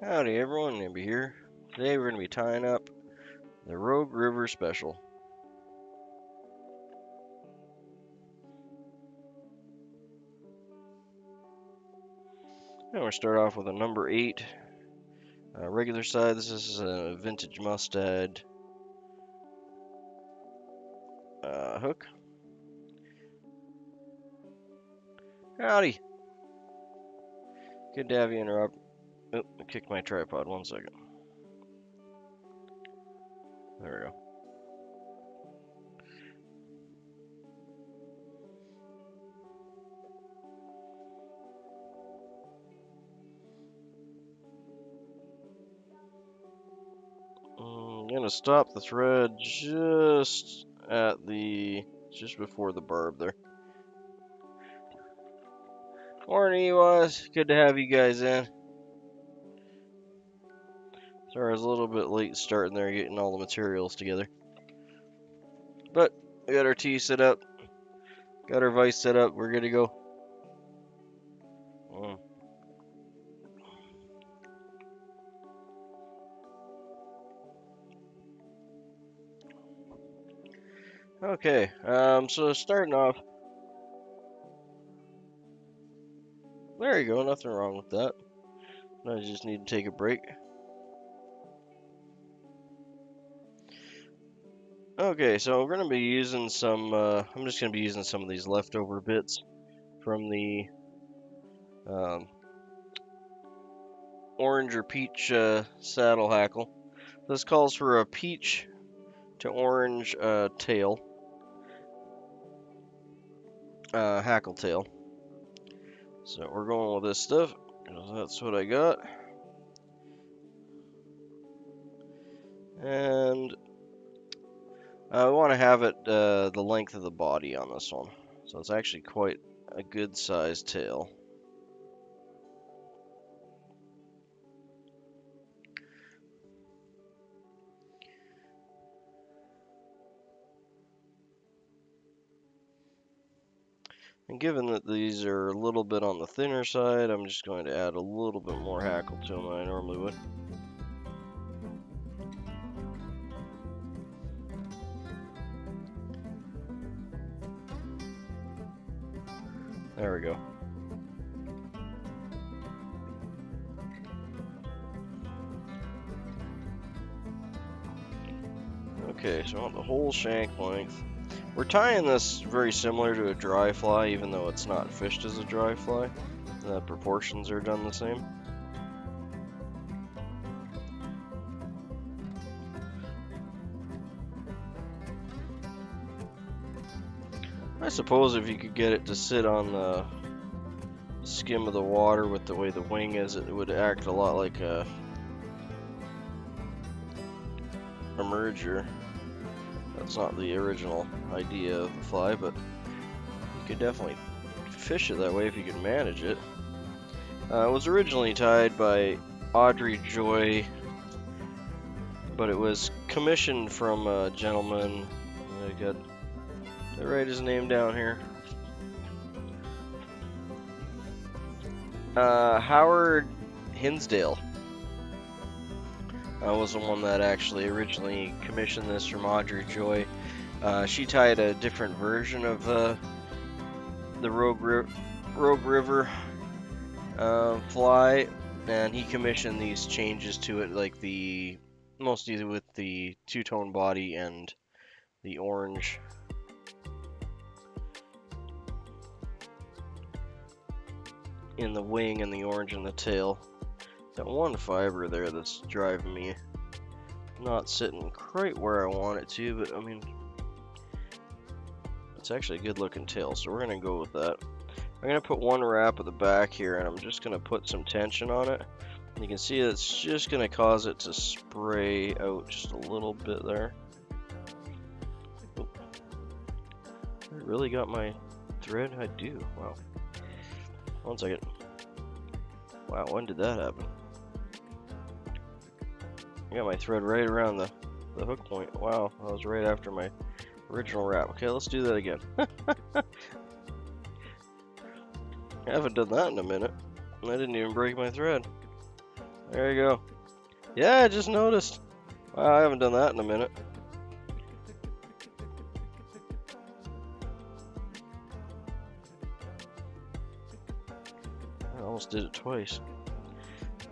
Howdy everyone, Nimby here. Today we're going to be tying up the Rouge River Special. And we're going to start off with a number 8 regular size. This is a vintage mustad hook. Howdy. Good to have you interrupt. Oh, I kicked my tripod. 1 second. There we go. I'm going to stop the thread just before the barb there. Morning, Ewas. Good to have you guys in. Sorry, I was a little bit late starting there, getting all the materials together. But we got our tee set up, got our vise set up, we're good to go. Okay, so starting off, there you go, nothing wrong with that. I just need to take a break. Okay, so we're going to be using some, I'm just going to be using some of these leftover bits from the orange or peach saddle hackle. This calls for a peach to orange tail, hackle tail. So we're going with this stuff, because that's what I got. And I want to have it the length of the body on this one. So it's actually quite a good sized tail. And given that these are a little bit on the thinner side, I'm just going to add a little bit more hackle to them than I normally would. There we go. Okay, so I want the whole shank length. We're tying this very similar to a dry fly, even though it's not fished as a dry fly. The proportions are done the same. I suppose if you could get it to sit on the skim of the water with the way the wing is, it would act a lot like a merger. That's not the original idea of the fly, but you could definitely fish it that way if you could manage it. It was originally tied by Audrey Joy, but it was commissioned from a gentleman. I got to write his name down here. Howard Hinsdale was the one that actually originally commissioned this from Audrey Joy. She tied a different version of the Rouge River fly, and he commissioned these changes to it, like mostly with the two-tone body and the orange in the wing and the orange in the tail. That one fiber there that's driving me not sitting quite where I want it to, but I mean, it's actually a good looking tail, so we're gonna go with that. I'm gonna put one wrap at the back here, and I'm just gonna put some tension on it. And you can see it's just gonna cause it to spray out just a little bit there. Oh, I really got my thread? I do. Wow. 1 second. Wow, when did that happen? I got my thread right around the hook point. Wow, that was right after my original wrap. Okay, let's do that again. I haven't done that in a minute. I didn't even break my thread. There you go. Yeah, I just noticed. Wow, I haven't done that in a minute. I almost did it twice.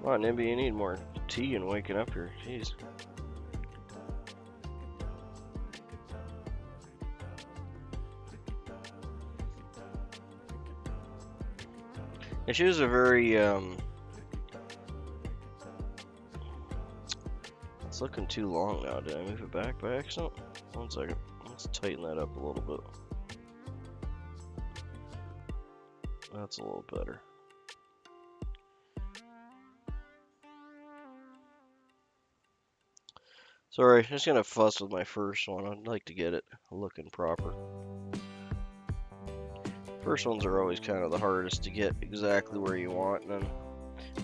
Come on, Nimby, you need more tea and waking up here. Jeez. And she was a very, it's looking too long now. Did I move it back by accident? 1 second. Let's tighten that up a little bit. That's a little better. Sorry, just gonna fuss with my first one. I'd like to get it looking proper. First ones are always kind of the hardest to get exactly where you want, and then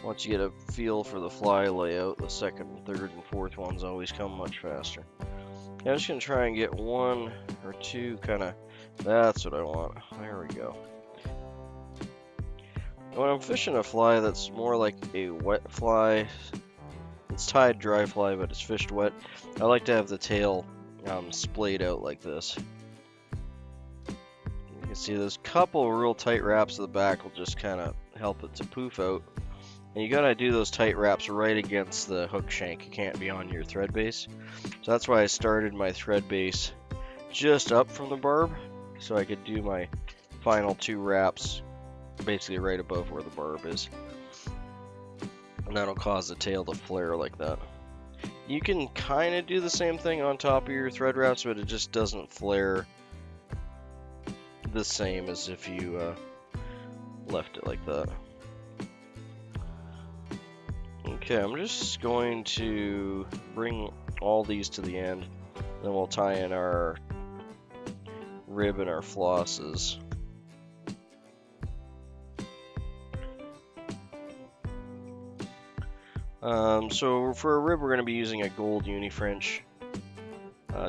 once you get a feel for the fly layout, the second, third, and fourth ones always come much faster. I'm just gonna try and get 1 or 2 kind of, that's what I want. There we go. When I'm fishing a fly that's more like a wet fly, it's tied dry fly, but it's fished wet, I like to have the tail splayed out like this. You can see there's a couple real tight wraps at the back will just kind of help it to poof out. And you gotta do those tight wraps right against the hook shank. You can't be on your thread base. So that's why I started my thread base just up from the barb, so I could do my final 2 wraps basically right above where the barb is. And that'll cause the tail to flare like that. You can kind of do the same thing on top of your thread wraps, but it just doesn't flare the same as if you left it like that. Okay, I'm just going to bring all these to the end, then we'll tie in our rib and our flosses. So for a rib, we're going to be using a gold uni-French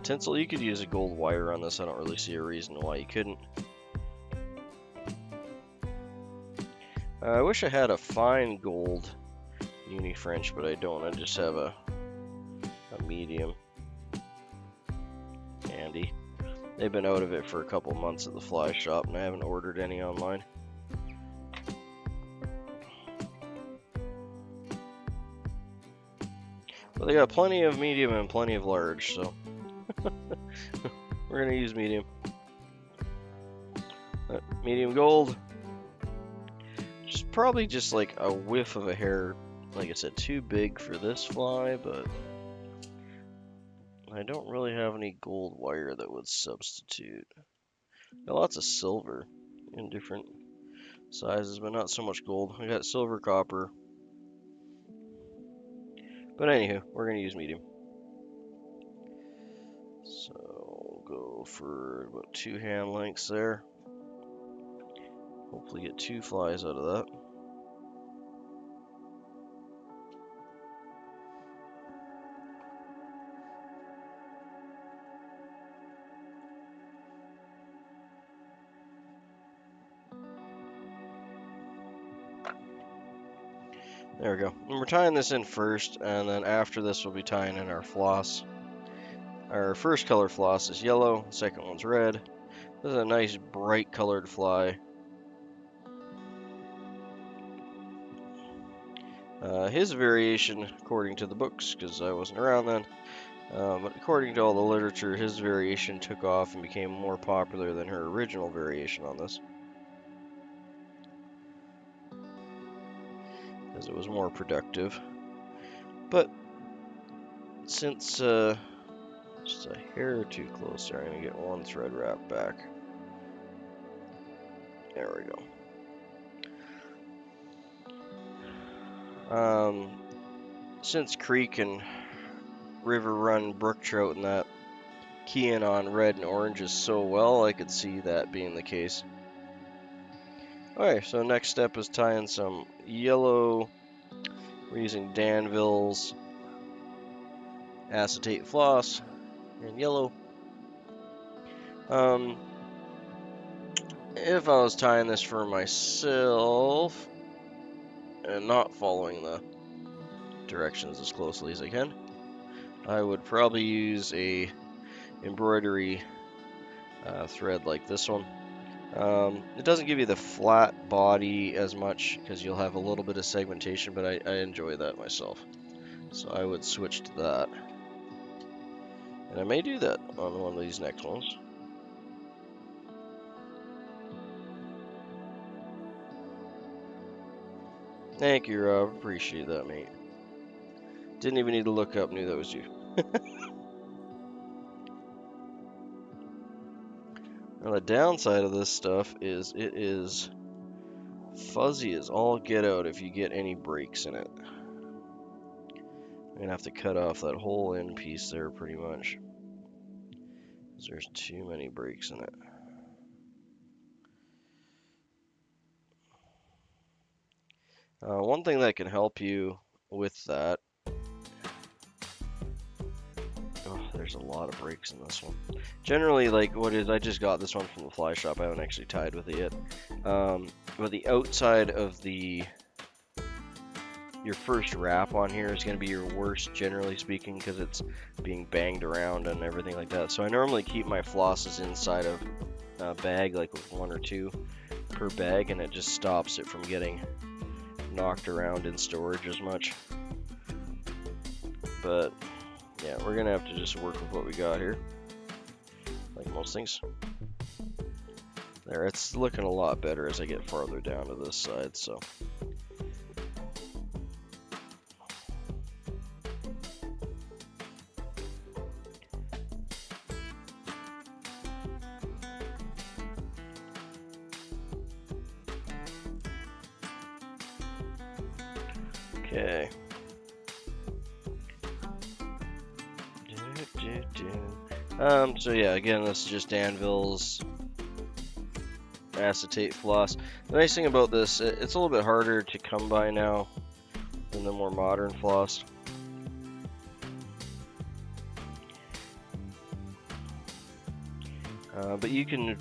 tinsel. You could use a gold wire on this. I don't really see a reason why you couldn't. I wish I had a fine gold uni-French, but I don't. I just have a medium handy. They've been out of it for a couple months at the fly shop, and I haven't ordered any online. But they got plenty of medium and plenty of large, so we're gonna use medium. Medium gold. Just probably just like a whiff of a hair, like I said, too big for this fly, but I don't really have any gold wire that would substitute. Got lots of silver in different sizes, but not so much gold. I got silver, copper. But anywho, we're going to use medium. So we'll go for about 2 hand lengths there. Hopefully get 2 flies out of that. There we go. And we're tying this in first, and then after this we'll be tying in our floss. Our first color floss is yellow, the second one's red. This is a nice bright colored fly. His variation, according to the books, because I wasn't around then, but according to all the literature, his variation took off and became more popular than her original variation on this. Because it was more productive. But since just a hair too close there, I'm going to get 1 thread wrap back. There we go. Since creek and river run brook trout and that keying on red and oranges so well, I could see that being the case. Okay, so next step is tying some yellow. We're using Danville's acetate floss and yellow. If I was tying this for myself and not following the directions as closely as I can. I would probably use a embroidery thread like this one. It doesn't give you the flat body as much because you'll have a little bit of segmentation, but I enjoy that myself. So I would switch to that. And I may do that on one of these next ones. Thank you, Rob. Appreciate that, mate. Didn't even need to look up, knew that was you. Now the downside of this stuff is it is fuzzy as all get out if you get any breaks in it. I'm gonna have to cut off that whole end piece there pretty much, because there's too many breaks in it. One thing that can help you with that, oh, there's a lot of breaks in this one. Generally, like I just got this one from the fly shop. I haven't actually tied with it yet. But the outside of your first wrap on here is going to be your worst, generally speaking, because it's being banged around and everything like that. So I normally keep my flosses inside of a bag, like with 1 or 2 per bag, and it just stops it from getting knocked around in storage as much. But yeah, we're gonna have to just work with what we got here, like most things. There, it's looking a lot better as I get farther down to this side, so. Okay. So yeah, again, this is just Anvil's acetate floss. The nice thing about this, it's a little bit harder to come by now than the more modern floss. But you can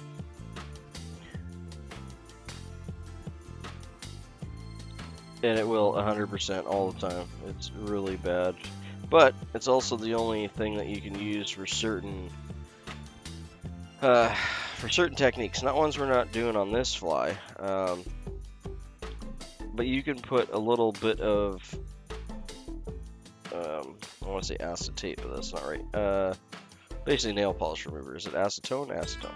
and it will 100% all the time. It's really bad, but it's also the only thing that you can use for certain techniques. Not ones we're not doing on this fly, but you can put a little bit of I want to say acetate, but that's not right. Basically nail polish remover. Is it acetone? Acetone.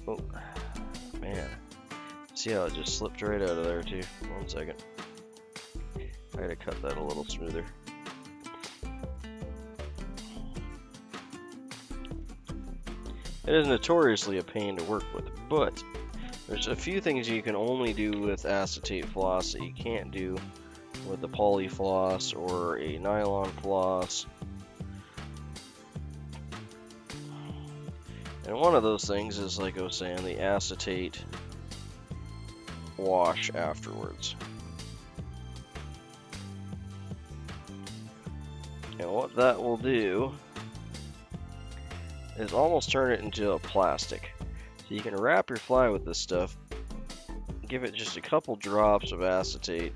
Oh. Man, see how it just slipped right out of there too. 1 second. I gotta cut that a little smoother. It is notoriously a pain to work with, but there's a few things you can only do with acetate floss that you can't do with the poly floss or a nylon floss. And one of those things is, like I was saying, the acetate wash afterwards. And what that will do is almost turn it into a plastic. So you can wrap your fly with this stuff, give it just a couple drops of acetate,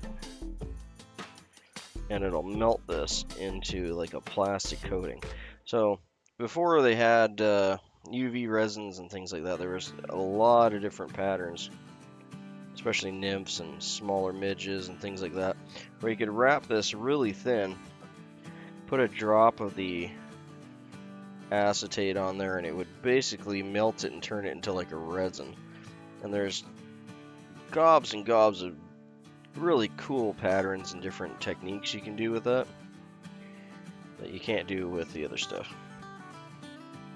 and it'll melt this into like a plastic coating. So before they had UV resins and things like that, there was a lot of different patterns, especially nymphs and smaller midges and things like that, where you could wrap this really thin, put a drop of the acetate on there, and it would basically melt it and turn it into like a resin. And there's gobs and gobs of really cool patterns and different techniques you can do with that you can't do with the other stuff.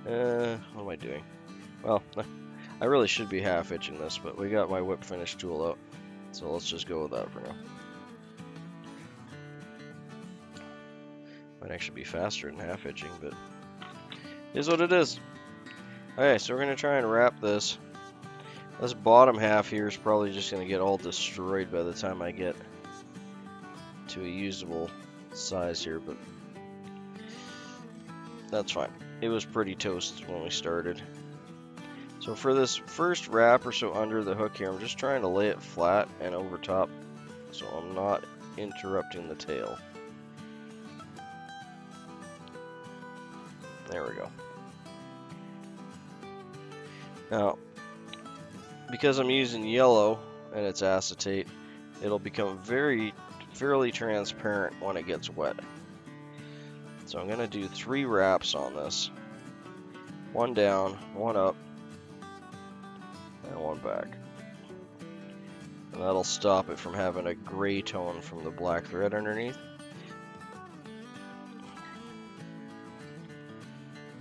What am I doing? Well, I really should be half itching this, but we got my whip finish tool out, so let's just go with that for now. Might actually be faster than half itching, but it is what it is. Okay, so we're gonna try and wrap this. This bottom half here is probably just gonna get all destroyed by the time I get to a usable size here, but that's fine. It was pretty toast when we started. So for this first wrap or so under the hook here, I'm just trying to lay it flat and over top so I'm not interrupting the tail. There we go. Now, because I'm using yellow and it's acetate, it'll become fairly transparent when it gets wet. So I'm going to do 3 wraps on this. 1 down, 1 up, and 1 back. And that'll stop it from having a gray tone from the black thread underneath.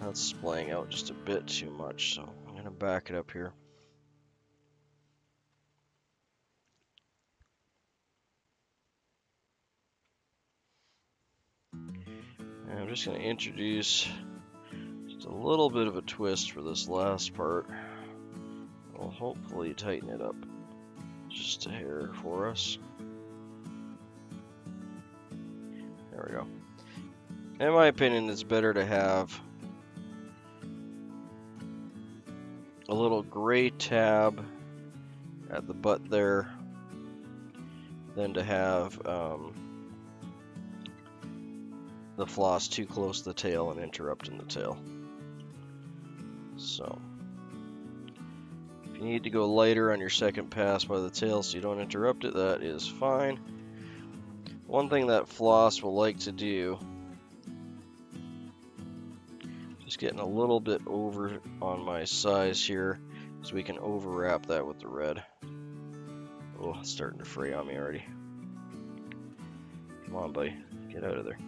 That's splaying out just a bit too much, so I'm going to back it up here. And I'm just going to introduce just a little bit of a twist for this last part. We'll hopefully tighten it up just a hair for us. There we go. In my opinion, it's better to have a little gray tab at the butt there than to have the floss too close to the tail and interrupting the tail. So if you need to go lighter on your second pass by the tail so you don't interrupt it, that is fine. One thing that floss will like to do, just getting a little bit over on my size here so we can overwrap that with the red. Oh, it's starting to fray on me already. Come on, buddy, get out of there.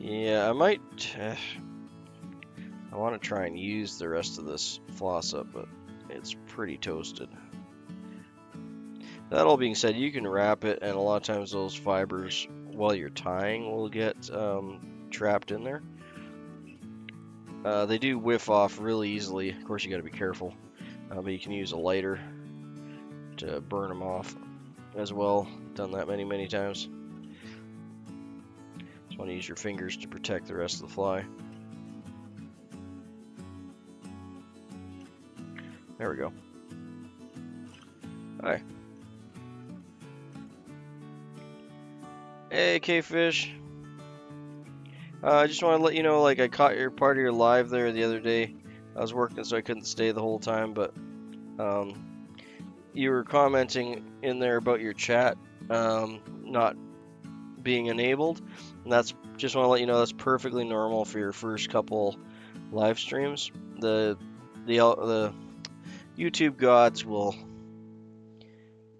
Yeah, I might. I want to try and use the rest of this floss up, but it's pretty toasted. That all being said, you can wrap it, and a lot of times those fibers, while you're tying, will get trapped in there. They do whiff off really easily. Of course, you got to be careful, but you can use a lighter to burn them off as well. Done that many times. Just want to use your fingers to protect the rest of the fly. There we go. Hi. Hey, K-Fish. I just want to let you know, like, I caught your part of your live there the other day. I was working, so I couldn't stay the whole time, but you were commenting in there about your chat not being enabled, and that's just want to let you know that's perfectly normal for your first couple live streams. The YouTube gods will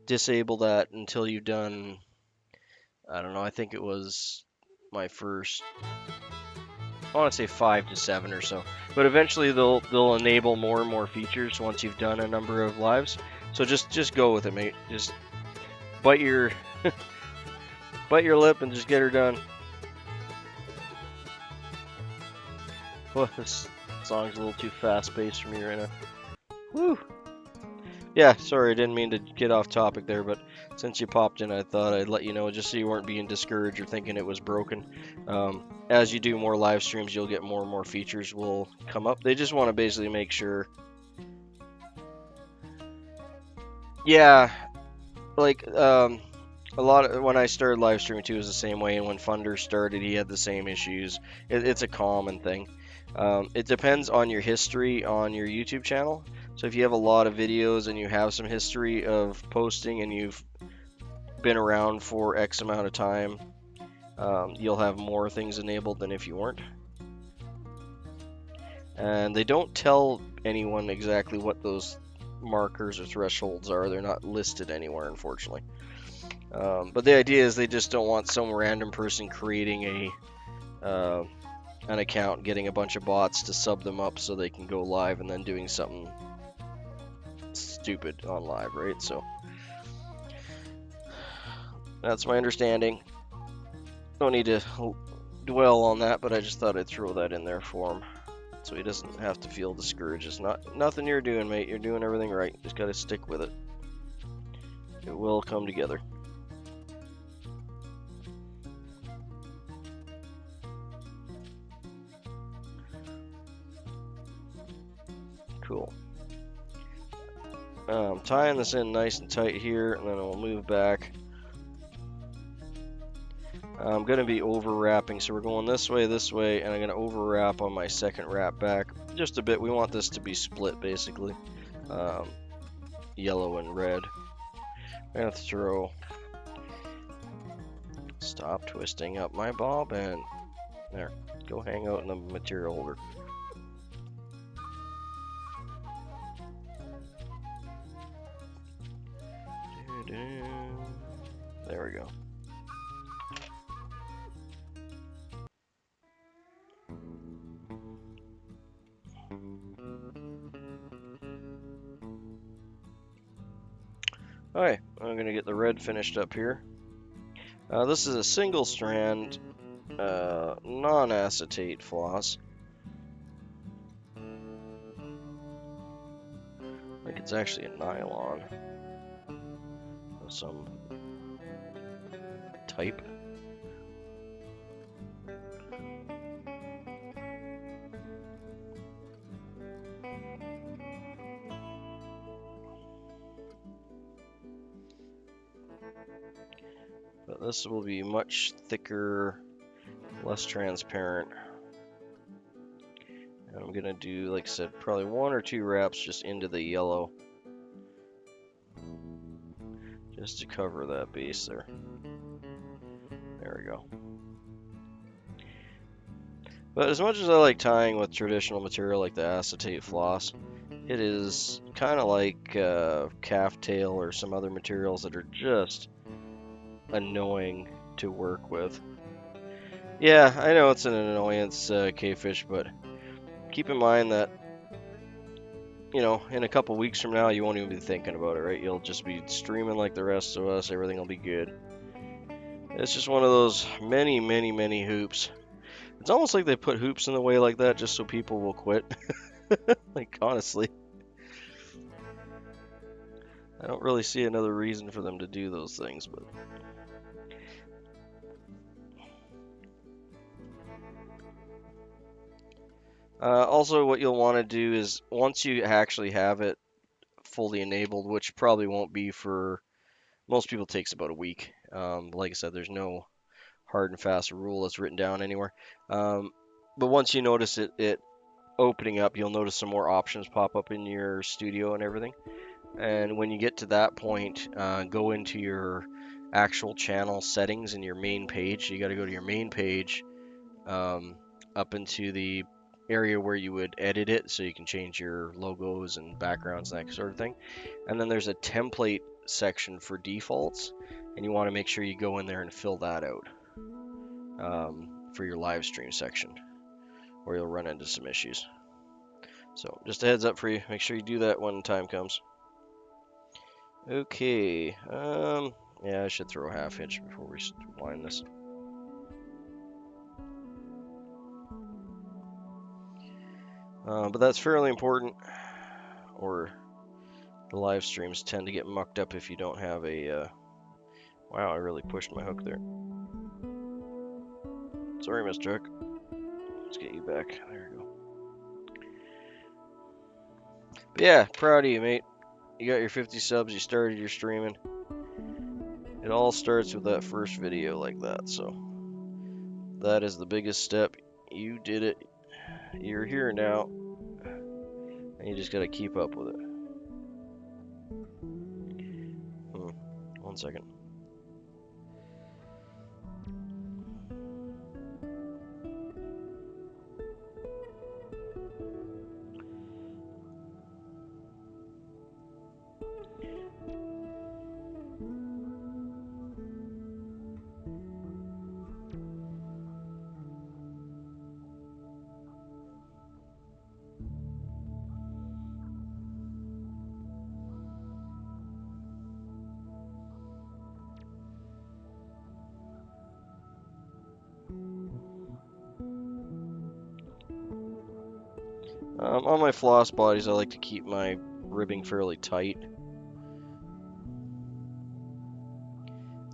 disable that until you've done, I don't know, I think it was my first, I want to say 5 to 7 or so, but eventually they'll enable more and more features once you've done a number of lives. So just go with it, mate. Just bite your bite your lip and just get her done. Well, this song's a little too fast-paced for me right now. Woo! Yeah, sorry, I didn't mean to get off topic there, but since you popped in, I thought I'd let you know, just so you weren't being discouraged or thinking it was broken. As you do more live streams, you'll get more and more features will come up. They just want to basically make sure. Yeah, like a lot of when I started live streaming too, it was the same way, and when Funder started, he had the same issues. It's a common thing. It depends on your history on your YouTube channel. So if you have a lot of videos and you have some history of posting and you've been around for X amount of time, you'll have more things enabled than if you weren't. And they don't tell anyone exactly what those markers or thresholds are. They're not listed anywhere, unfortunately. But the idea is they just don't want some random person creating an account, getting a bunch of bots to sub them up so they can go live and then doing something stupid on live, right? So that's my understanding. Don't need to dwell on that, but I just thought I'd throw that in there for him so he doesn't have to feel discouraged. It's nothing you're doing, mate. You're doing everything right. Just gotta stick with it. It will come together. cool. Tying this in nice and tight here, and then we'll move back. I'm going to be over wrapping, so we're going this way, and I'm going to over wrap on my second wrap back just a bit. We want this to be split, basically, yellow and red. I'm going to throw, stop twisting up my bobbin. There, go hang out in the material holder. There we go. Alright, I'm going to get the red finished up here. This is a single strand non-acetate floss. I think it's actually a nylon of some type. But this will be much thicker, less transparent. And I'm gonna do, like I said, probably 1 or 2 wraps just into the yellow, just to cover that base there. There we go. But as much as I like tying with traditional material like the acetate floss, it is kind of like calf tail or some other materials that are just annoying to work with. Yeah, I know it's an annoyance, K-Fish, but keep in mind that, you know, in a couple weeks from now, you won't even be thinking about it, right? You'll just be streaming like the rest of us. Everything will be good. It's just one of those many, many, many hoops. It's almost like they put hoops in the way like that just so people will quit. Like, honestly. I don't really see another reason for them to do those things, but... also, what you'll want to do is, once you actually have it fully enabled, which probably won't be for... most people, it takes about a week. Like I said, there's no hard and fast rule that's written down anywhere. But once you notice it opening up, you'll notice some more options pop up in your studio and everything. And when you get to that point, go into your actual channel settings in your main page. You got to go to your main page, up into the area where you would edit it, so you can change your logos and backgrounds and that sort of thing. And then there's a template section for defaults, and you want to make sure you go in there and fill that out for your live stream section, or you'll run into some issues. So just a heads up for you, make sure you do that when the time comes. Okay, yeah, I should throw a 1/2 inch before we wind this. But that's fairly important, or the live streams tend to get mucked up if you don't have a, wow, I really pushed my hook there. Sorry, Mr. Hook. Let's get you back. There you go. But yeah, proud of you, mate. You got your 50 subs, you started your streaming. It all starts with that first video like that, so that is the biggest step. You did it. You're here now, and you just gotta keep up with it. 1 second. On my floss bodies, I like to keep my ribbing fairly tight.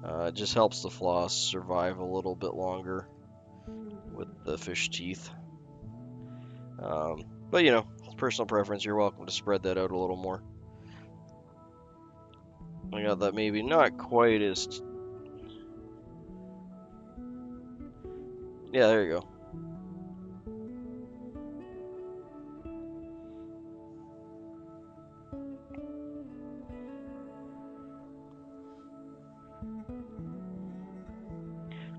It just helps the floss survive a little bit longer with the fish teeth. But you know, personal preference. You're welcome to spread that out a little more. I got that maybe not quite as... Yeah, there you go.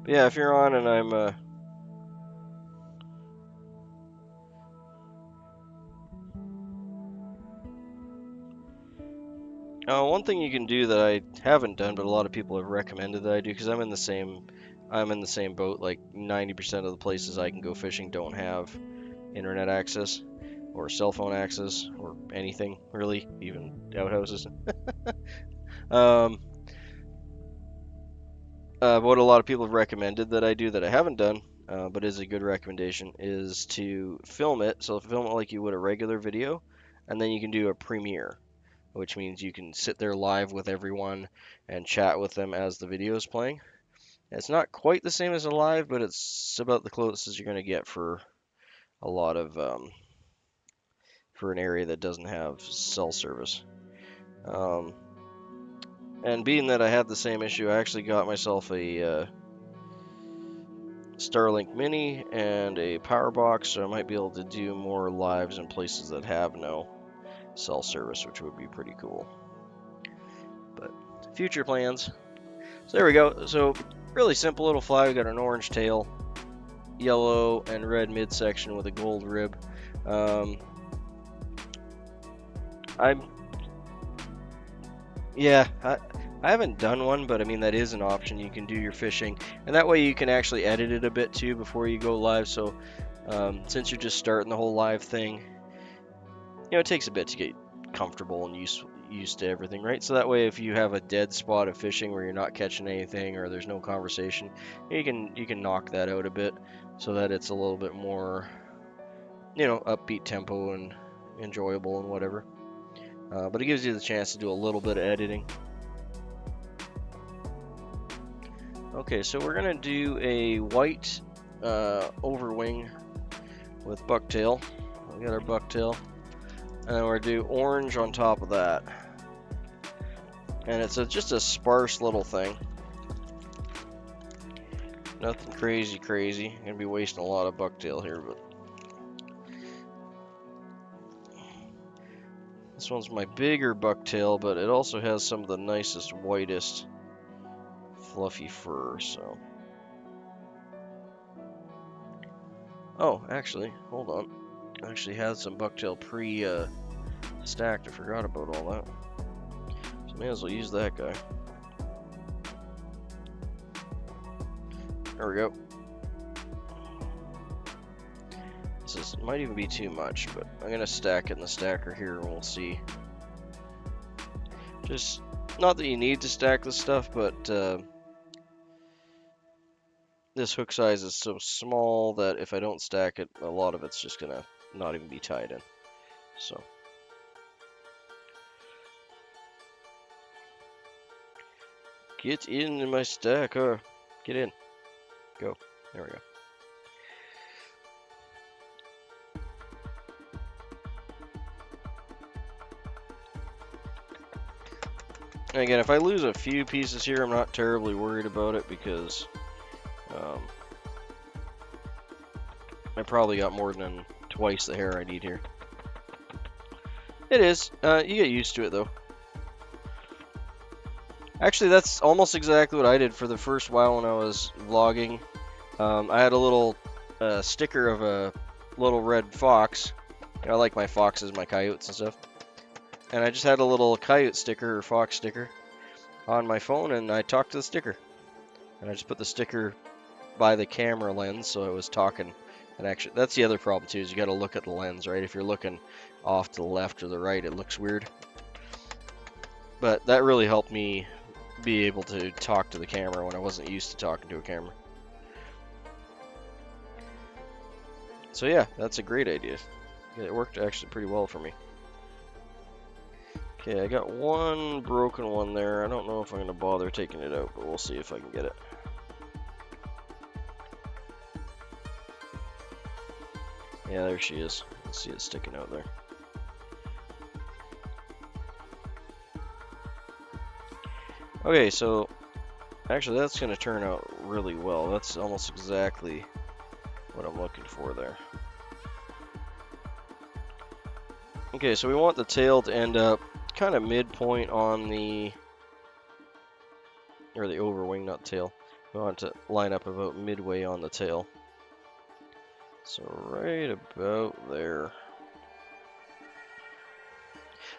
But yeah, if you're on and I'm... one thing you can do that I haven't done, but a lot of people have recommended that I do, because I'm in the same boat. Like 90% of the places I can go fishing don't have internet access or cell phone access or anything really, even outhouses. What a lot of people have recommended that I do that I haven't done, but is a good recommendation, is to film it. So film it like you would a regular video, and then you can do a premiere, which means you can sit there live with everyone and chat with them as the video is playing. It's not quite the same as a live, but it's about the closest you're going to get for a lot of for an area that doesn't have cell service. And being that I had the same issue, I actually got myself a Starlink Mini and a power box, so I might be able to do more lives in places that have no cell service, which would be pretty cool. But future plans. So there we go. So really simple little fly. We got an orange tail, yellow and red midsection with a gold rib. I haven't done one, but I mean that is an option. You can do your fishing, and that way you can actually edit it a bit too before you go live. So since you're just starting the whole live thing, it takes a bit to get comfortable and used to everything, right? So that way, if you have a dead spot of fishing where you're not catching anything or there's no conversation, you can knock that out a bit so that it's a little bit more, upbeat tempo and enjoyable and whatever. But it gives you the chance to do a little bit of editing. Okay, so we're gonna do a white overwing with bucktail. We got our bucktail. And we're gonna do orange on top of that. And it's just a sparse little thing. Nothing crazy. I'm gonna be wasting a lot of bucktail here, but this one's my bigger bucktail, but it also has some of the nicest, whitest, fluffy fur, so. Oh, actually, hold on. I actually had some bucktail stacked. I forgot about all that. So may as well use that guy. There we go. This might even be too much, but I'm gonna stack it in the stacker here and we'll see. Just, not that you need to stack this stuff, but this hook size is so small that if I don't stack it, a lot of it's just gonna not even be tied in. So. Get in my stacker. Get in. Go. There we go. And again, if I lose a few pieces here, I'm not terribly worried about it because I probably got more than twice the hair I need here. It is. You get used to it though. Actually, that's almost exactly what I did for the first while when I was vlogging. I had a little sticker of a little red fox. I like my foxes, my coyotes and stuff. And I just had a little coyote sticker or fox sticker on my phone, and I talked to the sticker. And I just put the sticker by the camera lens, so I was talking. And actually, that's the other problem too, is you got to look at the lens, right? If you're looking off to the left or the right, it looks weird. But that really helped me be able to talk to the camera when I wasn't used to talking to a camera. So yeah, that's a great idea. It worked actually pretty well for me. Okay, I got one broken one there. I don't know if I'm going to bother taking it out, but we'll see if I can get it. Yeah, there she is. Let's see it sticking out there. Okay, so actually that's going to turn out really well. That's almost exactly what I'm looking for there. Okay, so we want the tail to end up kind of midpoint on the, or the overwing, not tail. We want it to line up about midway on the tail. So right about there.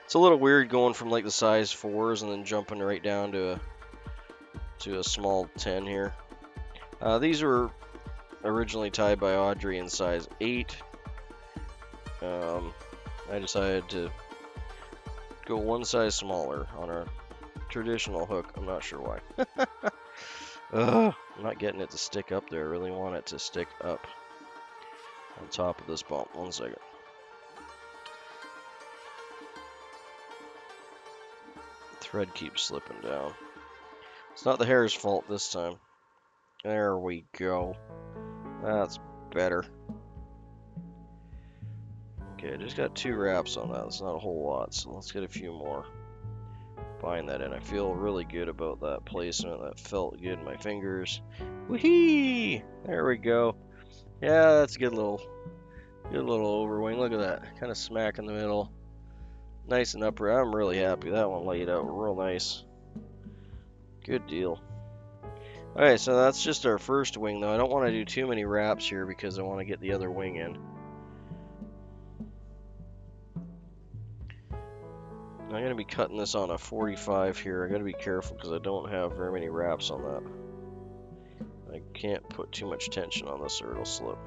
It's a little weird going from like the size 4s and then jumping right down to a small 10 here. These were originally tied by Audrey in size 8. I decided to go one size smaller on a traditional hook. I'm not sure why. I'm not getting it to stick up there. I really want it to stick up on top of this bump. 1 second. Thread keeps slipping down. It's not the hair's fault this time. There we go. That's better. Okay, I just got 2 wraps on that. That's not a whole lot, so let's get a few more. Bind that in. I feel really good about that placement. That felt good in my fingers. Whee! There we go. Yeah, that's a good little overwing. Look at that. Kind of smack in the middle. Nice and upright. I'm really happy. That one laid out real nice. Good deal. Alright, so that's just our first wing, though. I don't want to do too many wraps here because I want to get the other wing in. I'm going to be cutting this on a 45 here. I got to be careful because I don't have very many wraps on that. I can't put too much tension on this or it'll slip.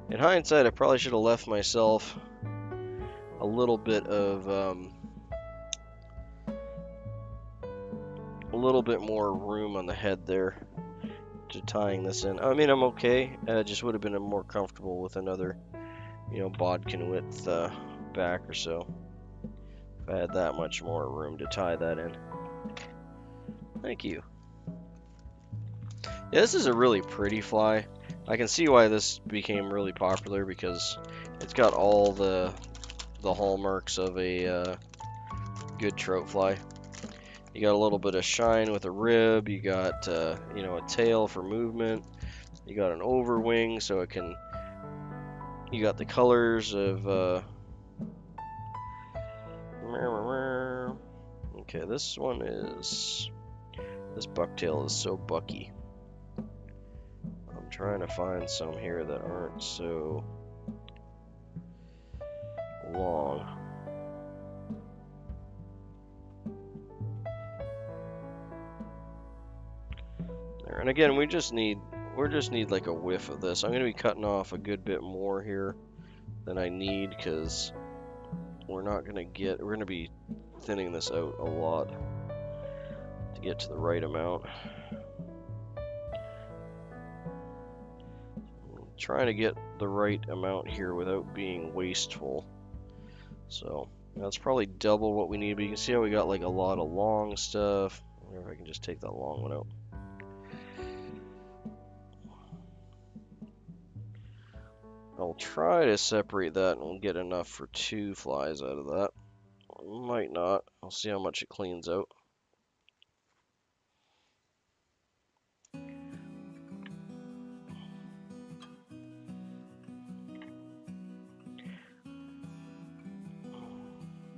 In hindsight, I probably should have left myself a little bit more room on the head there to tying this in. I mean, I'm okay. I just would have been more comfortable with another, bodkin width back or so. If I had that much more room to tie that in. Thank you. Yeah, this is a really pretty fly. I can see why this became really popular because it's got all the hallmarks of a good trout fly. You got a little bit of shine with a rib. You got a tail for movement. You got an overwing, so it can. You got the colors of. Okay, this one is. This bucktail is so bucky. I'm trying to find some here that aren't so long. And again, we just need like a whiff of this. I'm going to be cutting off a good bit more here than I need because we're going to be thinning this out a lot to get to the right amount. I'm trying to get the right amount here without being wasteful. So that's probably double what we need, but you can see how we got like a lot of long stuff. I wonder if I can just take that long one out. I'll try to separate that and we'll get enough for 2 flies out of that. Might not. I'll see how much it cleans out.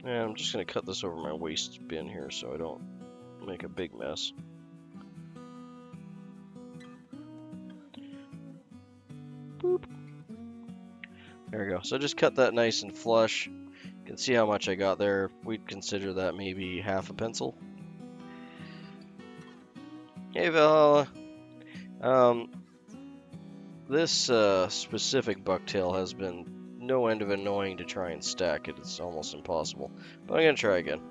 And I'm just going to cut this over my waste bin here so I don't make a big mess. Boop. There we go. So just cut that nice and flush. You can see how much I got there. We'd consider that maybe half a pencil. Hey Valhalla. This specific bucktail has been no end of annoying to try and stack it. It's almost impossible. But I'm going to try again.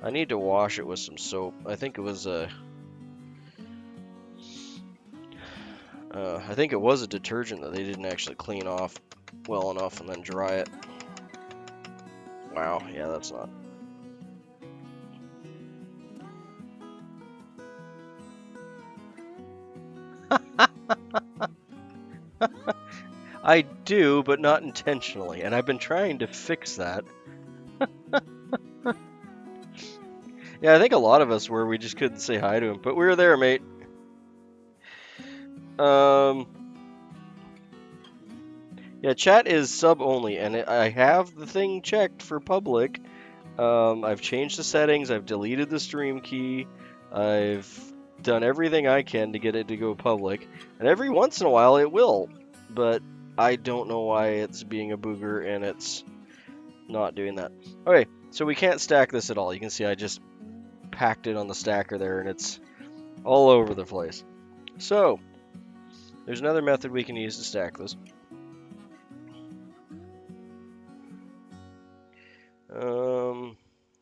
I need to wash it with some soap. I think it was a detergent that they didn't actually clean off well enough and then dry it. Wow, yeah, that's not. I do, but not intentionally, and I've been trying to fix that Yeah, I think a lot of us were. We just couldn't say hi to him, but we were there, mate. Yeah, chat is sub only, and I have the thing checked for public. I've changed the settings. I've deleted the stream key. I've done everything I can to get it to go public, and every once in a while it will, but I don't know why it's being a booger and it's not doing that. Okay, so we can't stack this at all. You can see I just packed it on the stacker there, and it's all over the place. So there's another method we can use to stack this.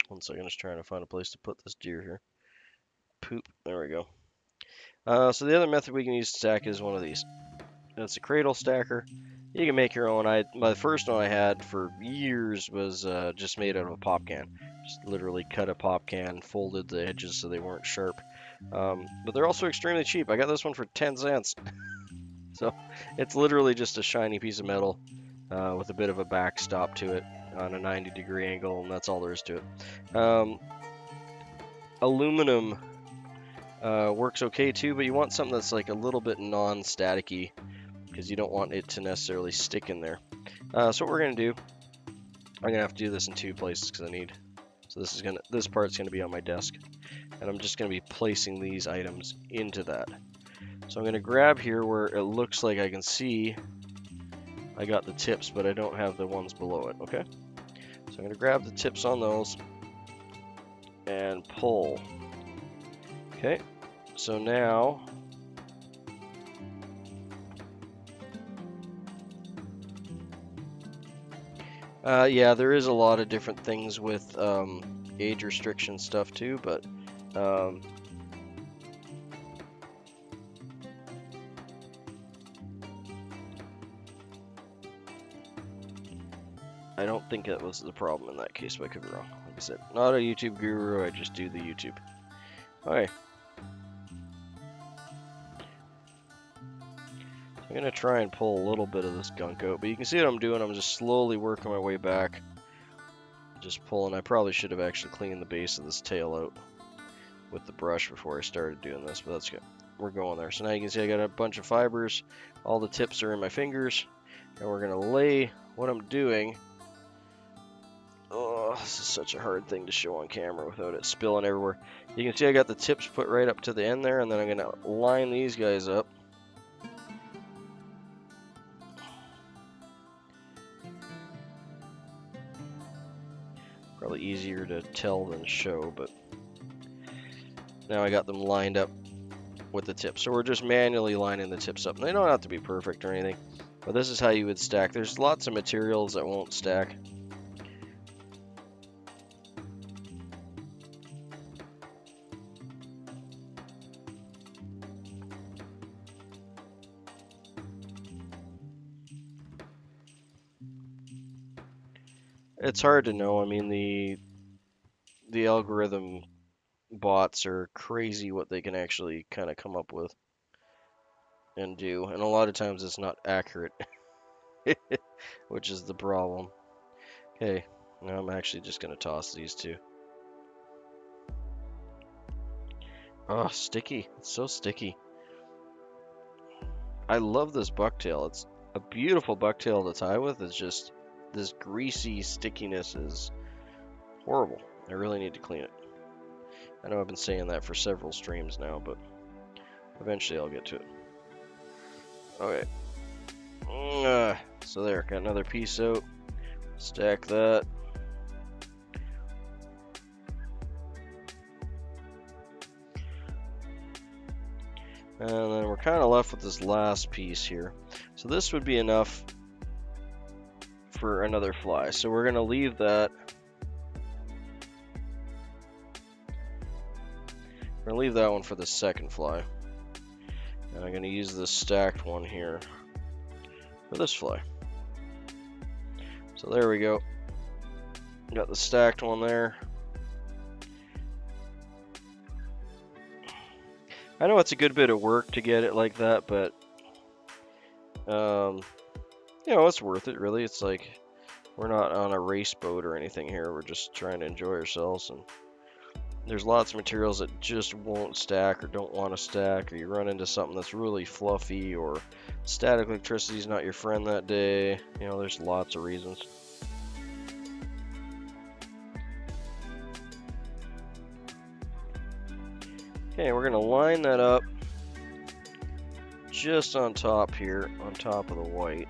One second, just trying to find a place to put this deer here. Poop, there we go. So the other method we can use to stack is one of these. It's a cradle stacker. You can make your own. The first one I had for years was just made out of a pop can. Just literally cut a pop can, folded the edges so they weren't sharp. But they're also extremely cheap. I got this one for 10 cents. So it's literally just a shiny piece of metal with a bit of a backstop to it on a 90-degree angle, and that's all there is to it. Aluminum works okay too, but you want something that's like a little bit non-staticky because you don't want it to necessarily stick in there. So what we're gonna do, I'm gonna have to do this in two places because I need. So this part's gonna be on my desk, and I'm just gonna be placing these items into that. So I'm gonna grab here where it looks like I can see I got the tips, but I don't have the ones below it. Okay, so I'm gonna grab the tips on those and pull. Okay, so now yeah, there is a lot of different things with age restriction stuff too, but I don't think that was the problem in that case, but I could be wrong. Like I said, not a YouTube guru, I just do the YouTube. Okay. I'm going to try and pull a little bit of this gunk out, but you can see what I'm doing. I'm just slowly working my way back. Just pulling. I probably should have actually cleaned the base of this tail out with the brush before I started doing this, but that's good. We're going there. So now you can see I got a bunch of fibers. All the tips are in my fingers. And we're going to lay what I'm doing. Oh, this is such a hard thing to show on camera without it spilling everywhere. You can see I got the tips put right up to the end there, and then I'm going to line these guys up. Probably easier to tell than show, but now I got them lined up with the tips. So we're just manually lining the tips up. And they don't have to be perfect or anything, but this is how you would stack. There's lots of materials that won't stack. It's hard to know. I mean, the algorithm bots are crazy what they can actually kind of come up with and do, and a lot of times it's not accurate, which is the problem. Okay, now I'm actually just gonna toss these two. Oh, sticky. It's so sticky. I love this bucktail. It's a beautiful bucktail to tie with. It's just this greasy stickiness is horrible. I really need to clean it. I know I've been saying that for several streams now, but eventually I'll get to it. Okay. So there, got another piece out. Stack that. And then we're kind of left with this last piece here. So this would be enough for another fly. So we're going to leave that. We're going to leave that one for the second fly. And I'm going to use this stacked one here for this fly. So there we go. Got the stacked one there. I know it's a good bit of work to get it like that, but you know, it's worth it really. It's like We're not on a race boat or anything here. We're just trying to enjoy ourselves. And there's lots of materials that just won't stack or don't want to stack, or you run into something that's really fluffy, or static electricity is not your friend that day. You know, there's lots of reasons. Okay, we're going to line that up just on top here, on top of the white.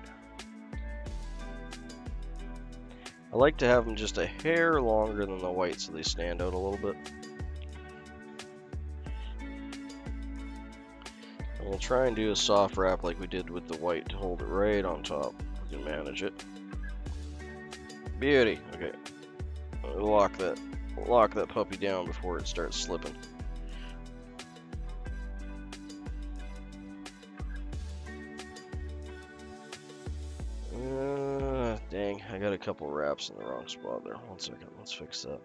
I like to have them just a hair longer than the white so they stand out a little bit. And we'll try and do a soft wrap like we did with the white to hold it right on top. We can manage it. Beauty. Okay. Lock that puppy down before it starts slipping. Dang, I got a couple wraps in the wrong spot there. 1 second, let's fix that.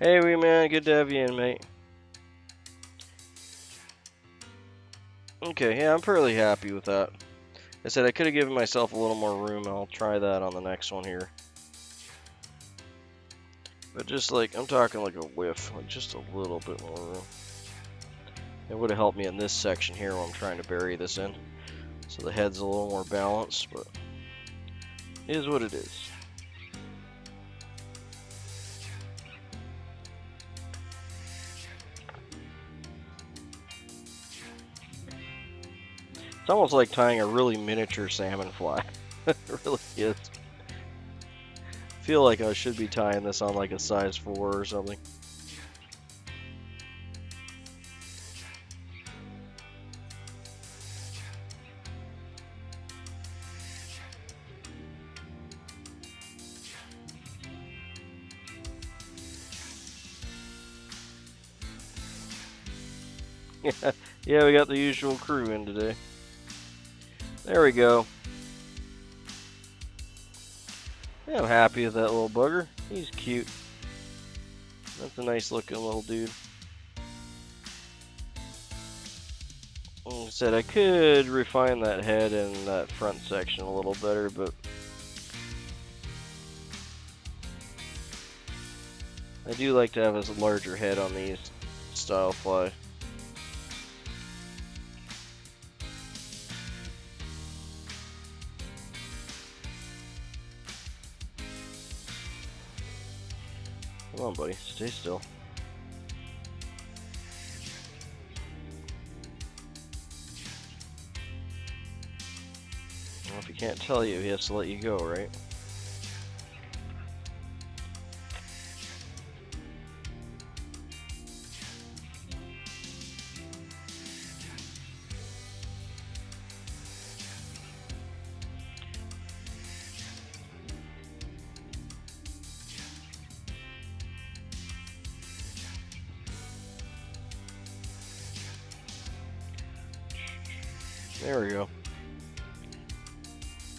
Hey, wee man, good to have you in, mate. Okay, yeah, I'm fairly happy with that. I said I could have given myself a little more room. I'll try that on the next one here. But just like, I'm talking like a whiff, like just a little bit more room. It would have helped me in this section here where I'm trying to bury this in. So the head's a little more balanced, but it is what it is. It's almost like tying a really miniature salmon fly. It really is. I feel like I should be tying this on like a size 4 or something. Yeah, we got the usual crew in today. There we go. Yeah, I'm happy with that little bugger. He's cute. That's a nice looking little dude. Like I said, I could refine that head and that front section a little better, but I do like to have a larger head on these style fly. Come on, buddy, stay still. Well, if he can't tell you, he has to let you go, right? There we go.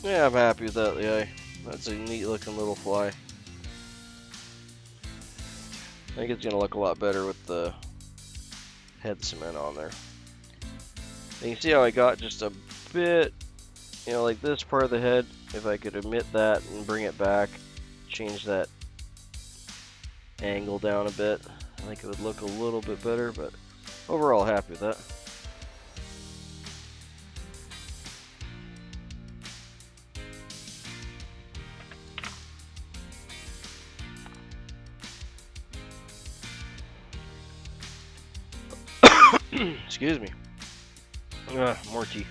Yeah, I'm happy with that, yeah. That's a neat looking little fly. I think it's gonna look a lot better with the head cement on there. And you see how I got just a bit, you know, like this part of the head, if I could omit that and bring it back, change that angle down a bit, I think it would look a little bit better, but overall happy with that. Excuse me. More tea.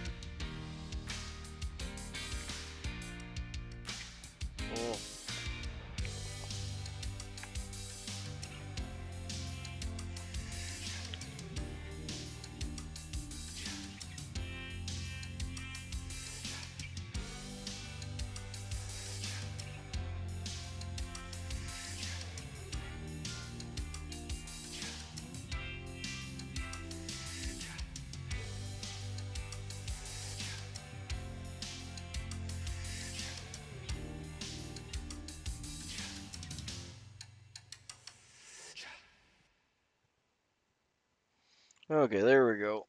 Okay, there we go.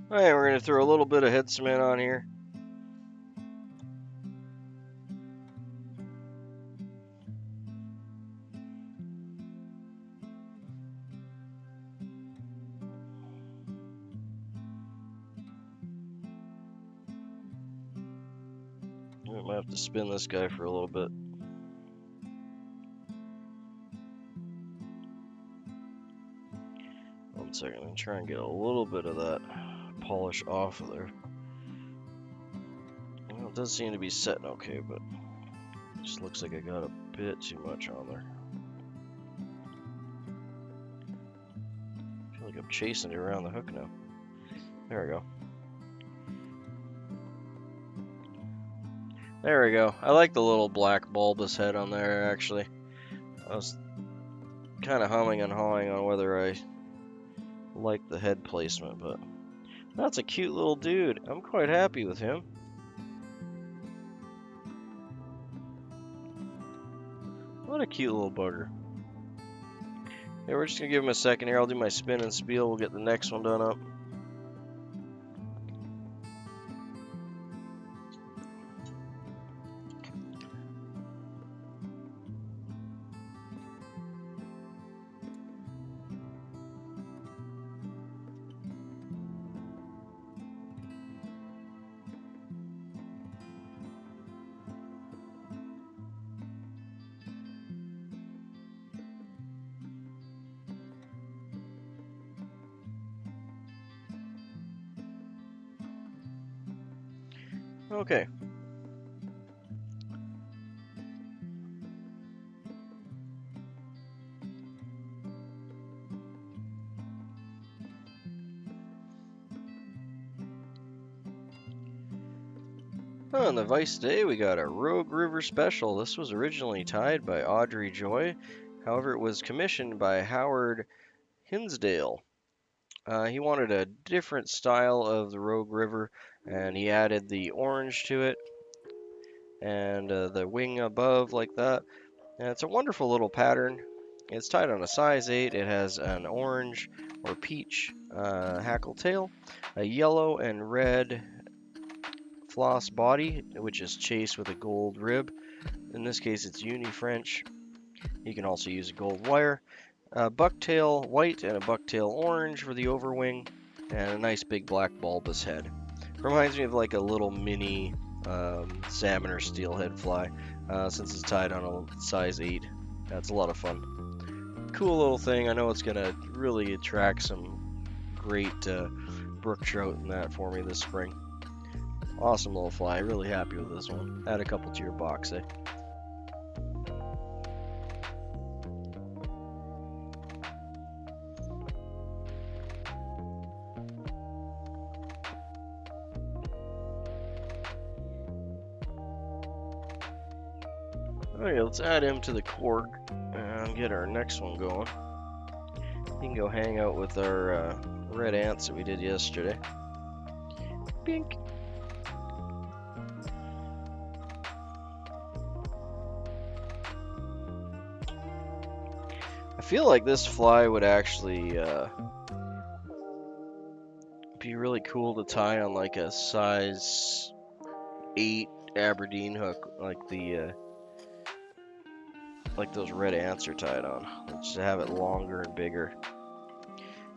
Alright, we're going to throw a little bit of head cement on here. I might have to spin this guy for a little bit. One second, I'm trying to get a little bit of that polish off of there. Well, it does seem to be setting okay, but it just looks like I got a bit too much on there. I feel like I'm chasing it around the hook now. There we go. There we go. I like the little black bulbous head on there, actually. I was kind of humming and hawing on whether I like the head placement, but that's a cute little dude. I'm quite happy with him. What a cute little bugger. Yeah, we're just gonna give him a second here. I'll do my spin and spiel. We'll get the next one done up. Okay. On the vise today, we got a Rouge River Special. This was originally tied by Audrey Joy. However, it was commissioned by Howard Hinsdale. He wanted a different style of the Rouge River, and he added the orange to it and the wing above like that. And it's a wonderful little pattern. It's tied on a size 8. It has an orange or peach hackle tail, a yellow and red floss body, which is chased with a gold rib. In this case, it's uni-French. You can also use a gold wire. A bucktail white and a bucktail orange for the overwing, and a nice big black bulbous head. Reminds me of like a little mini salmon or steelhead fly, since it's tied on a size 8. That's a lot of fun. Cool little thing. I know it's gonna really attract some great brook trout in that for me this spring. Awesome little fly. Really happy with this one. Add a couple to your box, eh? Okay, let's add him to the cork and get our next one going. He can go hang out with our red ants that we did yesterday. Pink. I feel like this fly would actually be really cool to tie on like a size 8 Aberdeen hook, like the like those red ants are tied on. Just have it longer and bigger.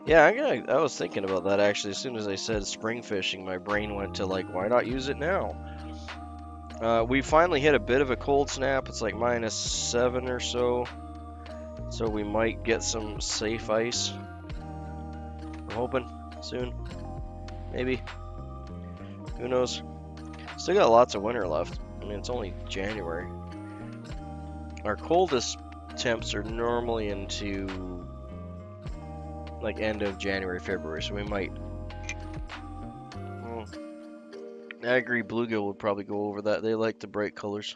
Yeah, I was thinking about that actually. As soon as I said spring fishing, my brain went to like, why not use it now? We finally hit a bit of a cold snap. It's like -7 or so. So we might get some safe ice. I'm hoping soon. Maybe. Who knows? Still got lots of winter left. I mean, it's only January. Our coldest temps are normally into like end of January, February, so we might. Well, I agree, bluegill would probably go over that. They like the bright colors.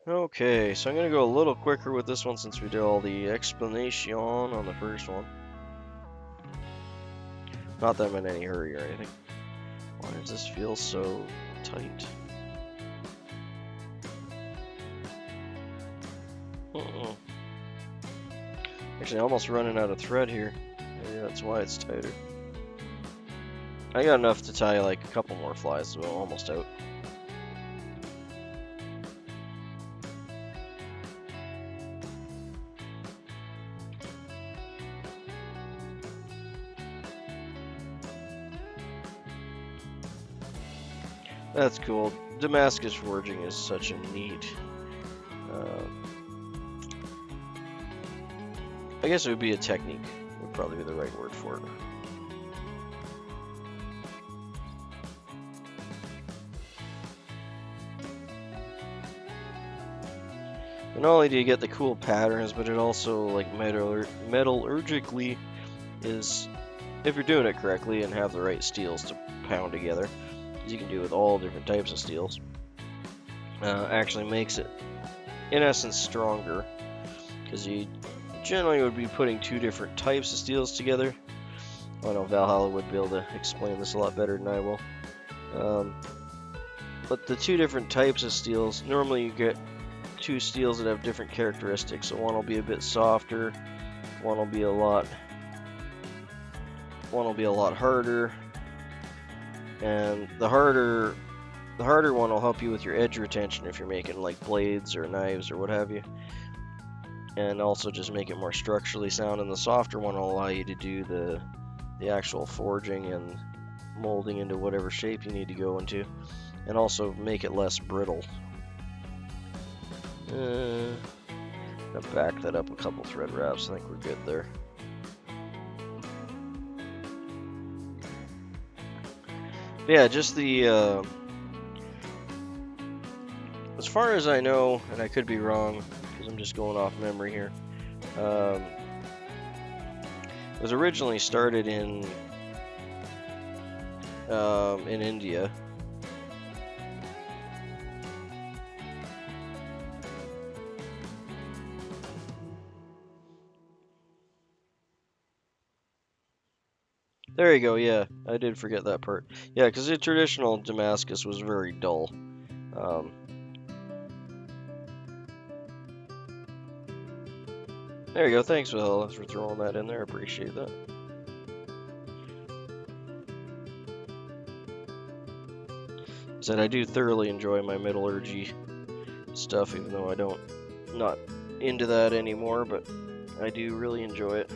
Okay, so I'm going to go a little quicker with this one since we did all the explanation on the first one. Not that I'm in any hurry or anything. Why does this feel so tight? Actually, almost running out of thread here. Maybe that's why it's tighter. I got enough to tie like a couple more flies, so I'm almost out. That's cool. Damascus forging is such a neat. I guess it would be a technique. Would probably be the right word for it. Not only do you get the cool patterns, but it also, like, metallurgically is, if you're doing it correctly and have the right steels to pound together, as you can do with all different types of steels, actually makes it, in essence, stronger, because you generally would be putting two different types of steels together. I know Valhalla would be able to explain this a lot better than I will. But the two different types of steels, normally you get two steels that have different characteristics. So one will be a bit softer, one will be a lot harder, and the harder one will help you with your edge retention if you're making like blades or knives or what have you, and also just make it more structurally sound. And the softer one will allow you to do the actual forging and molding into whatever shape you need to go into, and also make it less brittle. I'll back that up a couple thread wraps. I think we're good there. Yeah, just the as far as I know, and I could be wrong because I'm just going off memory here, it was originally started in India. There you go, yeah, I did forget that part. Yeah, because the traditional Damascus was very dull. There you go, thanks Will for throwing that in there, I appreciate that. Said I do thoroughly enjoy my metallurgy stuff, even though not into that anymore, but I do really enjoy it.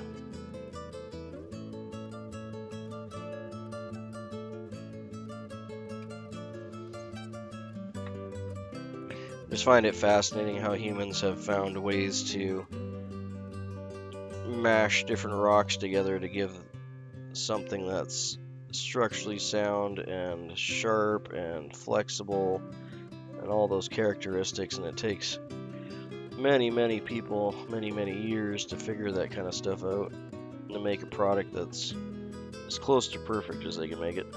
Just find it fascinating how humans have found ways to mash different rocks together to give something that's structurally sound and sharp and flexible and all those characteristics, and it takes many people many years to figure that kind of stuff out and to make a product that's as close to perfect as they can make it.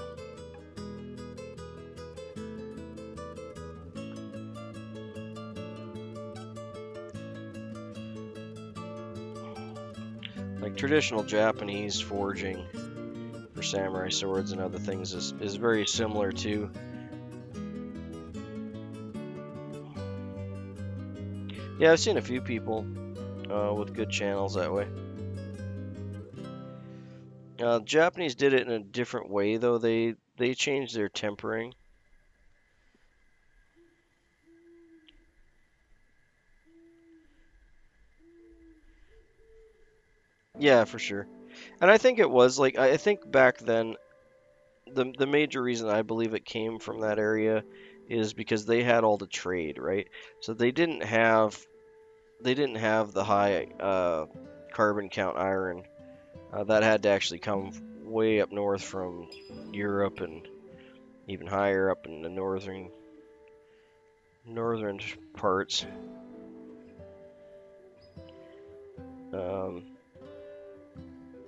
Like traditional Japanese forging for samurai swords and other things is very similar to. Yeah, I've seen a few people with good channels that way. Japanese did it in a different way though. They changed their tempering. Yeah, for sure. And I think it was like, I think back then the major reason I believe it came from that area is because they had all the trade, right? So they didn't have the high carbon count iron that had to actually come way up north from Europe and even higher up in the northern parts.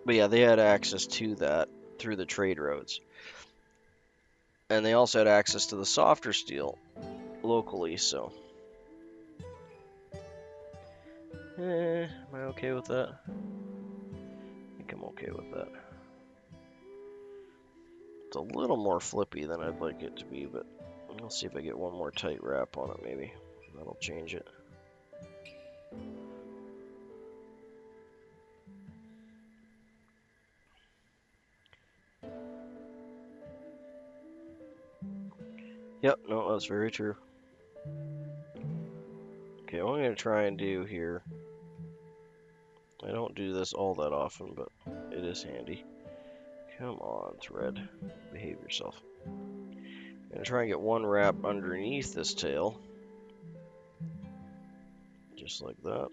But yeah, they had access to that through the trade roads. And they also had access to the softer steel locally, so. Am I okay with that? I think I'm okay with that. It's a little more flippy than I'd like it to be, but I'll see if I get one more tight wrap on it maybe. That'll change it. Yep, no, that's very true. Okay, what I'm going to try and do here, I don't do this all that often, but it is handy. Come on, thread. Behave yourself. I'm going to try and get one wrap underneath this tail. Just like that.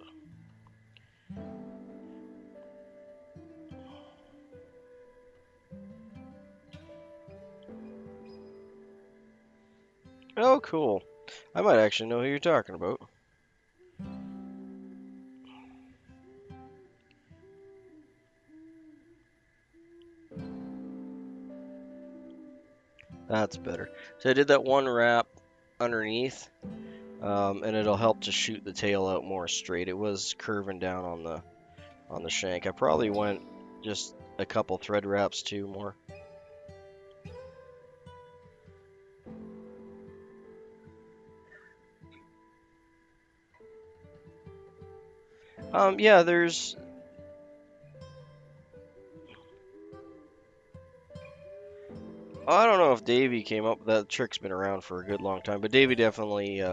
Oh, cool. I might actually know who you're talking about. That's better. So I did that one wrap underneath, and it'll help to shoot the tail out more straight. It was curving down on the shank. I probably went just a couple thread wraps too more. Yeah, there's... I don't know if Davey came up with that. Trick's been around for a good long time, but Davey definitely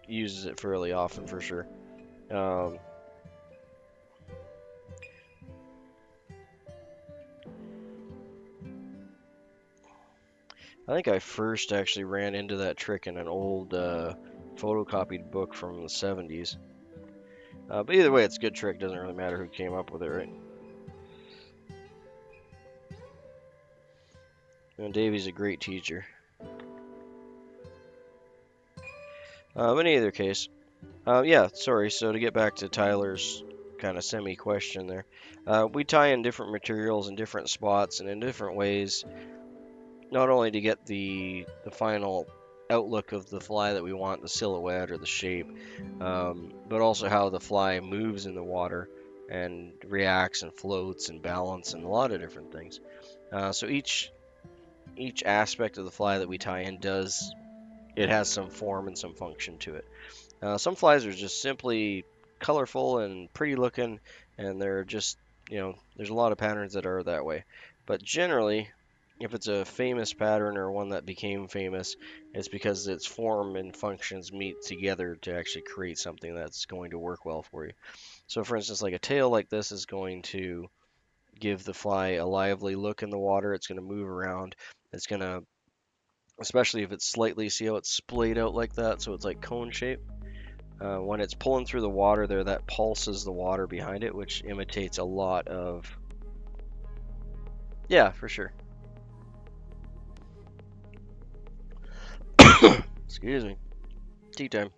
uses it fairly often for sure. I think I first actually ran into that trick in an old photocopied book from the 70s. But either way, it's a good trick. Doesn't really matter who came up with it, right? And Davey's a great teacher. But in either case, yeah, sorry. So to get back to Tyler's kind of semi-question there, we tie in different materials in different spots and in different ways, not only to get the final outlook of the fly that we want, the silhouette or the shape, but also how the fly moves in the water and reacts and floats and balances and a lot of different things. So each aspect of the fly that we tie in it has some form and some function to it. Some flies are just simply colorful and pretty looking, and they're just, there's a lot of patterns that are that way. But generally, if it's a famous pattern or one that became famous, it's because its form and functions meet together to actually create something that's going to work well for you. So for instance, like a tail like this is going to give the fly a lively look in the water. It's going to move around. It's going to, especially if it's slightly, see how it's splayed out like that, so it's like cone shape. When it's pulling through the water there, that pulses the water behind it, which imitates a lot of... Yeah, for sure. Excuse me. Tea time.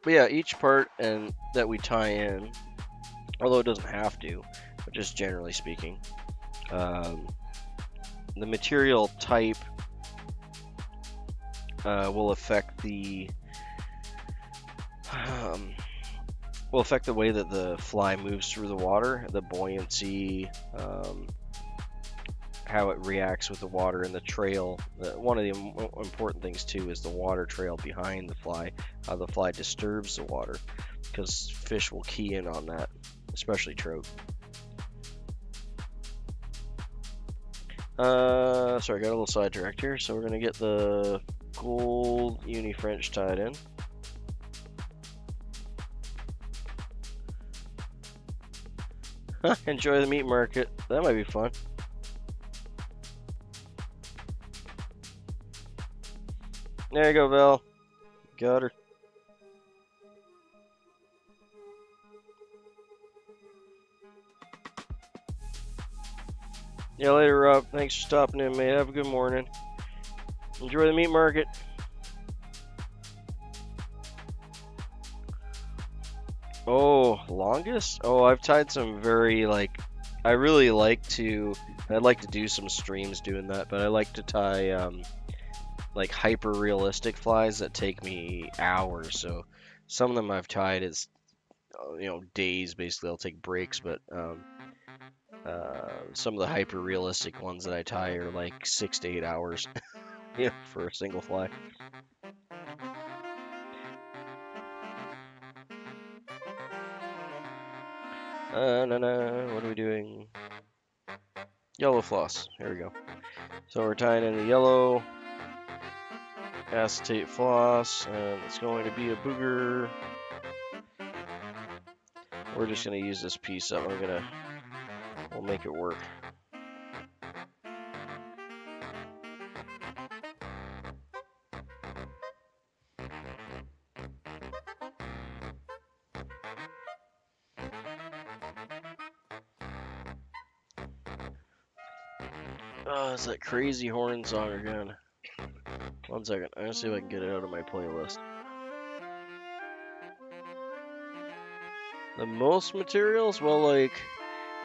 But yeah, each part and that we tie in, although it doesn't have to, but just generally speaking, the material type will affect the way that the fly moves through the water, the buoyancy, how it reacts with the water and the trail. One of the important things too is the water trail behind the fly, how the fly disturbs the water, because fish will key in on that, especially trout. Sorry, got a little sidetracked here. So we're gonna get the gold uni French tied in. Enjoy the meat market. That might be fun. There you go, Val. Got her. Yeah, later, Rob. Thanks for stopping in, mate. Have a good morning. Enjoy the meat market. Oh, longest? Oh, I've tied some very, I really like to, I'd like to do some streams doing that, but I like to tie, hyper realistic flies that take me hours. So some of them I've tied is you know, days. Basically, I'll take breaks, but some of the hyper realistic ones that I tie are like 6 to 8 hours, you know, for a single fly. What are we doing? Yellow floss. Here we go. So we're tying in the yellow acetate floss, and it's going to be a booger. We're just going to use this piece up. We'll make it work. Oh, it's that crazy horn song again. 1 second. I'm gonna see if I can get it out of my playlist. The most materials? Well, like,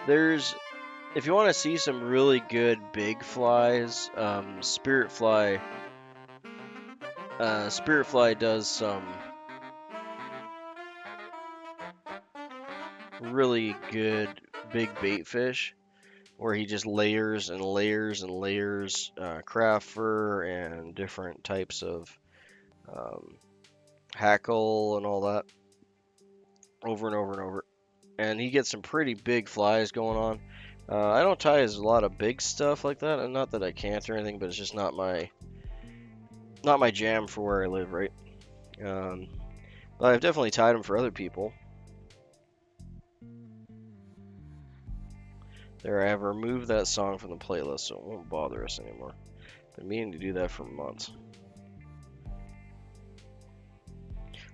if you want to see some really good big flies, Spirit Fly does some really good big bait fish, where he just layers and layers and layers craft fur and different types of hackle and all that over and over and over. And he gets some pretty big flies going on. I don't tie a lot of big stuff like that, and not that I can't or anything, but it's just not my jam for where I live, right? But I've definitely tied them for other people. There, I have removed that song from the playlist, so it won't bother us anymore. Been meaning to do that for months.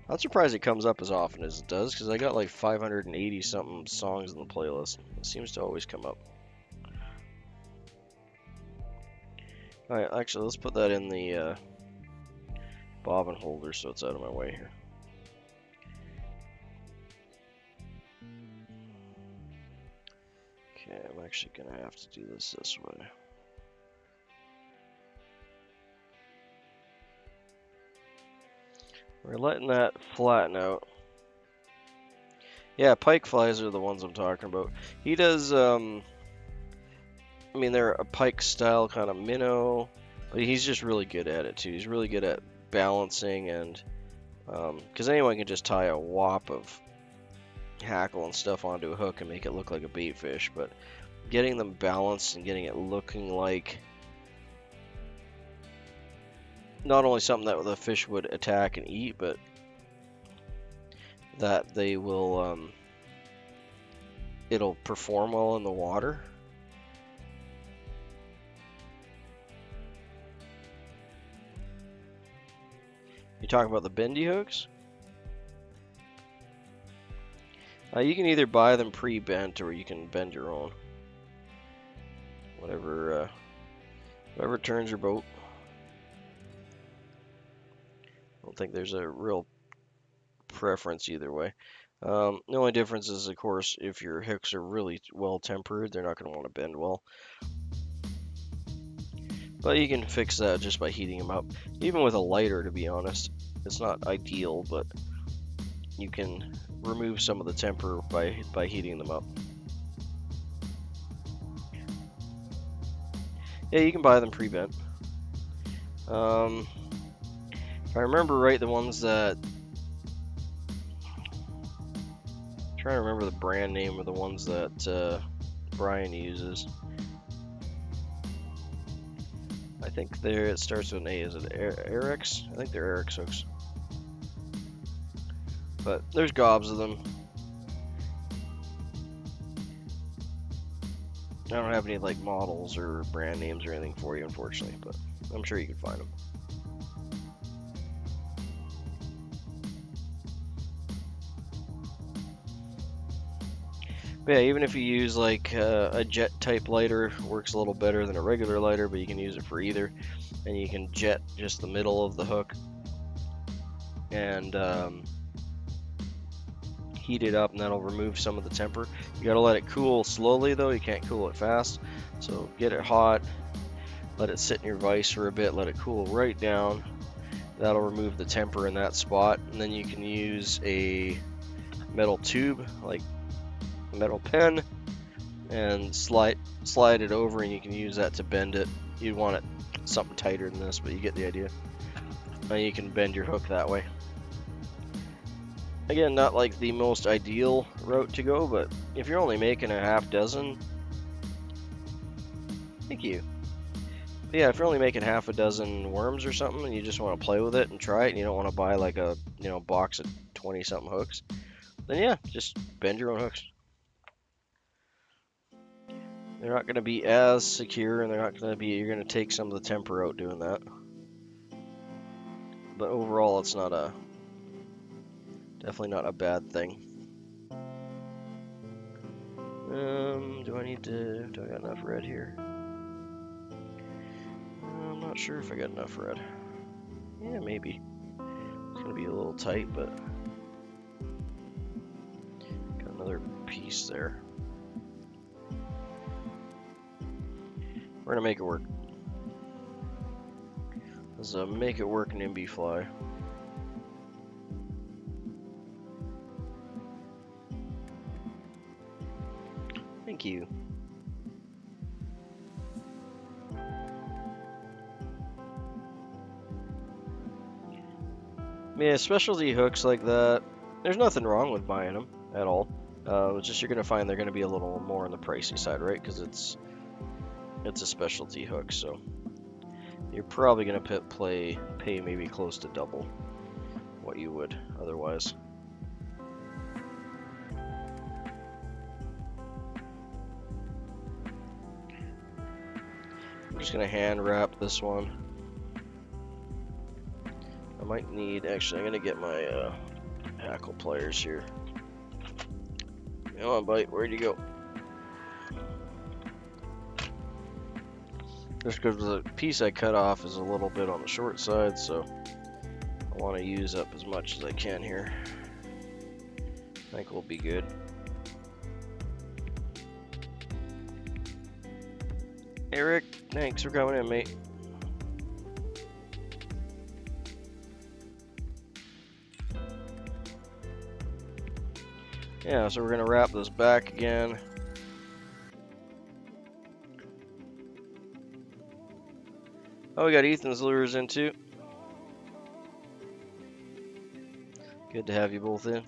I'm surprised it comes up as often as it does, because I got like 580 something songs in the playlist. It seems to always come up. Alright, actually, let's put that in the bobbin holder so it's out of my way here. Okay, I'm actually going to have to do this way. We're letting that flatten out. Yeah, pike flies are the ones I'm talking about. He does, I mean, they're a pike style kind of minnow, but he's just really good at it too. He's really good at balancing, and because anyone can just tie a whop of hackle and stuff onto a hook and make it look like a bait fish, but getting them balanced and getting it looking like not only something that the fish would attack and eat, but that they will it'll perform well in the water. You talking about the bendy hooks? You can either buy them pre-bent or you can bend your own. Whatever turns your boat. I don't think there's a real preference either way. The only difference is, of course, if your hooks are really well tempered, they're not going to want to bend well. But you can fix that just by heating them up. Even with a lighter, to be honest. It's not ideal, but you can remove some of the temper by heating them up. Yeah, you can buy them pre-bent. If I remember right, the ones that... I'm trying to remember the brand name of the ones that Brian uses. I think it starts with an A. Is it Eric's? I think they're Eric's hooks. But there's gobs of them. I don't have any like models or brand names or anything for you, unfortunately, but I'm sure you can find them. But yeah, even if you use like a jet type lighter, works a little better than a regular lighter, but you can use it for either. And you can jet just the middle of the hook and heat it up, and that'll remove some of the temper. You gotta let it cool slowly though, you can't cool it fast. So get it hot, let it sit in your vise for a bit, let it cool right down. That'll remove the temper in that spot, and then you can use a metal tube, like a metal pen, and slide it over, and you can use that to bend it. You'd want it something tighter than this, but you get the idea. And you can bend your hook that way. Again, not like the most ideal route to go, but if you're only making a half dozen, thank you. But yeah, if you're only making half a dozen worms or something, and you just want to play with it and try it, and you don't want to buy like a box of 20-something hooks, then yeah, just bend your own hooks. They're not going to be as secure, and they're not going to be. You're going to take some of the temper out doing that. But overall, it's not definitely not a bad thing. Do I got enough red here? I'm not sure if I got enough red. Yeah, maybe. It's gonna be a little tight, but got another piece there. We're gonna make it work. This is a make it work Nimby fly. Thank you. Yeah, specialty hooks like that, there's nothing wrong with buying them at all. It's just you're gonna find they're gonna be a little more on the pricey side, right? Because it's a specialty hook, so you're probably gonna pay maybe close to double what you would otherwise. I'm just gonna hand wrap this one. I might need, actually, I'm gonna get my hackle pliers here. Come on, bite, where'd you go? Just because the piece I cut off is a little bit on the short side, so I want to use up as much as I can here. I think we'll be good. Hey Rick, thanks for coming in, mate. Yeah, so we're gonna wrap this back again. Oh, we got Ethan's lures in too. Good to have you both in.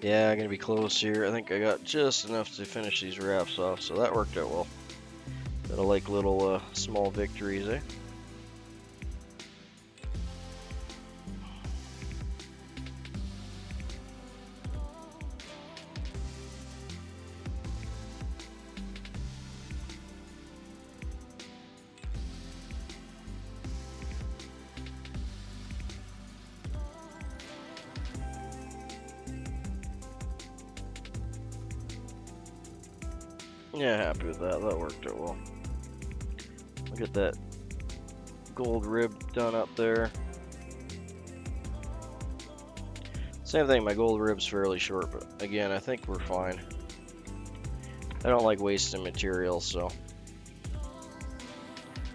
Yeah, I'm gonna be close here. I think I got just enough to finish these wraps off, so that worked out well. I like little small victories, eh? Yeah, happy with that. That worked out well. I'll get that gold rib done up there. Same thing, my gold rib's fairly short, but again, I think we're fine. I don't like wasting material, so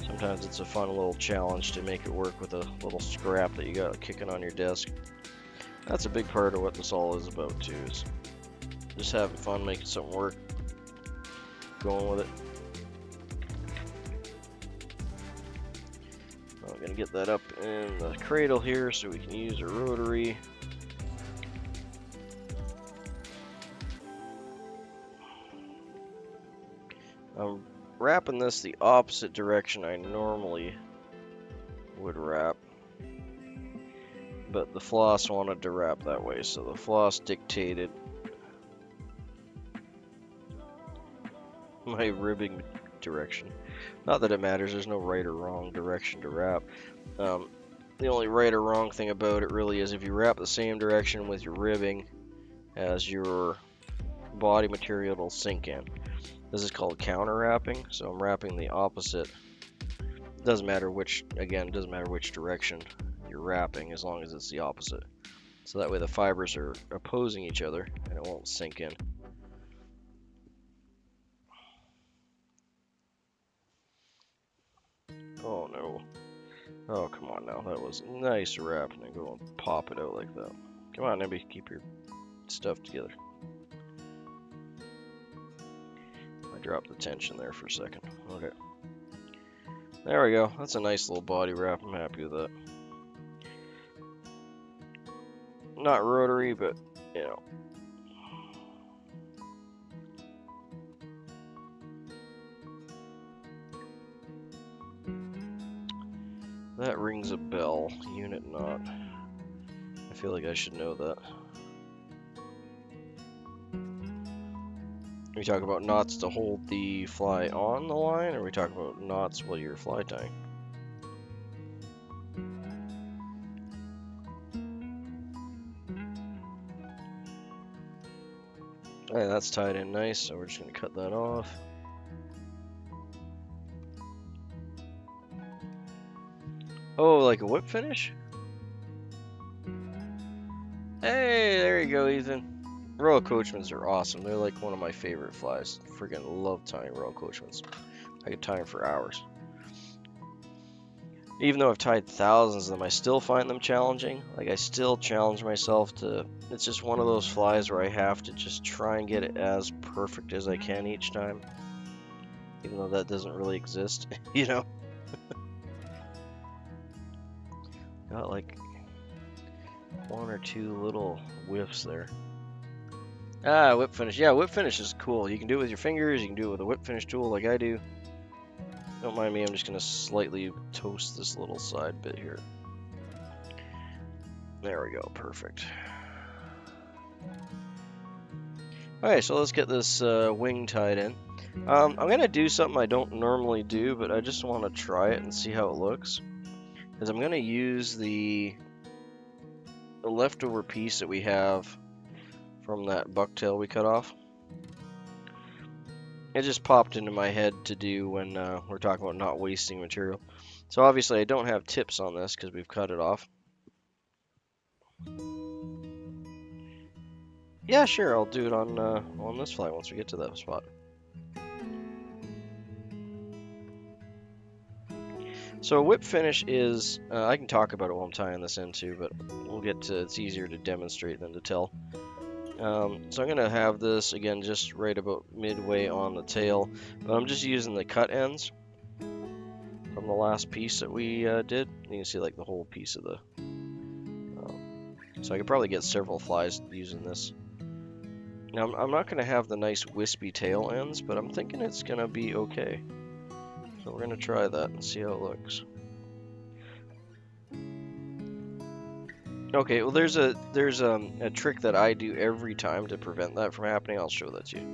sometimes it's a fun little challenge to make it work with a little scrap that you got kicking on your desk. That's a big part of what this all is about too, is just having fun, making something work, going with it. I'm gonna get that up in the cradle here so we can use a rotary. I'm wrapping this the opposite direction I normally would wrap, but the floss wanted to wrap that way, so the floss dictated my ribbing direction. Not that it matters, there's no right or wrong direction to wrap. The only right or wrong thing about it really is if you wrap the same direction with your ribbing as your body material, it'll sink in. This is called counter wrapping, so I'm wrapping the opposite. It doesn't matter which, again, it doesn't matter which direction you're wrapping as long as it's the opposite. So that way the fibers are opposing each other and it won't sink in. Oh no. Oh, come on now. That was a nice wrap, and then go and pop it out like that. Come on, Nimby, keep your stuff together. I dropped the tension there for a second. Okay. There we go. That's a nice little body wrap. I'm happy with that. Not rotary, but, you know. That rings a bell. Unit knot. I feel like I should know that. Are we talking about knots to hold the fly on the line, or are we talking about knots while you're fly tying? Alright, that's tied in nice, so we're just going to cut that off. Oh, like a whip finish? Hey, there you go, Ethan. Royal Coachmans are awesome. They're like one of my favorite flies. Freaking love tying Royal Coachmans. I could tie them for hours. Even though I've tied thousands of them, I still find them challenging. Like, I still challenge myself to... It's just one of those flies where I have to just try and get it as perfect as I can each time. Even though that doesn't really exist, you know? Got like one or two little whiffs there. Ah, whip finish. Yeah, whip finish is cool. You can do it with your fingers, you can do it with a whip finish tool like I do. Don't mind me, I'm just going to slightly toast this little side bit here. There we go, perfect. Alright, so let's get this wing tied in. I'm going to do something I don't normally do, but I just want to try it and see how it looks. Because I'm going to use the leftover piece that we have from that bucktail we cut off. It just popped into my head to do when we're talking about not wasting material. So obviously I don't have tips on this because we've cut it off. Yeah, sure, I'll do it on this fly once we get to that spot. So whip finish is, I can talk about it while I'm tying this in too, but we'll get to, it's easier to demonstrate than to tell. So I'm going to have this, again, just right about midway on the tail, but I'm just using the cut ends from the last piece that we did. You can see like the whole piece of the, so I could probably get several flies using this. Now I'm not going to have the nice wispy tail ends, but I'm thinking it's going to be okay. So we're going to try that and see how it looks. Okay, well there's a trick that I do every time to prevent that from happening. I'll show that to you.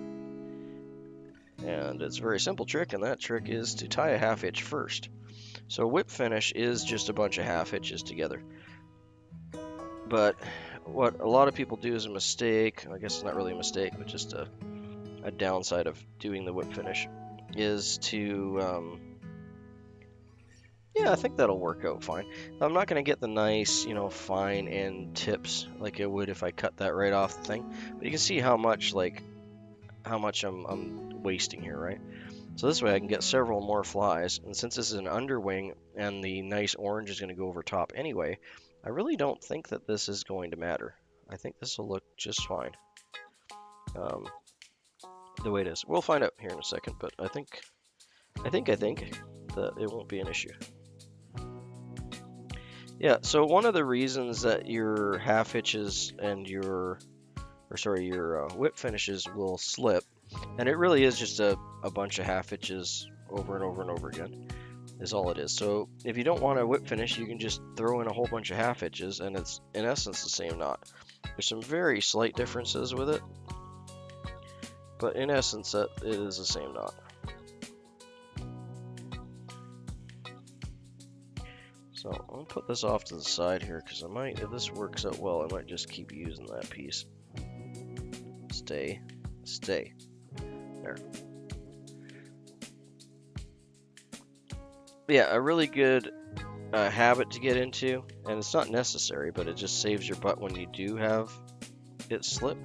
And it's a very simple trick, and that trick is to tie a half hitch first. So whip finish is just a bunch of half hitches together. But what a lot of people do is a mistake, I guess it's not really a mistake, but just a downside of doing the whip finish, is to yeah, I think that'll work out fine. I'm not going to get the nice, you know, fine end tips like I would if I cut that right off the thing. But you can see how much I'm wasting here, right? So this way I can get several more flies. And since this is an underwing and the nice orange is going to go over top anyway, I really don't think that this is going to matter. I think this will look just fine. The way it is. We'll find out here in a second, but I think that it won't be an issue. Yeah, so one of the reasons that your half hitches and your whip finishes will slip, and it really is just a bunch of half hitches over and over and over again, is all it is. So if you don't want a whip finish, you can just throw in a whole bunch of half hitches, and it's in essence the same knot. There's some very slight differences with it, but in essence it is the same knot. So I'm going to put this off to the side here because I might, if this works out well, I might just keep using that piece. Stay. There. But yeah, a really good habit to get into, and it's not necessary, but it just saves your butt when you do have it slip,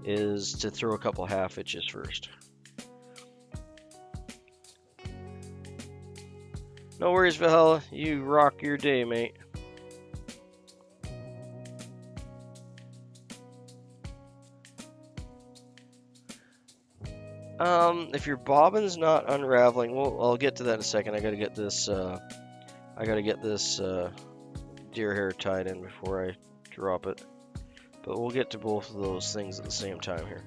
is to throw a couple half hitches first. No worries, Valhalla. You rock your day, mate. If your bobbin's not unraveling, well, I'll get to that in a second. I gotta get this, deer hair tied in before I drop it. But we'll get to both of those things at the same time here.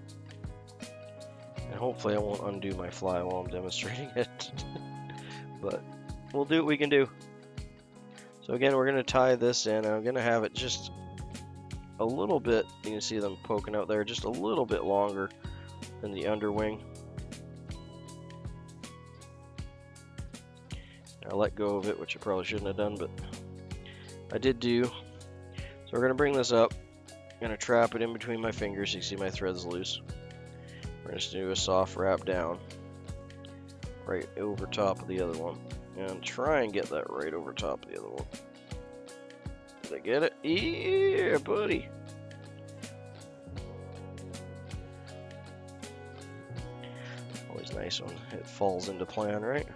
And hopefully I won't undo my fly while I'm demonstrating it. But we'll do what we can do. So again, we're gonna tie this in. I'm gonna have it just a little bit, you can see them poking out there, just a little bit longer than the underwing. I let go of it, which I probably shouldn't have done, but I did do. So we're going to bring this up. I'm going to trap it in between my fingers. You can see my thread's loose. We're going to do a soft wrap down right over top of the other one. And try and get that right over top of the other one. Did I get it? Yeah, buddy. Always nice when it falls into plan, right?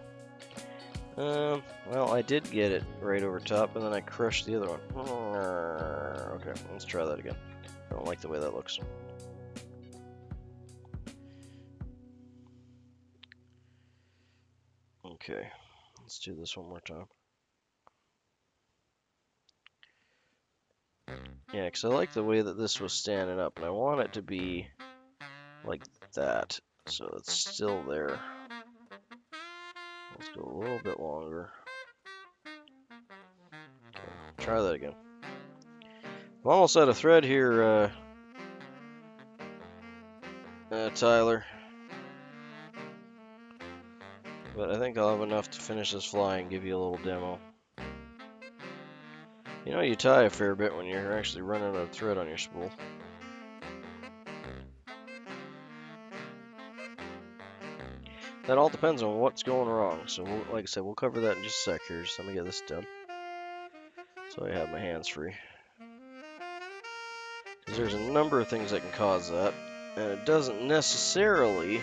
Well, I did get it right over top, and then I crushed the other one. Okay, let's try that again. I don't like the way that looks. Okay, let's do this one more time. Yeah, because I like the way that this was standing up, and I want it to be like that, so it's still there. Let's go a little bit longer. Okay, try that again. I'm almost out of thread here, Tyler. But I think I'll have enough to finish this fly and give you a little demo. You know, you tie a fair bit when you're actually running out of thread on your spool. That all depends on what's going wrong. So, like I said, we'll cover that in just a sec here. Just let me get this done. So I have my hands free. Because there's a number of things that can cause that. And it doesn't necessarily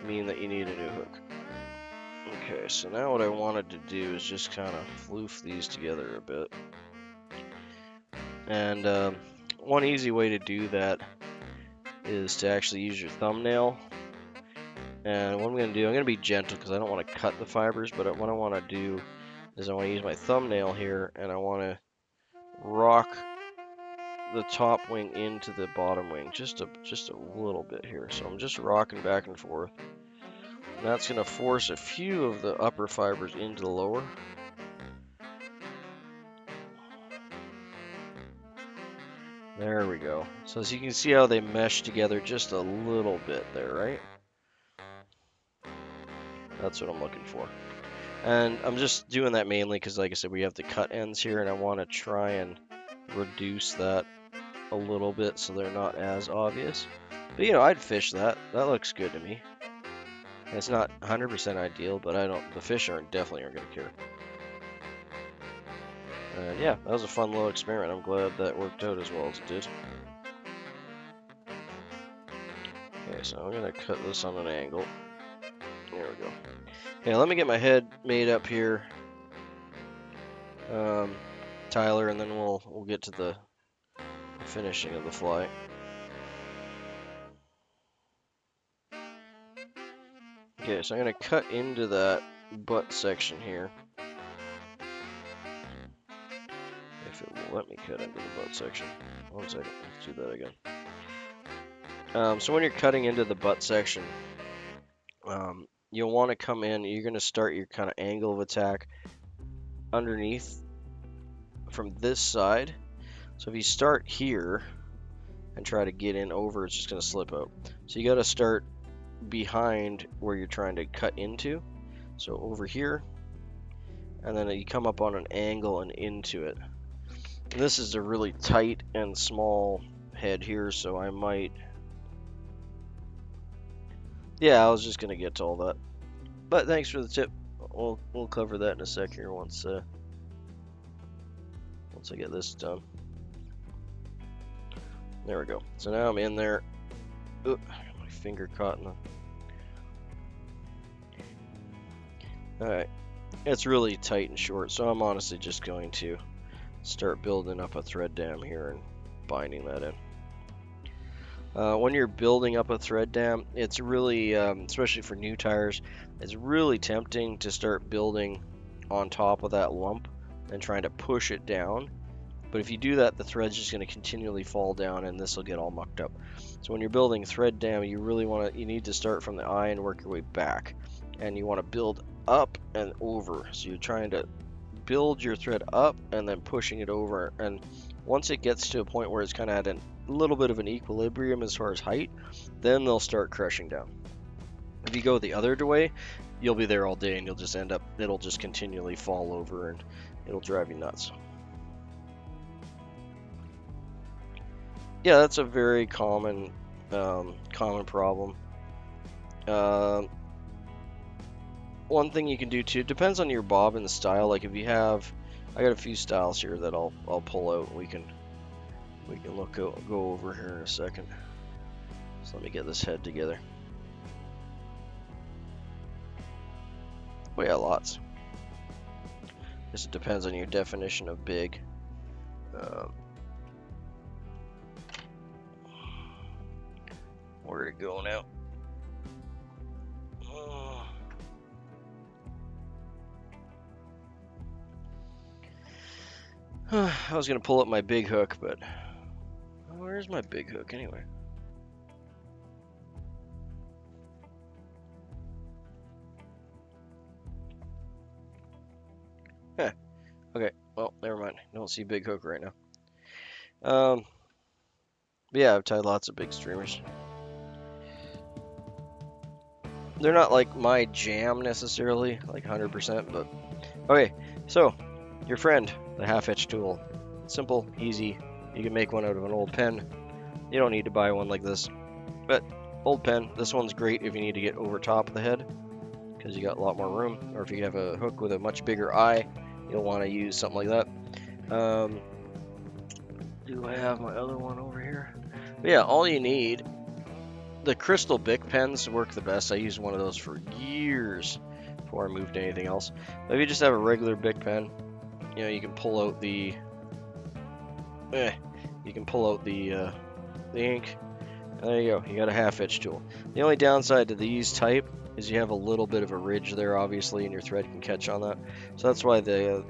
mean that you need a new hook. Okay, so now what I wanted to do is just kind of floof these together a bit. And one easy way to do that is to actually use your thumbnail. And what I'm going to do, I'm going to be gentle because I don't want to cut the fibers, but what I want to do is I want to use my thumbnail here, and I want to rock the top wing into the bottom wing just a little bit here. So I'm just rocking back and forth. And that's going to force a few of the upper fibers into the lower. There we go. So as you can see how they mesh together just a little bit there, right? That's what I'm looking for. And I'm just doing that mainly because, like I said, we have the cut ends here, and I want to try and reduce that a little bit so they're not as obvious. But, you know, I'd fish that. That looks good to me. It's not 100% ideal, but the fish definitely aren't going to care. Yeah, that was a fun little experiment. I'm glad that worked out as well as it did. Okay, so I'm going to cut this on an angle. There we go. Okay, let me get my head made up here, Tyler, and then we'll get to the finishing of the fly. Okay, so I'm going to cut into that butt section here. If it will let me cut into the butt section. One second, let's do that again. So when you're cutting into the butt section, you'll want to come in, you're going to start your kind of angle of attack underneath from this side. So if you start here and try to get in over, it's just going to slip out. So you got to start behind where you're trying to cut into. So over here, and then you come up on an angle and into it. And this is a really tight and small head here, so I might... Yeah, I was just going to get to all that. But thanks for the tip. We'll cover that in a sec here once I get this done. There we go. So now I'm in there. Oop, my finger caught in the... Alright. it's really tight and short, so I'm honestly just going to start building up a thread dam here and binding that in. When you're building up a thread dam, it's really, especially for new tires, it's really tempting to start building on top of that lump and trying to push it down. But if you do that, the thread's just going to continually fall down and this will get all mucked up. So when you're building thread dam, you need to start from the eye and work your way back. And you want to build up and over. So you're trying to build your thread up and then pushing it over. And once it gets to a point where it's kind of at a little bit of an equilibrium as far as height, then they'll start crushing down. If you go the other way, you'll be there all day and you'll just end up, it'll just continually fall over and it'll drive you nuts. Yeah, that's a very common problem. One thing you can do too, depends on your bobbin style. Like if you have, I got a few styles here that I'll pull out. We can go over here in a second. So let me get this head together. Oh yeah, lots. Guess it depends on your definition of big. Where'd it go now? I was gonna pull up my big hook, but where's my big hook anyway? Okay, well, never mind. Don't see big hook right now. But yeah, I've tied lots of big streamers. They're not like my jam necessarily, like 100%, but okay. So, your friend, the half-hitch tool. Simple, easy. You can make one out of an old pen. You don't need to buy one like this, but old pen. This one's great if you need to get over top of the head because you got a lot more room, or if you have a hook with a much bigger eye, you'll want to use something like that. Do I have my other one over here? But yeah, all you need, the crystal Bic pens work the best. I used one of those for years before I moved to anything else. But if you just have a regular Bic pen, you know, you can pull out the ink. There you go. You got a half-hitch tool. The only downside to these type is you have a little bit of a ridge there, obviously, and your thread can catch on that. So that's why the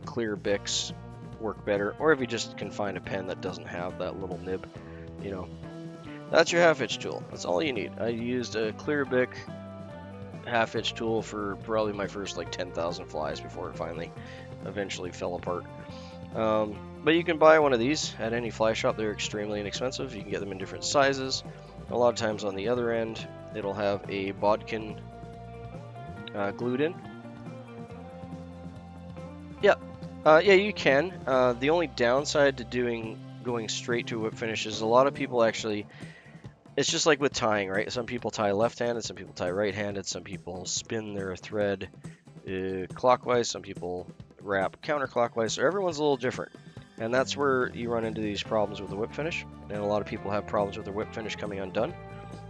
clear Bics work better. Or if you just can find a pen that doesn't have that little nib, you know, that's your half-hitch tool. That's all you need. I used a clear Bic half-hitch tool for probably my first like 10,000 flies before it finally eventually fell apart. But you can buy one of these at any fly shop. They're extremely inexpensive. You can get them in different sizes. A lot of times on the other end, it'll have a bodkin glued in. Yeah, you can. The only downside to going straight to whip finish is a lot of people actually, it's just like with tying, right? Some people tie left-handed, some people tie right-handed, some people spin their thread clockwise, some people wrap counterclockwise, so everyone's a little different. And that's where you run into these problems with the whip finish, and a lot of people have problems with their whip finish coming undone,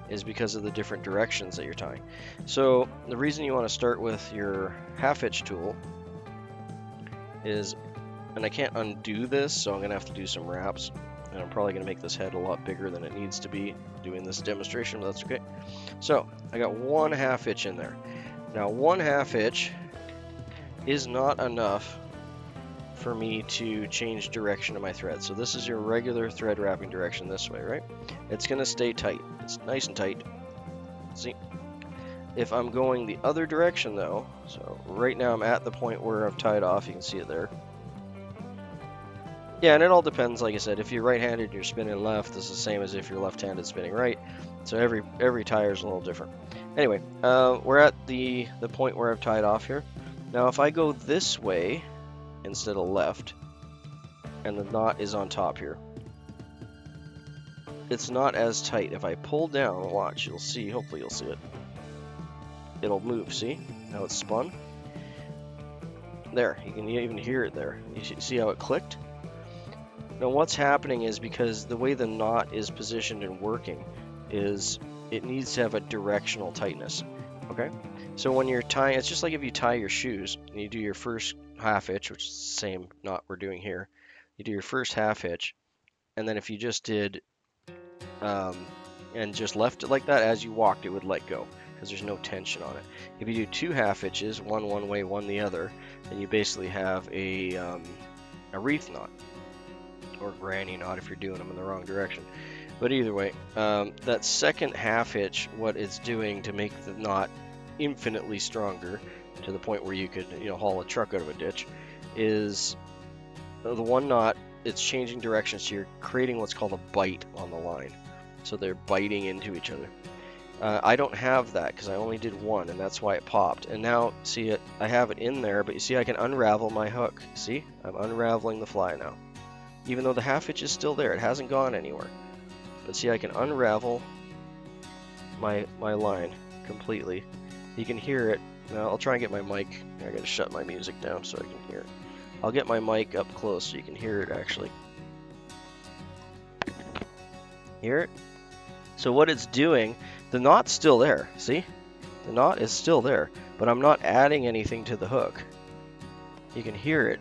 is because of the different directions that you're tying. So the reason you want to start with your half-hitch tool is, and I can't undo this, so I'm going to have to do some wraps, and I'm probably going to make this head a lot bigger than it needs to be doing this demonstration, but that's okay. So I got one half-hitch in there. Now one half-hitch is not enough for me to change direction of my thread. So this is your regular thread wrapping direction this way, right? It's going to stay tight. It's nice and tight. See? If I'm going the other direction though, so right now I'm at the point where I've tied off, you can see it there. Yeah, and it all depends, like I said, if you're right-handed and you're spinning left, it's the same as if you're left-handed spinning right. So every tire is a little different. Anyway, we're at the point where I've tied off here. Now if I go this way instead of left, and the knot is on top here, it's not as tight. If I pull down, watch, you'll see, hopefully you'll see it. It'll move, see? How it's spun? There, you can even hear it there. You see how it clicked? Now what's happening is because the way the knot is positioned and working is it needs to have a directional tightness, okay? So when you're tying, it's just like if you tie your shoes and you do your first half hitch, which is the same knot we're doing here. You do your first half hitch, and then if you just did and just left it like that, as you walked, it would let go because there's no tension on it. If you do 2 half hitches, one way, one the other, then you basically have a wreath knot or granny knot if you're doing them in the wrong direction. But either way, that second half hitch, what it's doing to make the knot infinitely stronger to the point where you could, haul a truck out of a ditch, is the one knot. It's changing directions, so you're creating what's called a bite on the line. So they're biting into each other. I don't have that because I only did one, and that's why it popped. And now, see it, I have it in there, but you see I can unravel my hook. See, I'm unraveling the fly now. Even though the half hitch is still there, it hasn't gone anywhere. But see, I can unravel my line completely. You can hear it. Now I'll try and get my mic. I gotta shut my music down so I can hear it. I'll get my mic up close so you can hear it actually. Hear it? So what it's doing, the knot's still there, see? The knot is still there, but I'm not adding anything to the hook. You can hear it,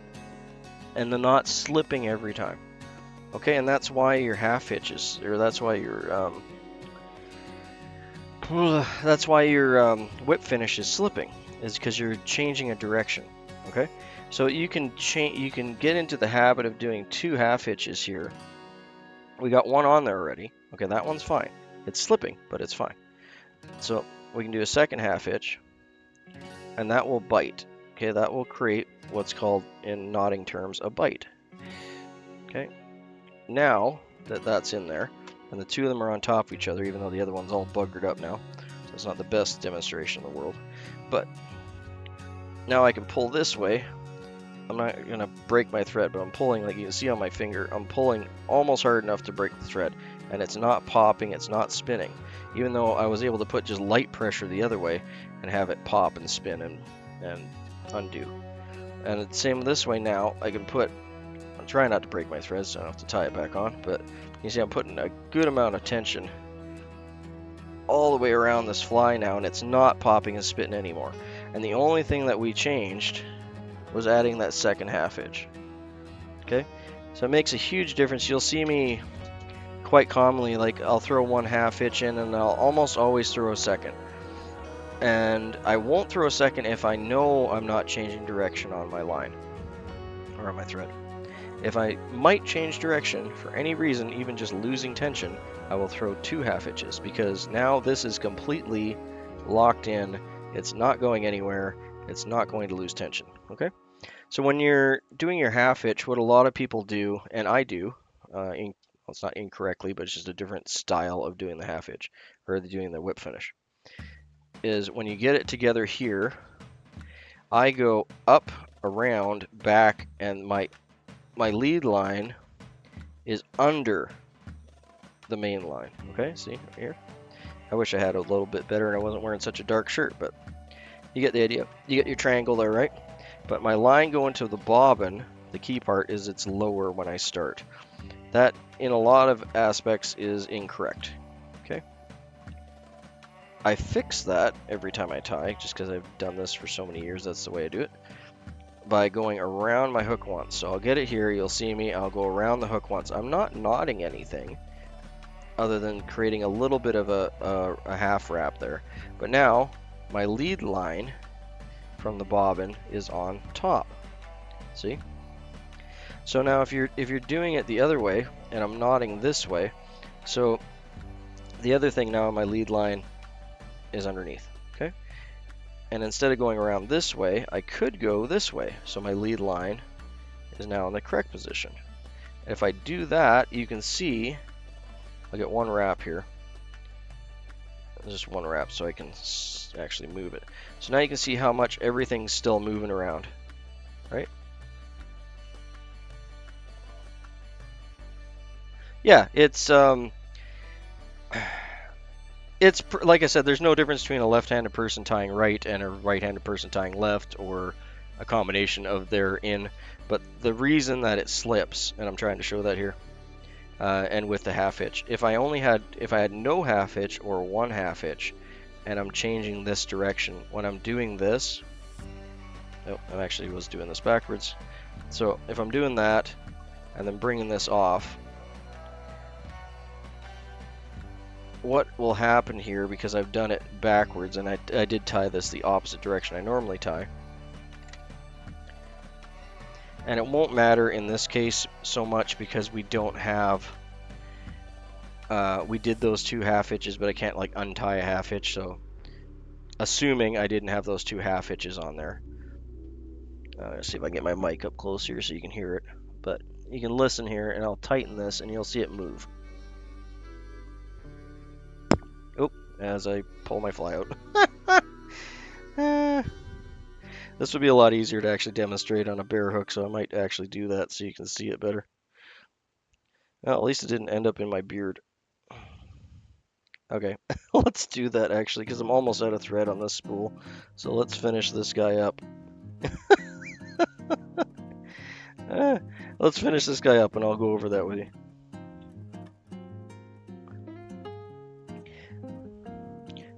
and the knot's slipping every time. Okay, and that's why your half hitches, or that's why your whip finish is slipping, is because you're changing a direction. Okay, so you can get into the habit of doing 2 half hitches here. We got one on there already. Okay, that one's fine. It's slipping, but it's fine. So we can do a second half hitch, and that will bite. Okay, that will create what's called, in knotting terms, a bite. Okay, now that that's in there, and the 2 of them are on top of each other, even though the other one's all buggered up now, so it's not the best demonstration in the world. But now I can pull this way. I'm not going to break my thread, but I'm pulling, like you can see on my finger, I'm pulling almost hard enough to break the thread. And it's not popping, it's not spinning. Even though I was able to put just light pressure the other way and have it pop and spin and undo. And the same this way now, I can put, I'm trying not to break my thread so I don't have to tie it back on, but you see I'm putting a good amount of tension all the way around this fly now, and it's not popping and spitting anymore. And the only thing that we changed was adding that second half hitch. Okay, so it makes a huge difference. You'll see me quite commonly, like I'll throw 1 half hitch in and I'll almost always throw a second. And I won't throw a second if I know I'm not changing direction on my line or on my thread. If I might change direction for any reason, even just losing tension, I will throw 2 half hitches, because now this is completely locked in. It's not going anywhere. It's not going to lose tension. Okay, so when you're doing your half hitch, what a lot of people do, and I do, it's not incorrectly, but it's just a different style of doing the half hitch, or doing the whip finish, is when you get it together here, I go up, around, back, and my lead line is under the main line. Okay, see right here? I wish I had a little bit better and I wasn't wearing such a dark shirt, but you get the idea. You get your triangle there, right? But my line going to the bobbin, the key part is it's lower when I start. That, in a lot of aspects, is incorrect. Okay, I fix that every time I tie, just because I've done this for so many years. That's the way I do it, by going around my hook once. So I'll get it here, you'll see me, I'll go around the hook once. I'm not knotting anything other than creating a little bit of a half wrap there. But now my lead line from the bobbin is on top. See? So now if you're doing it the other way, and I'm knotting this way, so the other thing now, my lead line is underneath. Okay? And instead of going around this way, I could go this way. So my lead line is now in the correct position. And if I do that, you can see, I'll get 1 wrap here. Just 1 wrap so I can actually move it. So now you can see how much everything's still moving around, right? Yeah, it's like I said, there's no difference between a left-handed person tying right and a right-handed person tying left, or a combination of therein. But the reason that it slips, and I'm trying to show that here, and with the half hitch, if I had no half hitch or 1 half hitch, and I'm changing this direction. When I'm doing this, oh, I actually was doing this backwards. So if I'm doing that and then bringing this off, what will happen here, because I've done it backwards, and I did tie this the opposite direction I normally tie, and it won't matter in this case so much because we don't have, we did those 2 half hitches, but I can't like untie a half hitch, so assuming I didn't have those 2 half hitches on there. Let's see if I can get my mic up close here so you can hear it, but you can listen here, and I'll tighten this and you'll see it move. Oh, as I pull my fly out. This would be a lot easier to actually demonstrate on a bare hook, so I might actually do that so you can see it better. Well, at least it didn't end up in my beard. Okay, let's do that actually, because I'm almost out of thread on this spool. So let's finish this guy up. Let's finish this guy up and I'll go over that with you.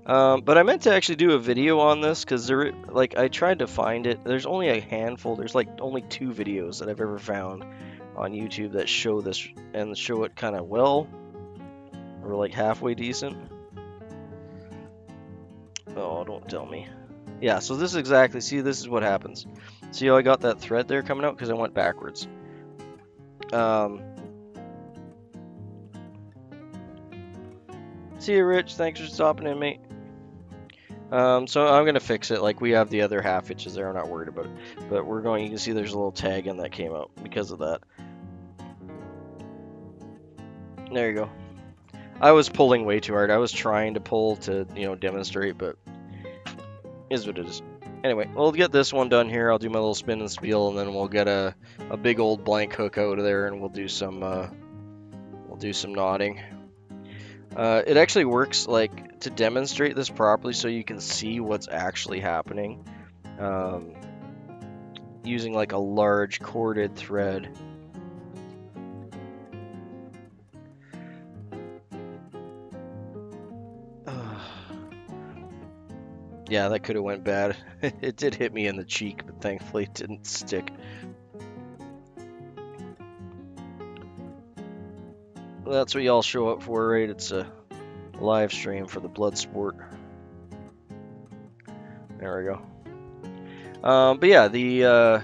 But I meant to actually do a video on this because I tried to find it. There's only a handful. There's like only 2 videos that I've ever found on YouTube that show this and show it kind of well, or like halfway decent. Oh, don't tell me. Yeah, so this is exactly, see, this is what happens. See how I got that thread there coming out because I went backwards. See you, Rich. Thanks for stopping in, mate. So I'm gonna fix it. Like, we have the other half hitches there. I'm not worried about it. But we're going. You can see there's a little tag in that came out because of that. There you go. I was pulling way too hard. I was trying to pull to, demonstrate, but is what it is. Anyway, we'll get this one done here. I'll do my little spin and spiel, and then we'll get a big old blank hook out of there, and we'll do some knotting. It actually works like to demonstrate this properly, so you can see what's actually happening. Using like a large corded thread. Yeah, that could have went bad. It did hit me in the cheek, but thankfully it didn't stick. Well, that's what y'all show up for, right? It's a live stream for the blood sport. There we go. But yeah, the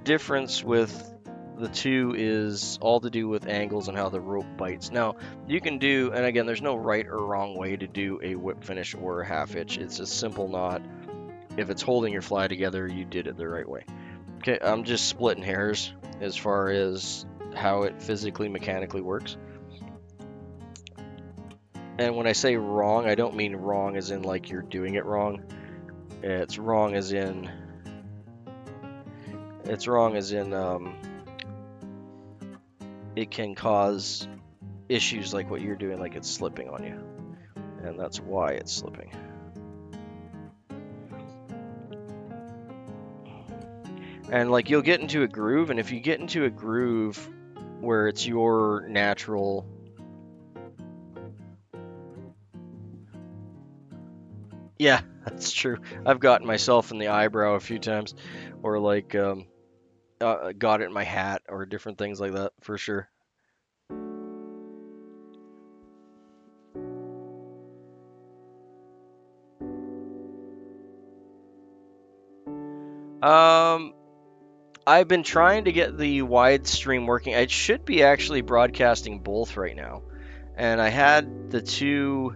difference with the 2 is all to do with angles and how the rope bites. Now, you can do, and again, there's no right or wrong way to do a whip finish or a half hitch. It's a simple knot. If it's holding your fly together, you did it the right way. Okay, I'm just splitting hairs as far as how it physically, mechanically works. And when I say wrong, I don't mean wrong as in like you're doing it wrong. It's wrong as in it can cause issues like what you're doing, like it's slipping on you, and that's why it's slipping. And like you'll get into a groove, and if you get into a groove where it's your natural, yeah, that's true. I've gotten myself in the eyebrow a few times, or like got it in my hat, or different things like that, for sure. I've been trying to get the wide stream working. I should be actually broadcasting both right now, and I had the 2.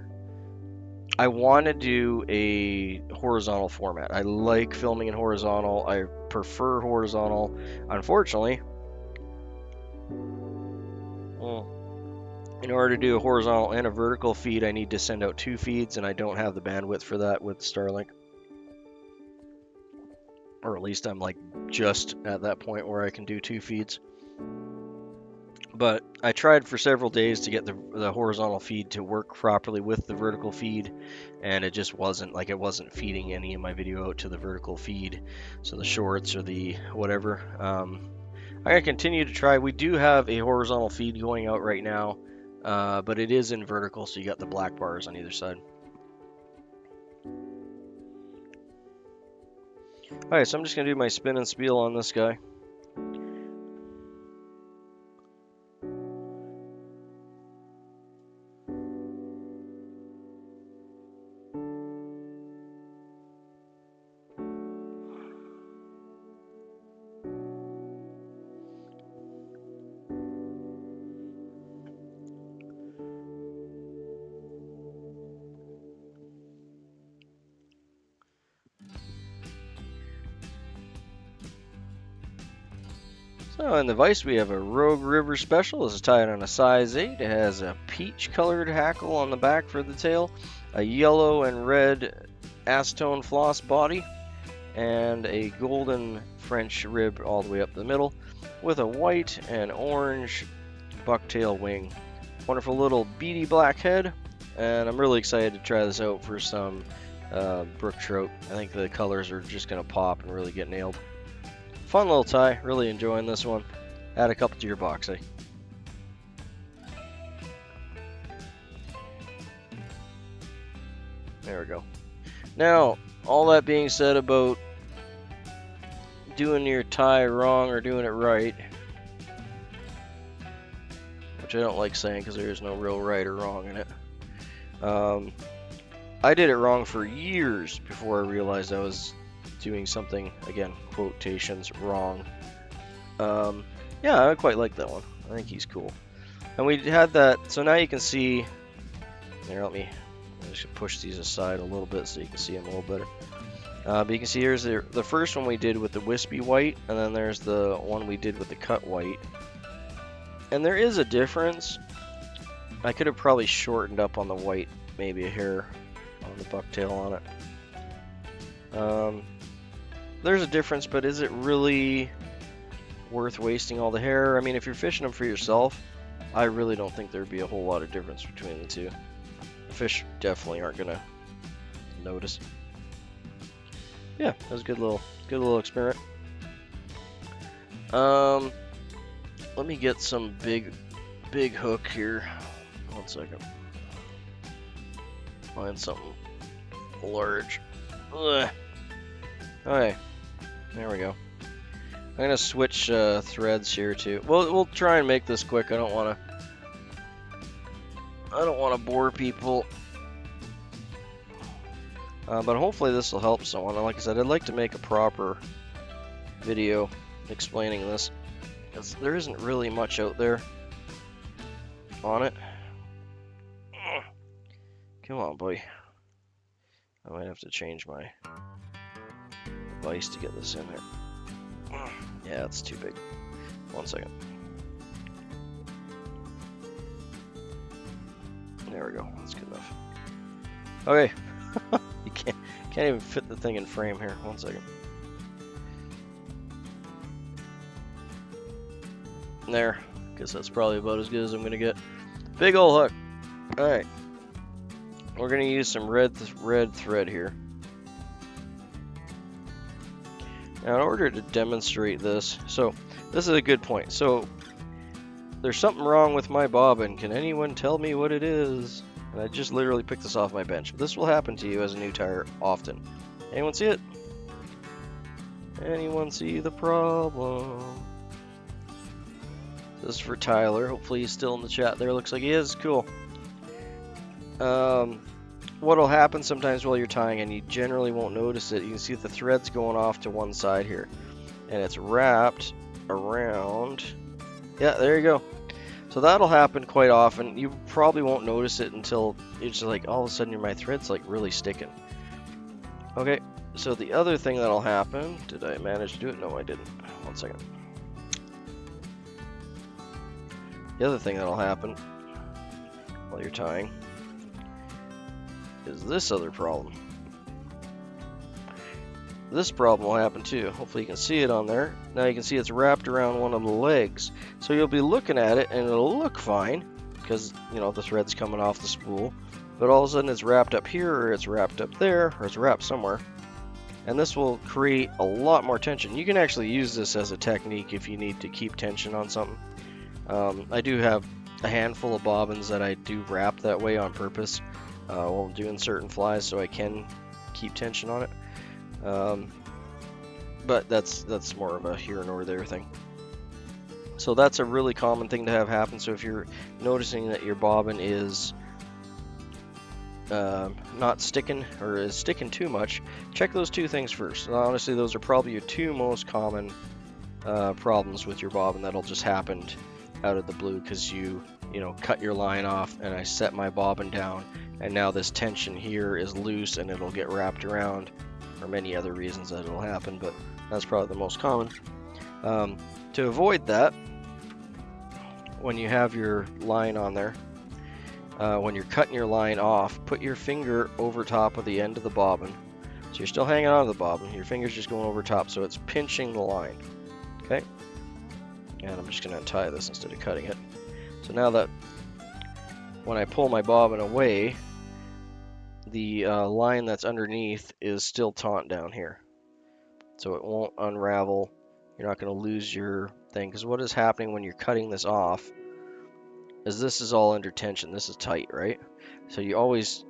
I want to do a horizontal format. I like filming in horizontal. I prefer horizontal. Unfortunately, in order to do a horizontal and a vertical feed, I need to send out 2 feeds, and I don't have the bandwidth for that with Starlink. Or at least I'm like just at that point where I can do 2 feeds. But I tried for several days to get the horizontal feed to work properly with the vertical feed, and it just wasn't, like, it wasn't feeding any of my video out to the vertical feed, so the shorts or the whatever. I'm going to continue to try. We do have a horizontal feed going out right now, but it is in vertical, so you got the black bars on either side. Alright, so I'm just going to do my spin and spiel on this guy. So in the vise we have a Rouge River Special. This is tied on a size 8. It has a peach colored hackle on the back for the tail, a yellow and red acetone floss body, and a golden French rib all the way up the middle with a white and orange bucktail wing. Wonderful little beady black head, and I'm really excited to try this out for some brook trout. I think the colors are just going to pop and really get nailed. Fun little tie, really enjoying this one. Add a couple to your box, eh? There we go. Now, all that being said about doing your tie wrong or doing it right, which I don't like saying because there is no real right or wrong in it. I did it wrong for years before I realized I was doing something, again, quotations, wrong. Yeah, I quite like that one. I think he's cool. And we had that, so now you can see, here, I should push these aside a little bit so you can see them a little better. But you can see here's the first one we did with the wispy white, and then there's the one we did with the cut white. And there is a difference. I could have probably shortened up on the white, maybe a hair on the bucktail on it. There's a difference, but is it really worth wasting all the hair? I mean, if you're fishing them for yourself, I really don't think there'd be a whole lot of difference between the two. The fish definitely aren't gonna notice. Yeah, that was a good little experiment. Let me get some big hook here. 1 second. Find something large. Ugh. Okay, there we go. I'm gonna switch threads here too. We'll try and make this quick. I don't wanna bore people. But hopefully this will help someone. Like I said, I'd like to make a proper video explaining this, because there isn't really much out there on it. Come on, boy. I might have to change my device to get this in there. Yeah, it's too big. 1 second. There we go. That's good enough. Okay. You can't even fit the thing in frame here. 1 second. There. Guess that's probably about as good as I'm gonna get. Big ol' hook. Alright. We're gonna use some red thread here. Now, in order to demonstrate this, so this is a good point. So there's something wrong with my bobbin. Can anyone tell me what it is? And I just literally picked this off my bench. This will happen to you as a new tyer often. Anyone see it? Anyone see the problem? This is for Tyler. Hopefully he's still in the chat there. Looks like he is. Cool. What'll happen sometimes while you're tying, and you generally won't notice it, you can see the thread's going off to one side here, and it's wrapped around. Yeah, there you go. So that'll happen quite often. You probably won't notice it until it's like all of a sudden my thread's like really sticking. Okay, so the other thing that'll happen, did I manage to do it? No, I didn't. 1 second. The other thing that'll happen while you're tying is this other problem. This problem will happen too. Hopefully you can see it on there. Now you can see it's wrapped around one of the legs. So you'll be looking at it and it'll look fine because, you know, the thread's coming off the spool. But all of a sudden it's wrapped up here, or it's wrapped up there, or it's wrapped somewhere. And this will create a lot more tension. You can actually use this as a technique if you need to keep tension on something. I do have a handful of bobbins that I do wrap that way on purpose while doing certain flies, so I can keep tension on it. but that's more of a here nor there thing. So that's a really common thing to have happen. So if you're noticing that your bobbin is not sticking or is sticking too much, check those two things first. And honestly, those are probably your two most common problems with your bobbin that'll just happen out of the blue because you know, cut your line off and I set my bobbin down, and now this tension here is loose and it'll get wrapped around, or many other reasons that it'll happen, but that's probably the most common. To avoid that, when you have your line on there, when you're cutting your line off, put your finger over top of the end of the bobbin. So you're still hanging on to the bobbin, your finger's just going over top, so it's pinching the line. Okay? And I'm just going to tie this instead of cutting it. So now that when I pull my bobbin away, the line that's underneath is still taut down here. So it won't unravel. You're not going to lose your thing, because what is happening when you're cutting this off is this is all under tension. This is tight, right? So you always,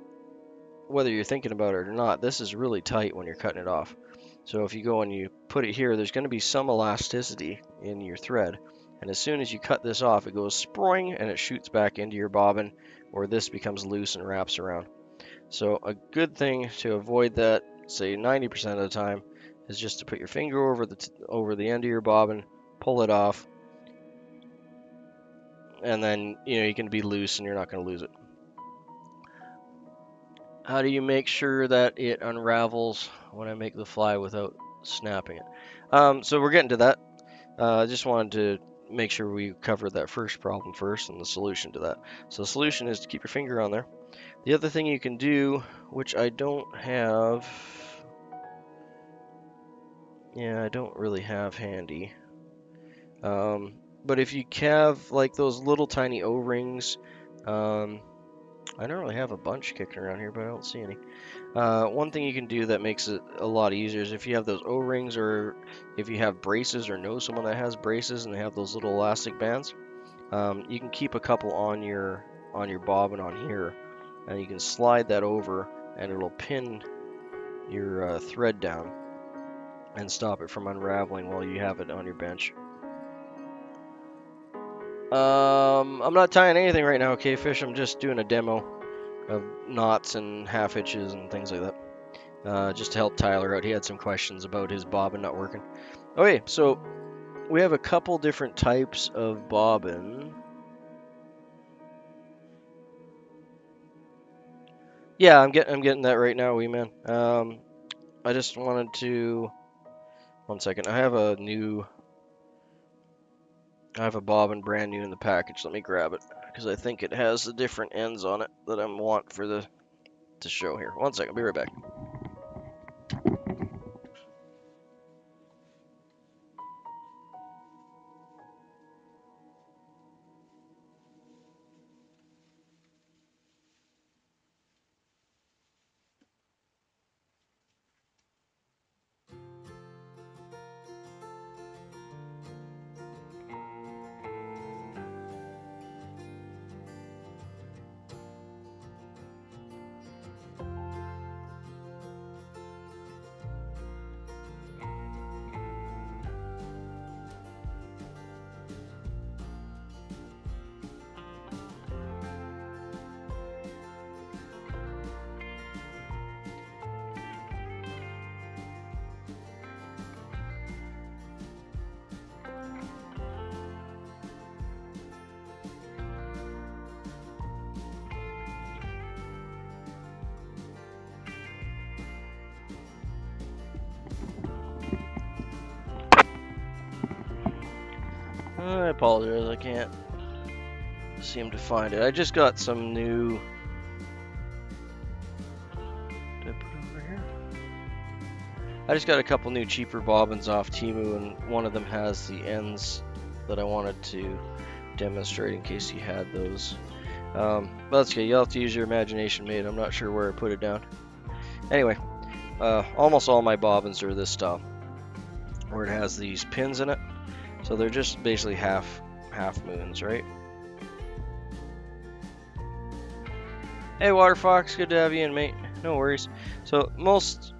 whether you're thinking about it or not, this is really tight when you're cutting it off. So if you go and you put it here, there's going to be some elasticity in your thread. And as soon as you cut this off, it goes sproing and it shoots back into your bobbin, or this becomes loose and wraps around. So a good thing to avoid that, say 90% of the time, is just to put your finger over the end of your bobbin, pull it off, and then you can be loose and you're not going to lose it. How do you make sure that it unravels when I make the fly without snapping it? So we're getting to that. I just wanted to make sure we covered that first problem first and the solution to that. So the solution is to keep your finger on there. The other thing you can do, which I don't have, I don't really have handy, but if you have like those little tiny O-rings, I don't really have a bunch kicking around here, but I don't see any. One thing you can do that makes it a lot easier is if you have those O-rings, or if you have braces or know someone that has braces and they have those little elastic bands, you can keep a couple on your bobbin on here, and you can slide that over and it'll pin your thread down and stop it from unraveling while you have it on your bench. I'm not tying anything right now, okay, Fish? I'm just doing a demo of knots and half hitches and things like that. Just to help Tyler out. He had some questions about his bobbin not working. Okay, so we have a couple different types of bobbin. Yeah, I'm getting that right now, wee man. I just wanted to, one second. I have a bobbin brand new in the package. Let me grab it because I think it has the different ends on it that I want to show here. One second, I'll be right back. I apologize, I can't seem to find it. I just got some new... Did I put it over here? I just got a couple new cheaper bobbins off Temu, and one of them has the ends that I wanted to demonstrate in case you had those. But that's okay, you'll have to use your imagination, mate. I'm not sure where I put it down. Anyway, almost all my bobbins are this style, where it has these pins in it. So they're just basically half moons, right? Hey Water Fox, good to have you in, mate. No worries. So most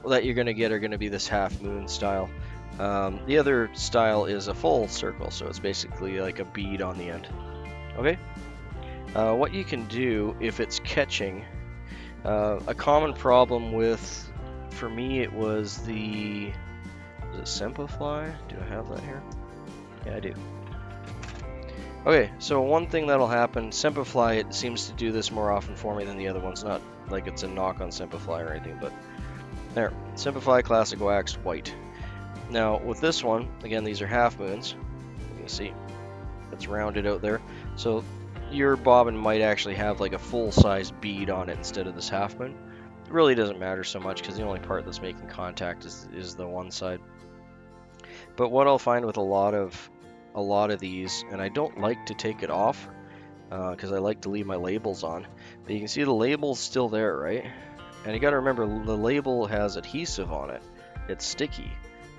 that you're going to get are going to be this half moon style. The other style is a full circle, so it's basically like a bead on the end. Okay. What you can do if it's catching, a common problem with, for me, it was the, is it Sempafly? Do I have that here? Yeah, I do. Okay, so one thing that'll happen, Sempafly, it seems to do this more often for me than the other ones. Not like it's a knock on Sempafly or anything, but there, Sempafly Classic Wax White. Now with this one, again, these are half moons. You can see it's rounded out there. So your bobbin might actually have like a full-size bead on it instead of this half moon. It really doesn't matter so much because the only part that's making contact is the one side. But what I'll find with a lot of these, and I don't like to take it off because I like to leave my labels on, but you can see the label's still there, right? And you got to remember, the label has adhesive on it. It's sticky,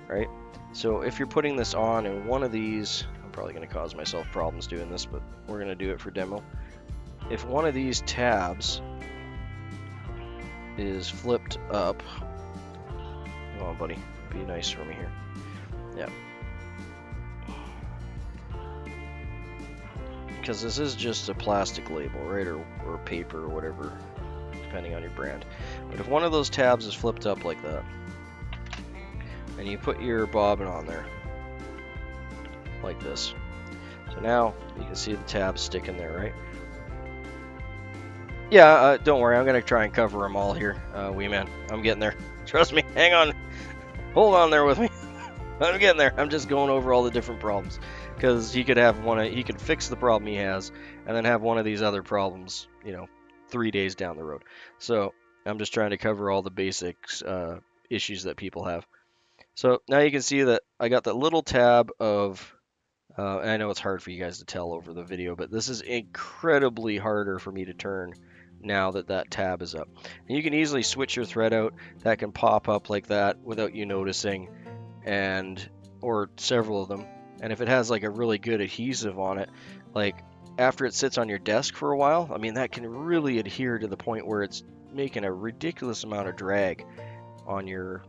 right? So if you're putting this on and one of these, I'm probably going to cause myself problems doing this, but we're going to do it for demo. If one of these tabs is flipped up, come on buddy, be nice for me here. Yeah. Because this is just a plastic label, right, or paper or whatever, depending on your brand. But if one of those tabs is flipped up like that, and you put your bobbin on there, like this, so now you can see the tabs sticking there, right? Yeah, don't worry, I'm going to try and cover them all here, wee man. I'm getting there. Trust me, hang on. Hold on there with me. I'm getting there. I'm just going over all the different problems. Because he could have he could fix the problem he has, and then have one of these other problems, 3 days down the road. So I'm just trying to cover all the basics issues that people have. So now you can see that I got that little tab of, and I know it's hard for you guys to tell over the video, but this is incredibly harder for me to turn now that that tab is up. And you can easily switch your thread out. That can pop up like that without you noticing, or several of them. And if it has like a really good adhesive on it, like after it sits on your desk for a while, I mean, that can really adhere to the point where it's making a ridiculous amount of drag on your...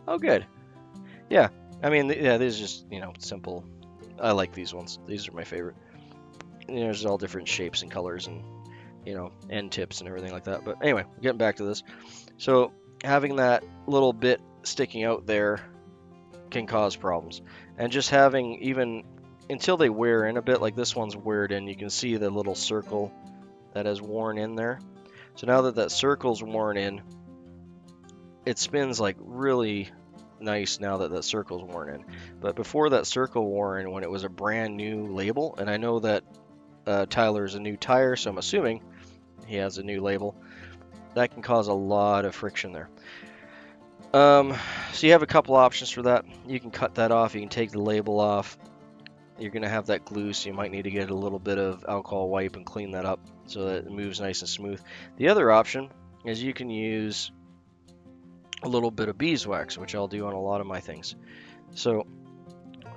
Oh, good. Yeah, I mean, yeah, these are just, simple. I like these ones. These are my favorite. There's all different shapes and colors and, end tips and everything like that. But anyway, getting back to this. So having that little bit sticking out there can cause problems, and just having, even until they wear in a bit, like this one's weared in, you can see the little circle that has worn in there. So now that that circle's worn in, it spins like really nice now that that circle's worn in. But before that circle wore in, when it was a brand new label, and I know that Tyler's a new tire, so I'm assuming he has a new label, that can cause a lot of friction there. So you have a couple options for that. You can cut that off, you can take the label off. You're going to have that glue, so you might need to get a little bit of alcohol wipe and clean that up so that it moves nice and smooth. The other option is you can use a little bit of beeswax, which I'll do on a lot of my things. So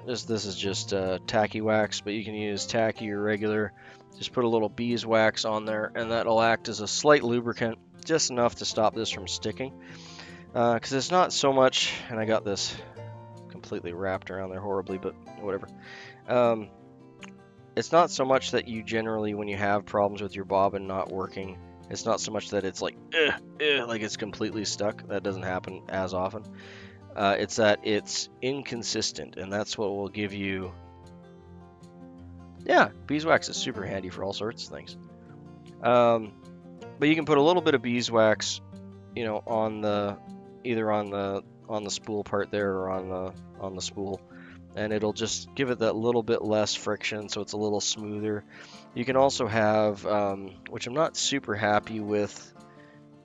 this is just tacky wax, but you can use tacky or regular. Just put a little beeswax on there, and that'll act as a slight lubricant, just enough to stop this from sticking. Because it's not so much, and I got this completely wrapped around there horribly, but whatever. It's not so much that you generally, when you have problems with your bobbin not working, it's not so much that it's like, like it's completely stuck. That doesn't happen as often. It's that it's inconsistent, and that's what will give you... Yeah, beeswax is super handy for all sorts of things. But you can put a little bit of beeswax, on the... either on the spool part there or on the spool, and it'll just give it that little bit less friction, so it's a little smoother. You can also have, which I'm not super happy with,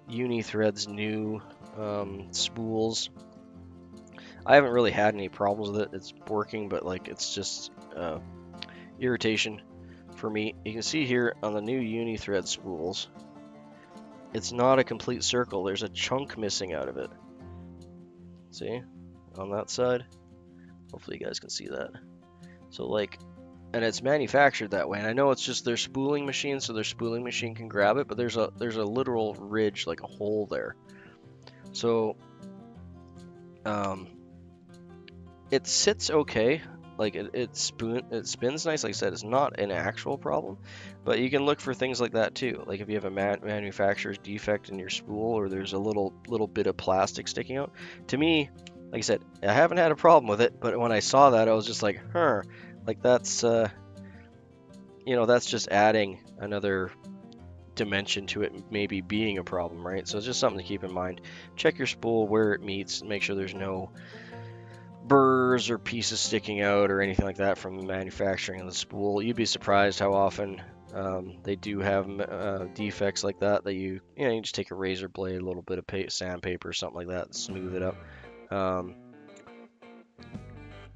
Unithread's new spools. I haven't really had any problems with it. It's working, but like it's just irritation for me. You can see here on the new Unithread spools, it's not a complete circle. There's a chunk missing out of it. See, on that side, hopefully you guys can see that. So like and it's manufactured that way. And I know it's just their spooling machine, so their spooling machine can grab it, but there's a literal ridge, like a hole there. So it sits okay. Like it spins nice. Like I said, it's not an actual problem, but you can look for things like that too. Like if you have a manufacturer's defect in your spool, or there's a little bit of plastic sticking out. To me, like I said, I haven't had a problem with it, but when I saw that, I was just like, huh, like that's that's just adding another dimension to it maybe being a problem, right? So it's just something to keep in mind. Check your spool where it meets and make sure there's no burrs or pieces sticking out or anything like that from the manufacturing of the spool. You'd be surprised how often they do have defects like that you just take a razor blade, a little bit of sandpaper or something like that and smooth it up.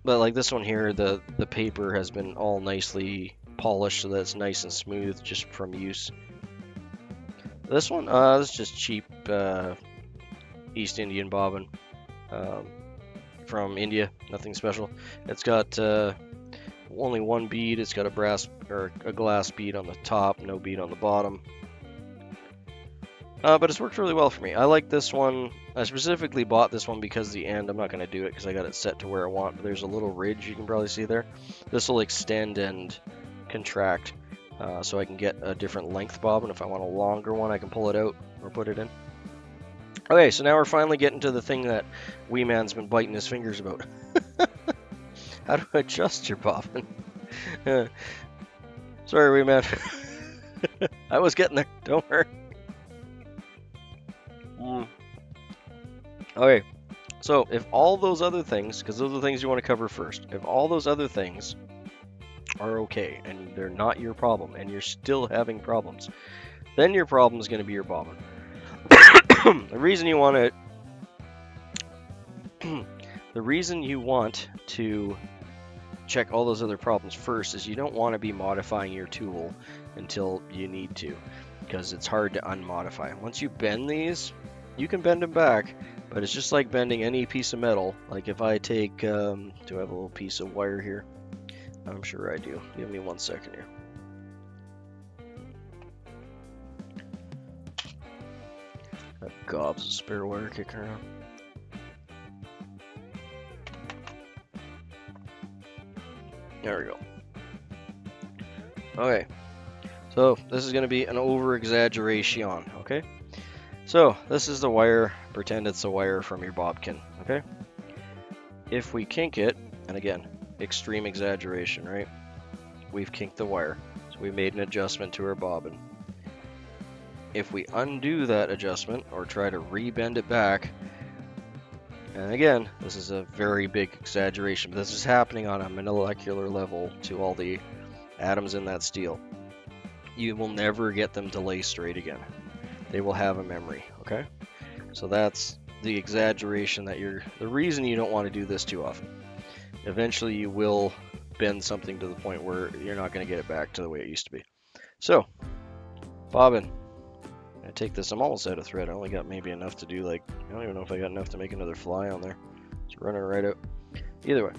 But like this one here, the paper has been all nicely polished so that it's nice and smooth just from use. This one, this is just cheap East Indian bobbin from India, nothing special. It's got only one bead. It's got a brass or a glass bead on the top, no bead on the bottom. But it's worked really well for me. I like this one. I specifically bought this one because the end, I'm not going to do it because I got it set to where I want, but there's a little ridge you can probably see there. This will extend and contract so I can get a different length bobbin. If I want a longer one, I can pull it out or put it in. Okay, so now we're finally getting to the thing that Wee Man's been biting his fingers about. How to adjust your bobbin. Sorry, Wee Man. I was getting there. Don't worry. Okay, so if all those other things, because those are the things you want to cover first, if all those other things are okay and they're not your problem and you're still having problems, then your problem is going to be your bobbin. The reason you want to check all those other problems first is you don't want to be modifying your tool until you need to, because it's hard to unmodify. Once you bend these, you can bend them back, but it's just like bending any piece of metal. Like if I take, do I have a little piece of wire here? I'm sure I do. Give me 1 second here. Got gobs of spare wire kicking around. There we go. Okay, so this is going to be an over-exaggeration, okay? So this is the wire. Pretend it's the wire from your bobkin, okay? If we kink it, and again, extreme exaggeration, right? We've kinked the wire, so we made an adjustment to our bobbin. If we undo that adjustment or try to re-bend it back, and again, this is a very big exaggeration, but this is happening on a molecular level to all the atoms in that steel. You will never get them to lay straight again. They will have a memory, okay? So that's the exaggeration the reason you don't want to do this too often. Eventually you will bend something to the point where you're not going to get it back to the way it used to be. So, bobbin. I take this, I'm almost out of thread. I only got maybe enough to do, like, I don't even know if I got enough to make another fly on there. It's running right out. Either way,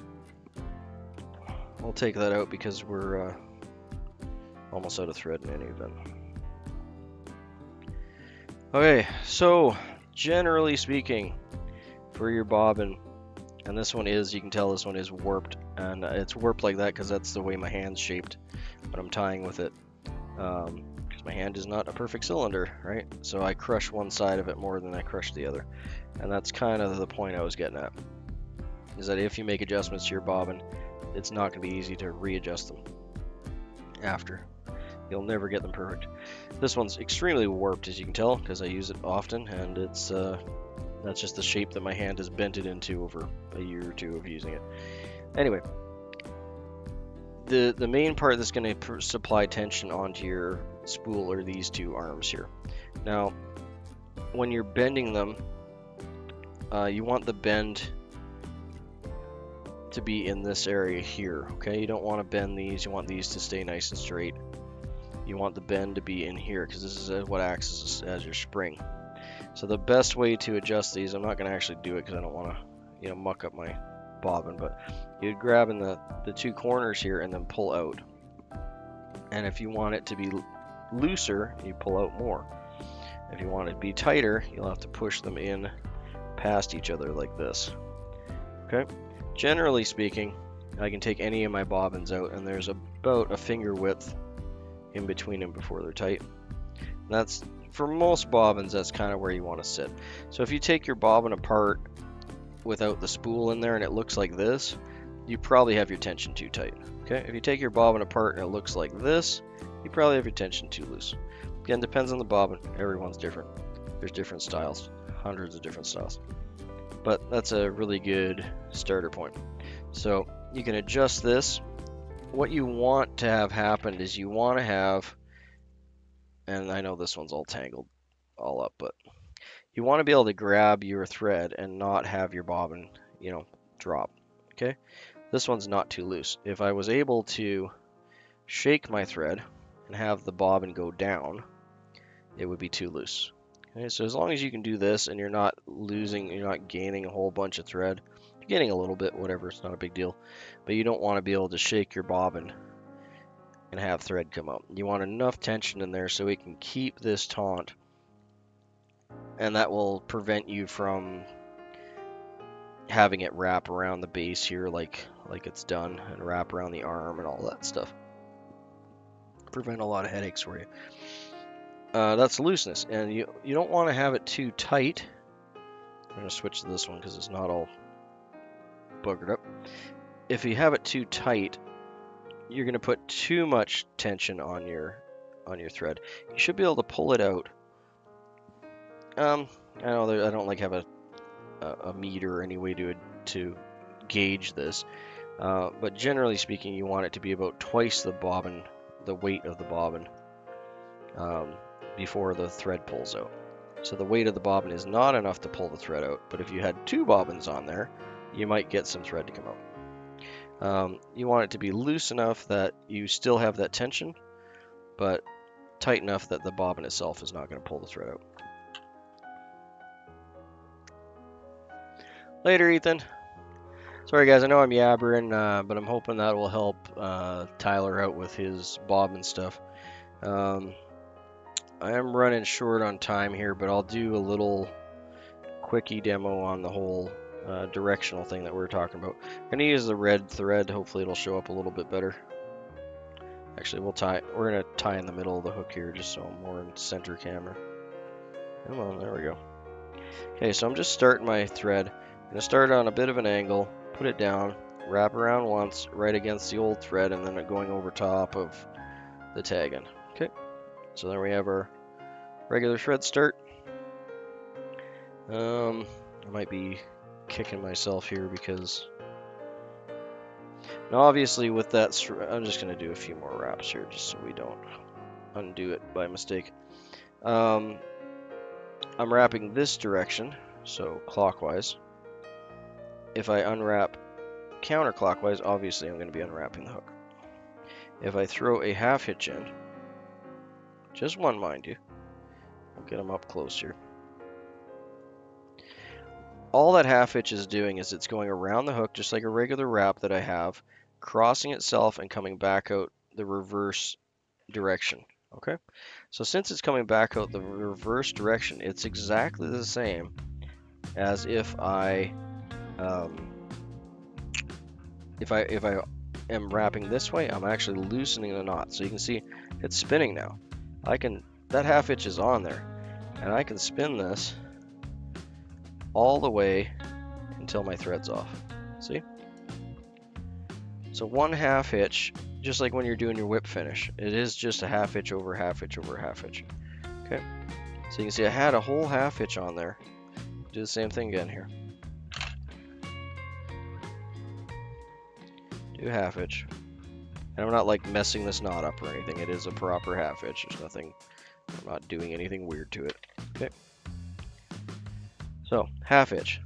I'll take that out because we're almost out of thread in any event. Okay, so generally speaking, for your bobbin, and this one is, you can tell this one is warped, and it's warped like that because that's the way my hand's shaped when I'm tying with it. Because my hand is not a perfect cylinder, right? So I crush one side of it more than I crush the other. And that's kind of the point I was getting at, is that if you make adjustments to your bobbin, it's not going to be easy to readjust them after. You'll never get them perfect. This one's extremely warped, as you can tell, because I use it often, and it's that's just the shape that my hand has bent it into over a year or two of using it. Anyway, the main part that's going to supply tension onto your spool are these two arms here. Now, when you're bending them, you want the bend to be in this area here, okay? You don't want to bend these, you want these to stay nice and straight. You want the bend to be in here because this is what acts as your spring. So the best way to adjust these, I'm not going to actually do it because I don't want to, muck up my bobbin, but you'd grab in the two corners here and then pull out, And if you want it to be looser, you pull out more. If you want it to be tighter, you'll have to push them in past each other like this. Okay? Generally speaking, I can take any of my bobbins out, and there's about a finger width in between them before they're tight. And that's, for most bobbins, that's kind of where you want to sit. So if you take your bobbin apart without the spool in there and it looks like this, you probably have your tension too tight. Okay? If you take your bobbin apart and it looks like this, you probably have your tension too loose. Again, depends on the bobbin. Everyone's different. There's different styles, hundreds of different styles. But that's a really good starter point. So you can adjust this. What you want to have happen is you want to have, and I know this one's all tangled all up, but you want to be able to grab your thread and not have your bobbin, you know, drop. Okay? This one's not too loose. If I was able to shake my thread and have the bobbin go down, it would be too loose. Okay, so as long as you can do this and you're not losing, you're not gaining a whole bunch of thread, you're gaining a little bit, whatever, it's not a big deal, but you don't want to be able to shake your bobbin and have thread come out. You want enough tension in there so it can keep this taut, and that will prevent you from having it wrap around the base here like it's done, and wrap around the arm and all that stuff. Prevent a lot of headaches for you. That's looseness, and you don't want to have it too tight. I'm going to switch to this one because it's not all buggered up. If you have it too tight, you're going to put too much tension on your thread. You should be able to pull it out. I know I don't like have a meter or any way to gauge this, but generally speaking, you want it to be about twice the bobbin, the weight of the bobbin, before the thread pulls out. So the weight of the bobbin is not enough to pull the thread out, but if you had two bobbins on there, you might get some thread to come out. You want it to be loose enough that you still have that tension, but tight enough that the bobbin itself is not going to pull the thread out. Later, Ethan. Sorry guys, I know I'm yabbering, but I'm hoping that will help Tyler out with his bobbin stuff. I am running short on time here, but I'll do a little quickie demo on the whole directional thing that we were talking about. I'm going to use the red thread. Hopefully it'll show up a little bit better. Actually, we're going to tie in the middle of the hook here just so I'm more in center camera. Come on, there we go. Okay, so I'm just starting my thread. I'm going to start on a bit of an angle, put it down, wrap around once right against the old thread, and then going over top of the tag end. Okay, so there we have our regular thread start. I might be kicking myself here because now obviously with that, I'm just going to do a few more wraps here just so we don't undo it by mistake. I'm wrapping this direction, so clockwise. If I unwrap counterclockwise, obviously I'm going to be unwrapping the hook. If I throw a half hitch in, just one mind you, I'll get them up close here. All that half hitch is doing is it's going around the hook just like a regular wrap that I have, crossing itself and coming back out the reverse direction. Okay, so since it's coming back out the reverse direction, it's exactly the same as if I am wrapping this way. I'm actually loosening the knot, so you can see it's spinning now. That half hitch is on there, and I can spin this all the way until my thread's off. See? So one half hitch, just like when you're doing your whip finish, it is just a half hitch over half hitch over half hitch. Okay, so you can see I had a whole half hitch on there. Do the same thing again here. Do a half hitch. And I'm not like messing this knot up or anything. It is a proper half hitch. There's nothing, I'm not doing anything weird to it. Okay. So, half hitch.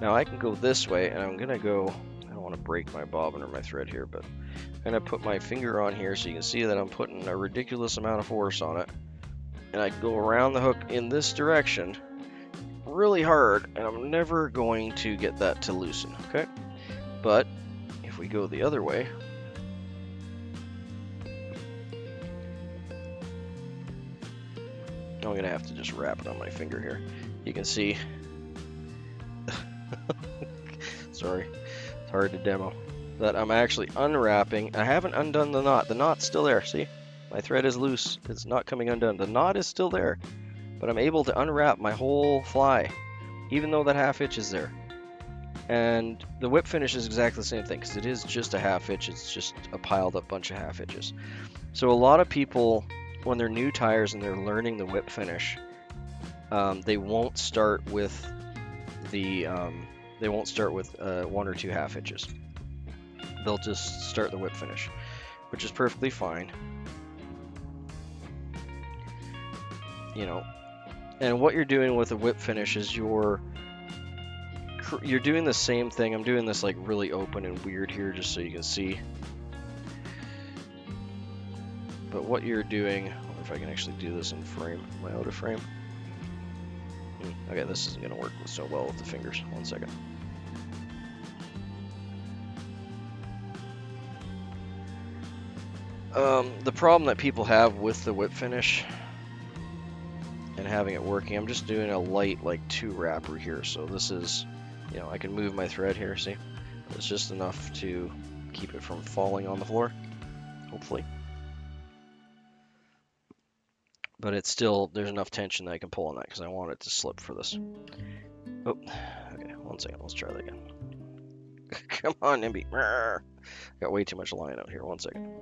Now I can go this way, and I'm gonna go, I don't want to break my bobbin or my thread here, but I'm gonna put my finger on here so you can see that I'm putting a ridiculous amount of force on it. And I go around the hook in this direction really hard, and I'm never going to get that to loosen, okay? But if we go the other way, I'm gonna have to just wrap it on my finger here. You can see. Sorry, it's hard to demo. That I'm actually unwrapping. I haven't undone the knot. The knot's still there, see? My thread is loose. It's not coming undone. The knot is still there, but I'm able to unwrap my whole fly, even though that half hitch is there. And the whip finish is exactly the same thing, because it is just a half hitch. It's just a piled up bunch of half hitches. So a lot of people, when they're new tires and they're learning the whip finish, they won't start with one or two half hitches. They'll just start the whip finish, which is perfectly fine. You know, and what you're doing with a whip finish is you're doing the same thing. I'm doing this like really open and weird here just so you can see. But what you're doing, I wonder if I can actually do this in frame. Am I out of frame? Okay, this isn't going to work so well with the fingers. 1 second. The problem that people have with the whip finish and having it working, I'm just doing a light like 2 wrapper here. So this is, you know, I can move my thread here, see? It's just enough to keep it from falling on the floor, hopefully. But it's still, there's enough tension that I can pull on that because I want it to slip for this. Oh, okay, 1 second, let's try that again. Come on, Nimby. Got way too much line out here, 1 second.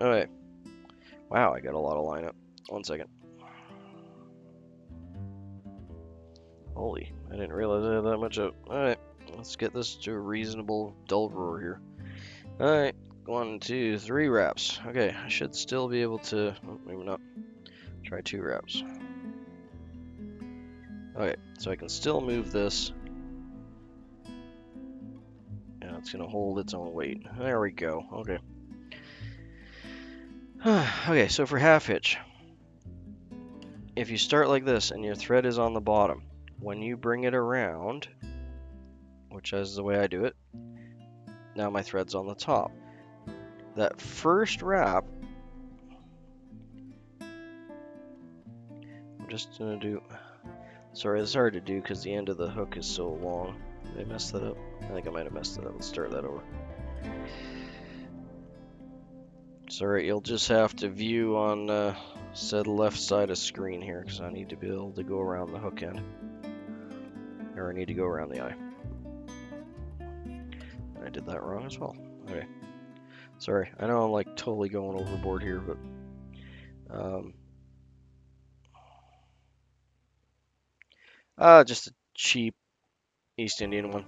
Alright. Wow, I got a lot of line up. 1 second. Holy, I didn't realize I had that much out. Alright, let's get this to a reasonable dull roar here. Alright, 1, 2, 3 wraps. Okay, I should still be able to, oh, maybe not. Try 2 wraps. Okay, so I can still move this. Yeah, it's gonna hold its own weight. There we go, okay. Okay, so for half hitch, if you start like this and your thread is on the bottom, when you bring it around, which is the way I do it, now my thread's on the top. That first wrap, I'm just gonna do, sorry, it's hard to do because the end of the hook is so long. Did I mess that up? I think I might have messed it up. Let's start that over. Sorry, you'll just have to view on said left side of screen here because I need to be able to go around the hook end. Or I need to go around the eye. I did that wrong as well. Okay. Sorry, I know I'm like totally going overboard here, but just a cheap East Indian one.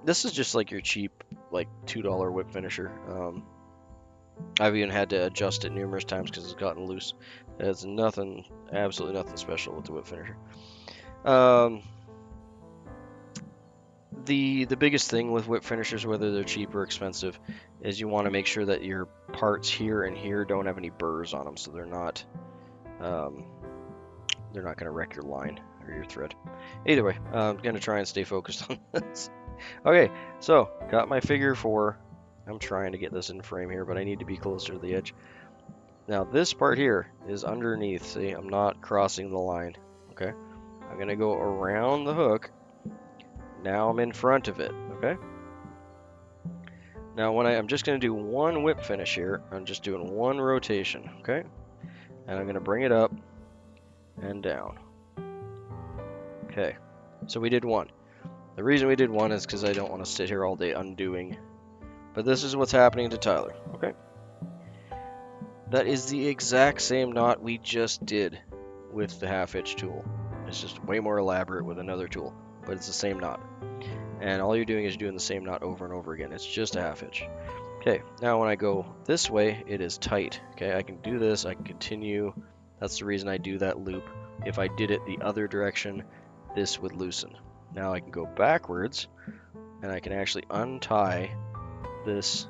This is just like your cheap, like $2 whip finisher. I've even had to adjust it numerous times because it's gotten loose. It's nothing, absolutely nothing special with the whip finisher. The biggest thing with whip finishers, whether they're cheap or expensive, is you want to make sure that your parts here and here don't have any burrs on them, so they're not going to wreck your line or your thread. Either way, I'm going to try and stay focused on this. Okay, so got my figure 4. I'm trying to get this in frame here, but I need to be closer to the edge. Now this part here is underneath. See, I'm not crossing the line. Okay, I'm going to go around the hook. Now I'm in front of it. Okay. Now when I'm just going to do 1 whip finish here. I'm just doing 1 rotation. Okay, and I'm going to bring it up and down. Okay, so we did 1. The reason we did 1 is because I don't want to sit here all day undoing. But this is what's happening to Tyler. Okay. That is the exact same knot we just did with the half hitch tool. It's just way more elaborate with another tool, but it's the same knot. And all you're doing is doing the same knot over and over again. It's just a half hitch. Okay, now when I go this way, it is tight. Okay, I can do this, I can continue. That's the reason I do that loop. If I did it the other direction, this would loosen. Now I can go backwards, and I can actually untie this.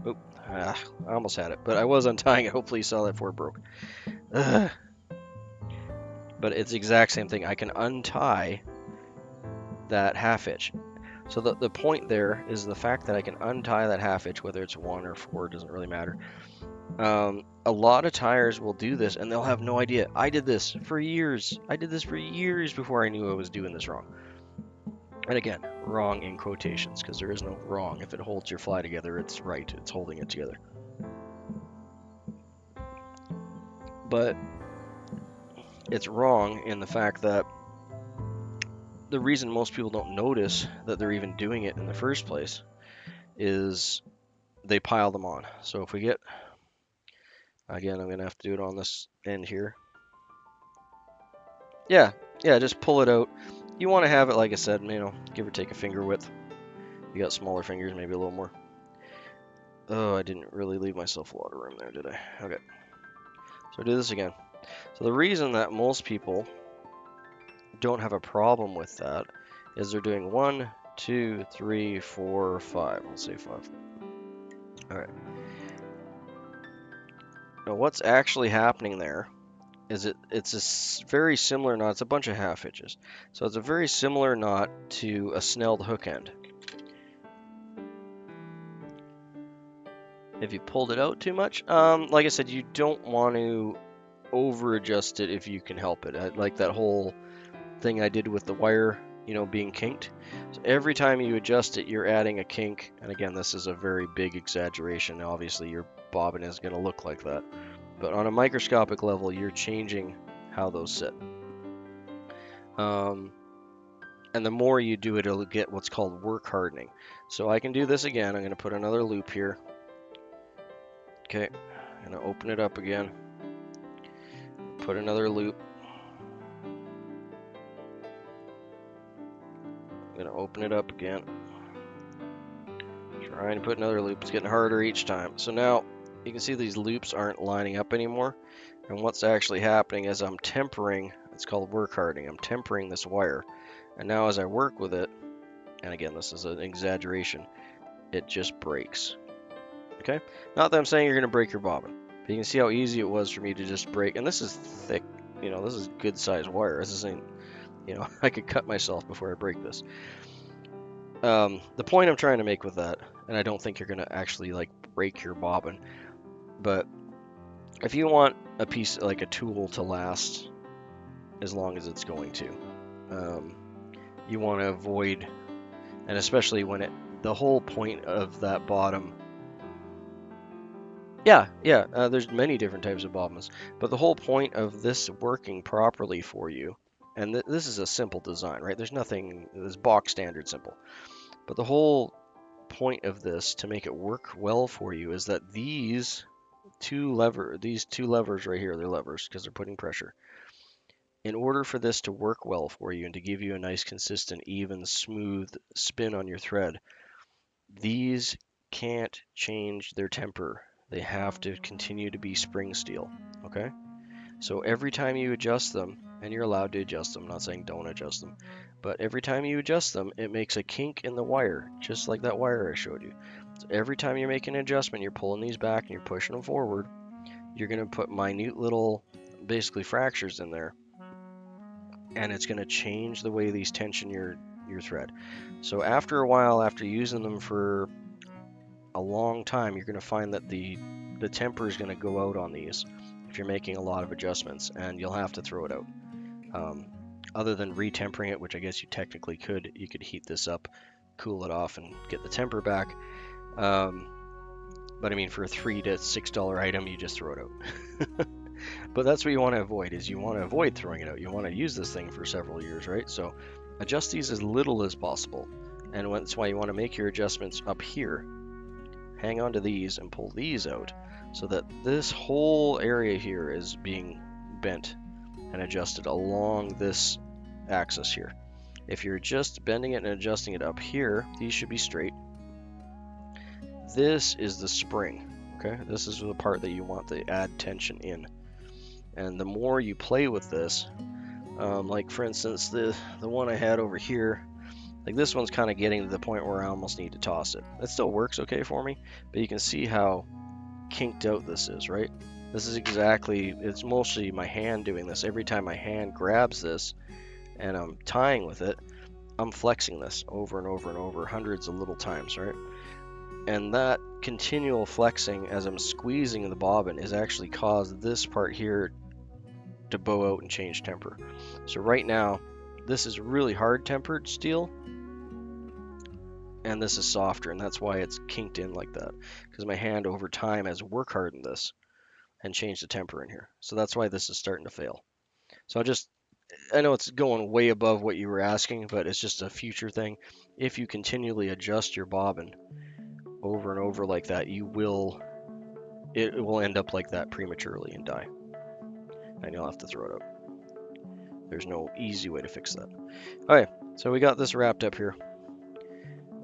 Oop, I almost had it, but I was untying it. Hopefully you saw that before it broke. But but it's the exact same thing. I can untie that half hitch. So the point there is the fact that I can untie that half hitch, whether it's 1 or 4, doesn't really matter. A lot of tires will do this and they'll have no idea. I did this for years. I did this for years before I knew I was doing this wrong. And again, wrong in quotations, because there is no wrong. If it holds your fly together, it's right. It's holding it together. But it's wrong in the fact that the reason most people don't notice that they're even doing it in the first place is they pile them on. So if we get, again, I'm going to have to do it on this end here. Yeah, just pull it out. You want to have it, like I said, give or take a finger width. You got smaller fingers, maybe a little more. Oh, I didn't really leave myself a lot of room there, did I? Okay. So do this again. So the reason that most people don't have a problem with that is they're doing 1, 2, 3, 4, 5. Let's say 5. All right. Now what's actually happening there is it's a very similar knot. It's a bunch of half hitches. So it's a very similar knot to a snelled hook end. If you pulled it out too much, like I said, you don't want to over adjust it if you can help it. Like that whole thing I did with the wire, being kinked. So every time you adjust it, you're adding a kink. And again, this is a very big exaggeration. Obviously, your bobbin is going to look like that. But on a microscopic level, you're changing how those sit. And the more you do it, it'll get what's called work hardening. So I can do this again. I'm going to put another loop here. Okay, I'm going to open it up again. Put another loop. I'm going to open it up again. Trying to put another loop. It's getting harder each time. So now you can see these loops aren't lining up anymore. And what's actually happening is I'm tempering. It's called work hardening. I'm tempering this wire. And now as I work with it, and again, this is an exaggeration, it just breaks. Okay? Not that I'm saying you're going to break your bobbin. But you can see how easy it was for me to just break. And this is thick. This is good size wire. This isn't, I could cut myself before I break this. The point I'm trying to make with that, and I don't think you're going to actually break your bobbin, but if you want a piece, like a tool, to last as long as it's going to, you want to avoid, and especially when the whole point of that bottom, there's many different types of bobbins, but the whole point of this working properly for you, and this is a simple design, right? There's nothing, this box standard simple, but the whole point of this to make it work well for you is that these two levers right here, they're levers because they're putting pressure. In order for this to work well for you and to give you a nice, consistent, even, smooth spin on your thread, these can't change their temper. They have to continue to be spring steel, okay? So every time you adjust them, and you're allowed to adjust them, I'm not saying don't adjust them, but every time you adjust them, it makes a kink in the wire, just like that wire I showed you. So every time you're making an adjustment, you're pulling these back and you're pushing them forward, you're going to put minute little, basically, fractures in there, and it's going to change the way these tension your thread. So after a while, after using them for a long time, you're going to find that the temper is going to go out on these if you're making a lot of adjustments, and you'll have to throw it out. Other than retempering it, which I guess you technically could, you could heat this up, cool it off, and get the temper back. But I mean, for a $3 to $6 item, you just throw it out. But that's what you want to avoid, is you want to avoid throwing it out. You want to use this thing for several years, right? So adjust these as little as possible. And that's why you want to make your adjustments up here. Hang on to these and pull these out so that this whole area here is being bent and adjusted along this axis here. If you're just bending it and adjusting it up here, these should be straight. This is the spring, okay? This is the part that you want to add tension in. And the more you play with this, like for instance, the one I had over here, like this one's kind of getting to the point where I almost need to toss it. It still works okay for me, but you can see how kinked out this is, right? This is exactly, it's mostly my hand doing this. Every time my hand grabs this and I'm tying with it, I'm flexing this over and over and over hundreds of little times, right? And that continual flexing as I'm squeezing the bobbin is actually caused this part here to bow out and change temper. So right now, this is really hard tempered steel, and this is softer, and that's why it's kinked in like that, because my hand over time has work hardened this and changed the temper in here. So that's why this is starting to fail. So I know it's going way above what you were asking, but it's just a future thing. If you continually adjust your bobbin over and over like that, it will end up like that prematurely and die. And you'll have to throw it out. There's no easy way to fix that. Okay, so we got this wrapped up here.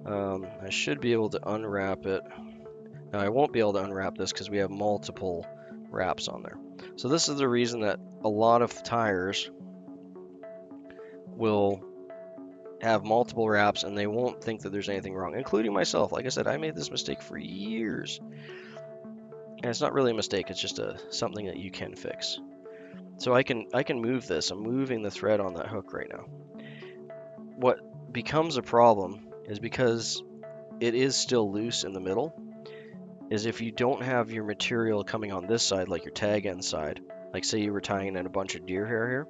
I should be able to unwrap it. Now I won't be able to unwrap this because we have multiple wraps on there. So this is the reason that a lot of tires will have multiple wraps and they won't think that there's anything wrong, including myself. Like I said, I made this mistake for years. And it's not really a mistake, it's just something that you can fix. So I can move this. I'm moving the thread on that hook right now. What becomes a problem is because it is still loose in the middle, is if you don't have your material coming on this side, like your tag end side, like say you were tying in a bunch of deer hair here,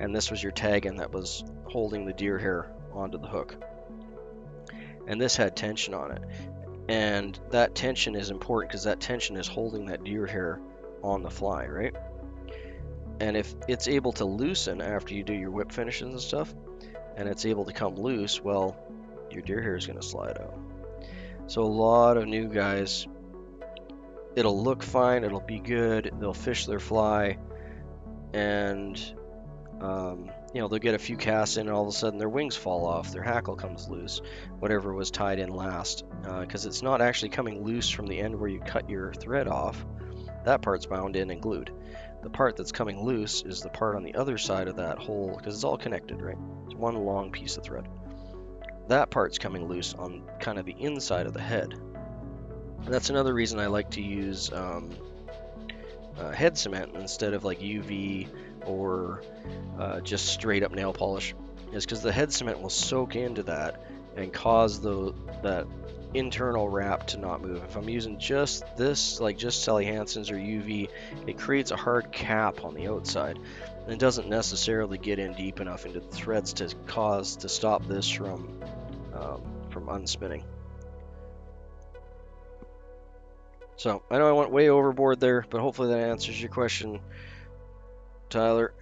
and this was your tag end that was holding the deer hair onto the hook. And this had tension on it. And that tension is important because that tension is holding that deer hair on the fly, right? And if it's able to loosen after you do your whip finishes and stuff, and it's able to come loose, well, your deer hair is going to slide out. So a lot of new guys, it'll look fine, it'll be good, they'll fish their fly, and they'll get a few casts in and all of a sudden their wings fall off, their hackle comes loose, whatever was tied in last, because it's not actually coming loose from the end where you cut your thread off. That part's bound in and glued. The part that's coming loose is the part on the other side of that hole, because it's all connected, right? It's one long piece of thread. That part's coming loose on kind of the inside of the head. And that's another reason I like to use head cement instead of like UV or just straight up nail polish, is because the head cement will soak into that and cause that internal wrap to not move. If I'm using just this, like just Sally Hansen's or UV, it creates a hard cap on the outside and it doesn't necessarily get in deep enough into the threads to stop this from unspinning. So I know I went way overboard there, but hopefully that answers your question, Tyler.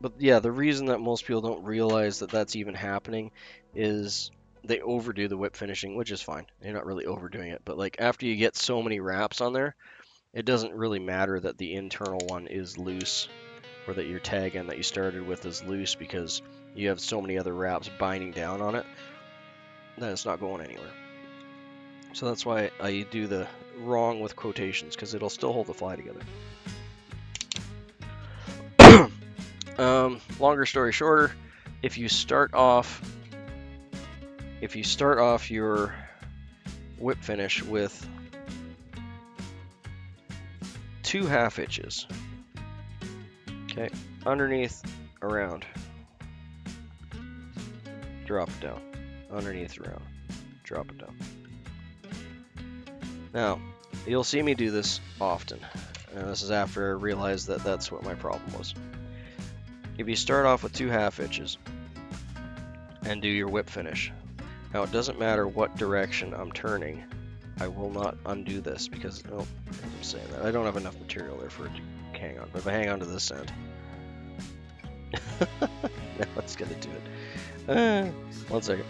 But yeah, the reason that most people don't realize that that's even happening is they overdo the whip finishing, which is fine. You're not really overdoing it, but like after you get so many wraps on there, it doesn't really matter that the internal one is loose or that your tag end that you started with is loose because you have so many other wraps binding down on it that it's not going anywhere. So that's why I do the wrong with quotations, because it'll still hold the fly together. Longer story shorter, if you start off your whip finish with 2 half hitches, okay, underneath, around, drop it down, underneath, around, drop it down. Now, you'll see me do this often, and this is after I realized that that's what my problem was. If you start off with 2 half hitches and do your whip finish, now it doesn't matter what direction I'm turning, I will not undo this because, oh, I'm saying that, I don't have enough material there for it to hang on, but if I hang on to this end, now it's gonna do it. 1 second.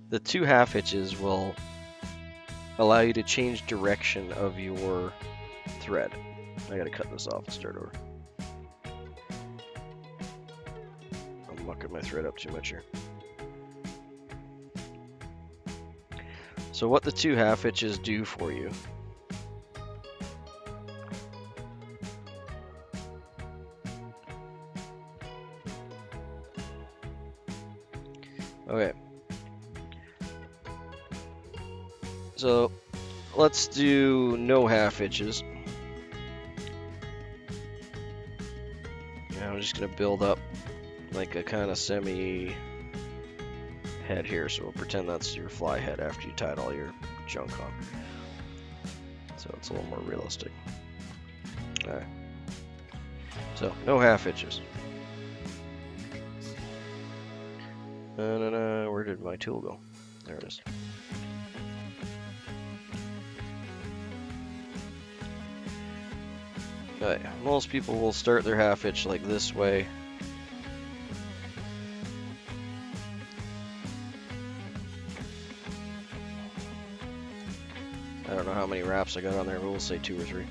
The 2 half hitches will allow you to change direction of your thread. I gotta cut this off and start over. I'm mucking my thread up too much here. So what the 2 half hitches do for you Okay. So let's do no half hitches. And I'm just gonna build up like a kind of semi head here, so we'll pretend that's your fly head after you tied all your junk on. So it's a little more realistic. Alright. So, no half hitches. Where did my tool go? There it is. Alright, most people will start their half hitch like this way. I don't know how many wraps I got on there, but we'll say 2 or 3.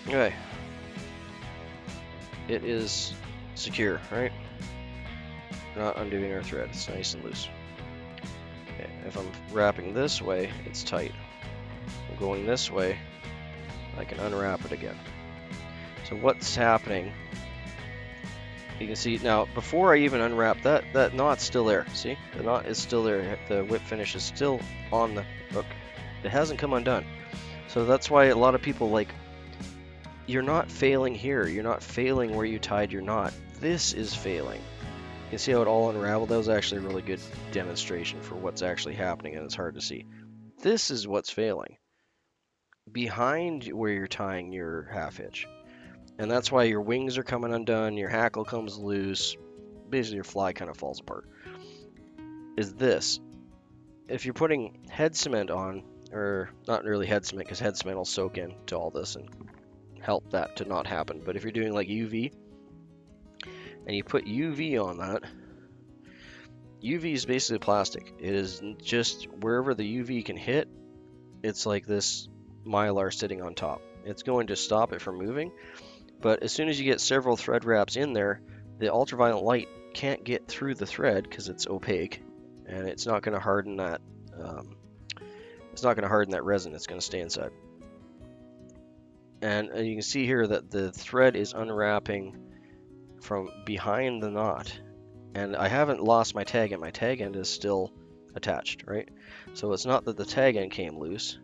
Okay. It is secure, right? We're not undoing our thread. It's nice and loose. Okay. If I'm wrapping this way, it's tight. If I'm going this way, I can unwrap it again. So what's happening? You can see now, before I even unwrap that knot's still there. See? The knot is still there. The whip finish is still on the hook. It hasn't come undone. So that's why a lot of people like, you're not failing here. You're not failing where you tied your knot. This is failing. You can see how it all unraveled. That was actually a really good demonstration for what's actually happening, and it's hard to see. This is what's failing. Behind where you're tying your half hitch. And that's why your wings are coming undone, your hackle comes loose, basically your fly kind of falls apart. Is this. If you're putting head cement on, or not really head cement, because head cement will soak into all this and help that to not happen. But if you're doing like UV, and you put UV on that, UV is basically plastic. It is just wherever the UV can hit, it's like this mylar sitting on top. It's going to stop it from moving, but as soon as you get several thread wraps in there, the ultraviolet light can't get through the thread because it's opaque, and it's not going to harden that. It's not going to harden that resin. It's going to stay inside. And you can see here that the thread is unwrapping from behind the knot, and I haven't lost my tag end. My tag end is still attached, right? So it's not that the tag end came loose,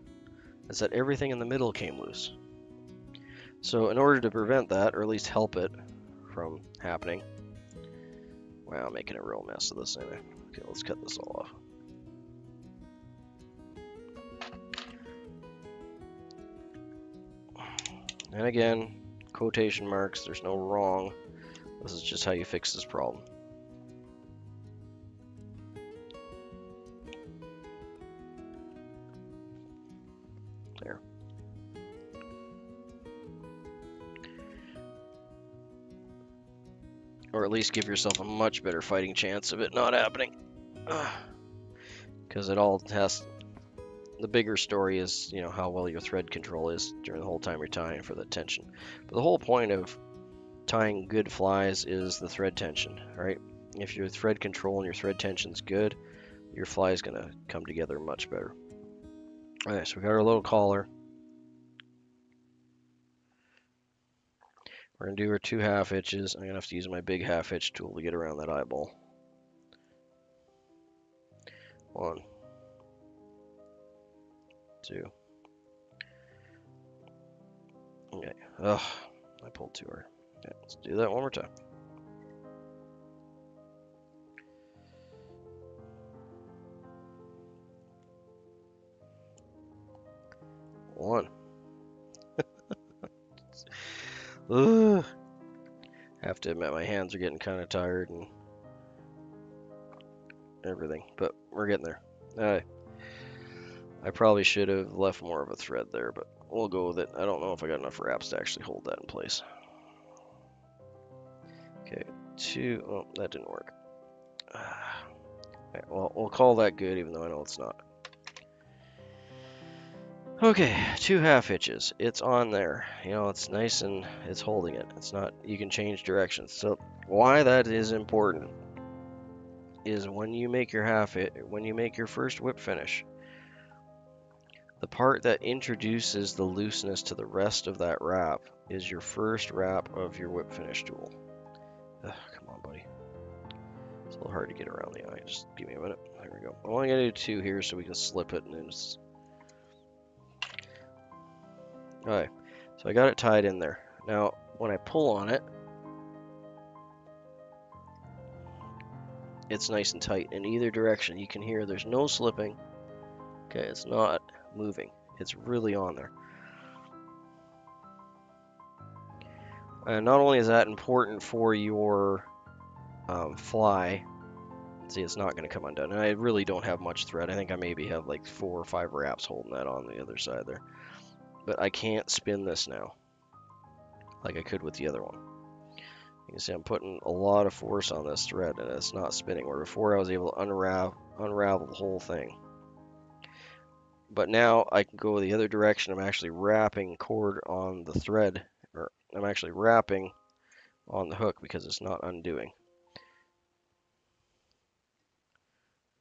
it's that everything in the middle came loose. So in order to prevent that, or at least help it from happening, wow, I'm making a real mess of this anyway. Okay, let's cut this all off. And again, quotation marks, there's no wrong. This is just how you fix this problem. There. Or at least give yourself a much better fighting chance of it not happening. Because it all has... The bigger story is, you know, how well your thread control is during the whole time you're tying for the tension. But the whole point of tying good flies is the thread tension, right? If your thread control and your thread tension's good, your fly is going to come together much better. Alright, so we got our little collar. We're going to do our 2 half hitches. I'm going to have to use my big half hitch tool to get around that eyeball. 1, 2. Okay. Ugh, I pulled too hard. Okay, let's do that one more time. One. Ugh. Have to admit, my hands are getting kind of tired and everything, but we're getting there. Alright. I probably should have left more of a thread there, but we'll go with it. I don't know if I got enough wraps to actually hold that in place. Okay, 2. Oh, that didn't work. Okay, well, we'll call that good, even though I know it's not. Okay, 2 half hitches. It's on there. You know, it's nice and it's holding it. It's not, you can change directions. So why that is important is when you make your when you make your first whip finish, the part that introduces the looseness to the rest of that wrap is your first wrap of your whip finish tool. Ugh, come on, buddy. It's a little hard to get around the eye. Just give me a minute. There we go. I'm only gonna do 2 here so we can slip it, and then it's... Alright, so I got it tied in there. Now, when I pull on it, it's nice and tight in either direction. You can hear there's no slipping. Okay, it's not moving. It's really on there. And not only is that important for your fly, see, it's not going to come undone. And I really don't have much thread. I think I maybe have like 4 or 5 wraps holding that on the other side there. But I can't spin this now like I could with the other one. You can see I'm putting a lot of force on this thread and it's not spinning, where before I was able to unravel the whole thing. But now I can go the other direction. I'm actually wrapping cord on the thread, or I'm actually wrapping on the hook because it's not undoing.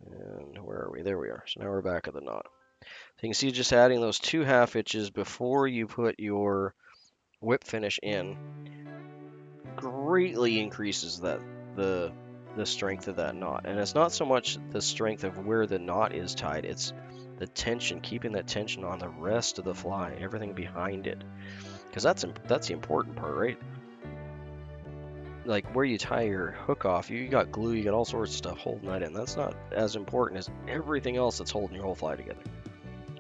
And where are we? There we are. So now we're back at the knot. So you can see just adding those 2 half hitches before you put your whip finish in greatly increases the strength of that knot. And it's not so much the strength of where the knot is tied, it's the tension, keeping that tension on the rest of the fly, everything behind it. Because that's the important part, right? Like where you tie your hook off, you got glue, you got all sorts of stuff holding that in. That's not as important as everything else that's holding your whole fly together.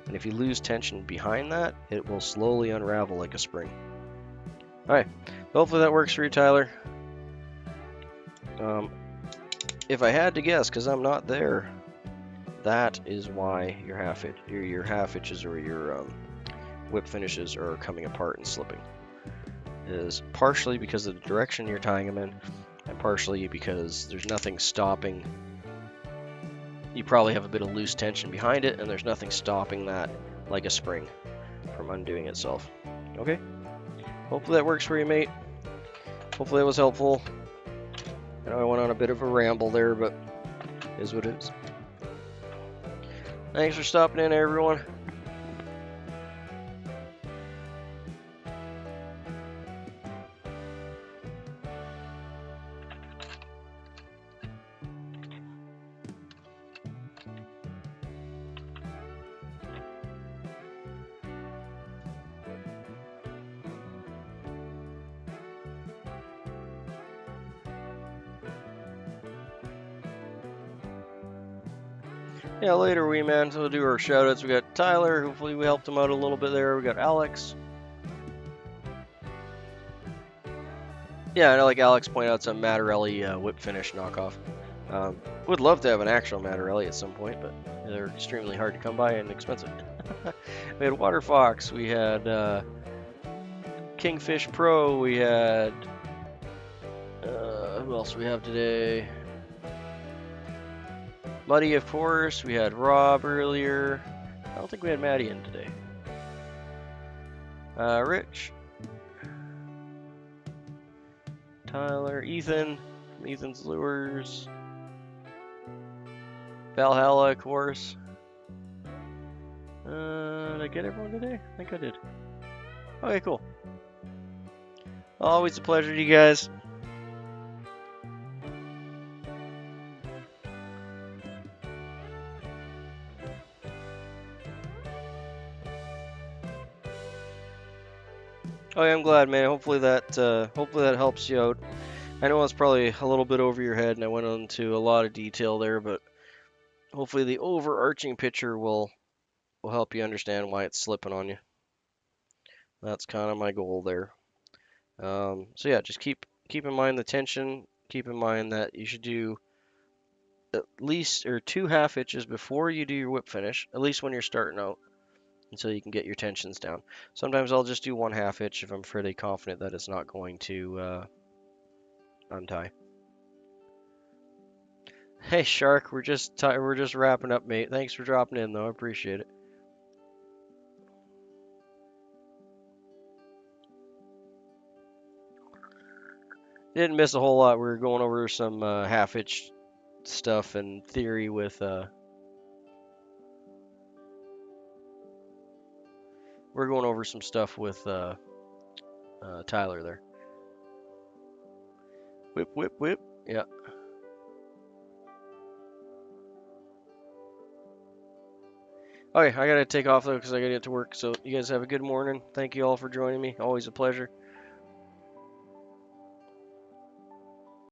And if you lose tension behind that, it will slowly unravel like a spring. Alright, hopefully that works for you, Tyler. If I had to guess, because I'm not there, that is why your half hitches or your whip finishes are coming apart and slipping. It is partially because of the direction you're tying them in, and partially because there's nothing stopping. You probably have a bit of loose tension behind it, and there's nothing stopping that, like a spring, from undoing itself. Okay? Hopefully that works for you, mate. Hopefully that was helpful. I know I went on a bit of a ramble there, but it is what it is. Thanks for stopping in, everyone. Yeah, later, wee man. So we'll do our shout outs. We got Tyler. Hopefully, we helped him out a little bit there. We got Alex. Yeah, I know, like Alex pointed out, some Mattarelli whip finish knockoff. Would love to have an actual Mattarelli at some point, but they're extremely hard to come by and expensive. We had Water Fox. We had Kingfish Pro. We had who else we have today? Muddy, of course. We had Rob earlier. I don't think we had Maddie in today. Rich. Tyler. Ethan. From Ethan's Lures. Valhalla, of course. Did I get everyone today? I think I did. Okay, cool. Always a pleasure to you guys. Okay, I'm glad, man. Hopefully that helps you out. I know it's probably a little bit over your head, and I went into a lot of detail there, but hopefully the overarching picture will help you understand why it's slipping on you. That's kind of my goal there. So yeah, just keep in mind the tension. Keep in mind that you should do at least 2 half hitches before you do your whip finish, at least when you're starting out, until you can get your tensions down. Sometimes I'll just do 1 half hitch if I'm fairly confident that it's not going to untie. Hey Shark, we're just wrapping up, mate. Thanks for dropping in, though. I appreciate it. Didn't miss a whole lot. We were going over some half hitch stuff and theory with we're going over some stuff with Tyler there. Whip, whip, whip. Yeah. Okay, I gotta take off though because I gotta get to work. So you guys have a good morning. Thank you all for joining me. Always a pleasure.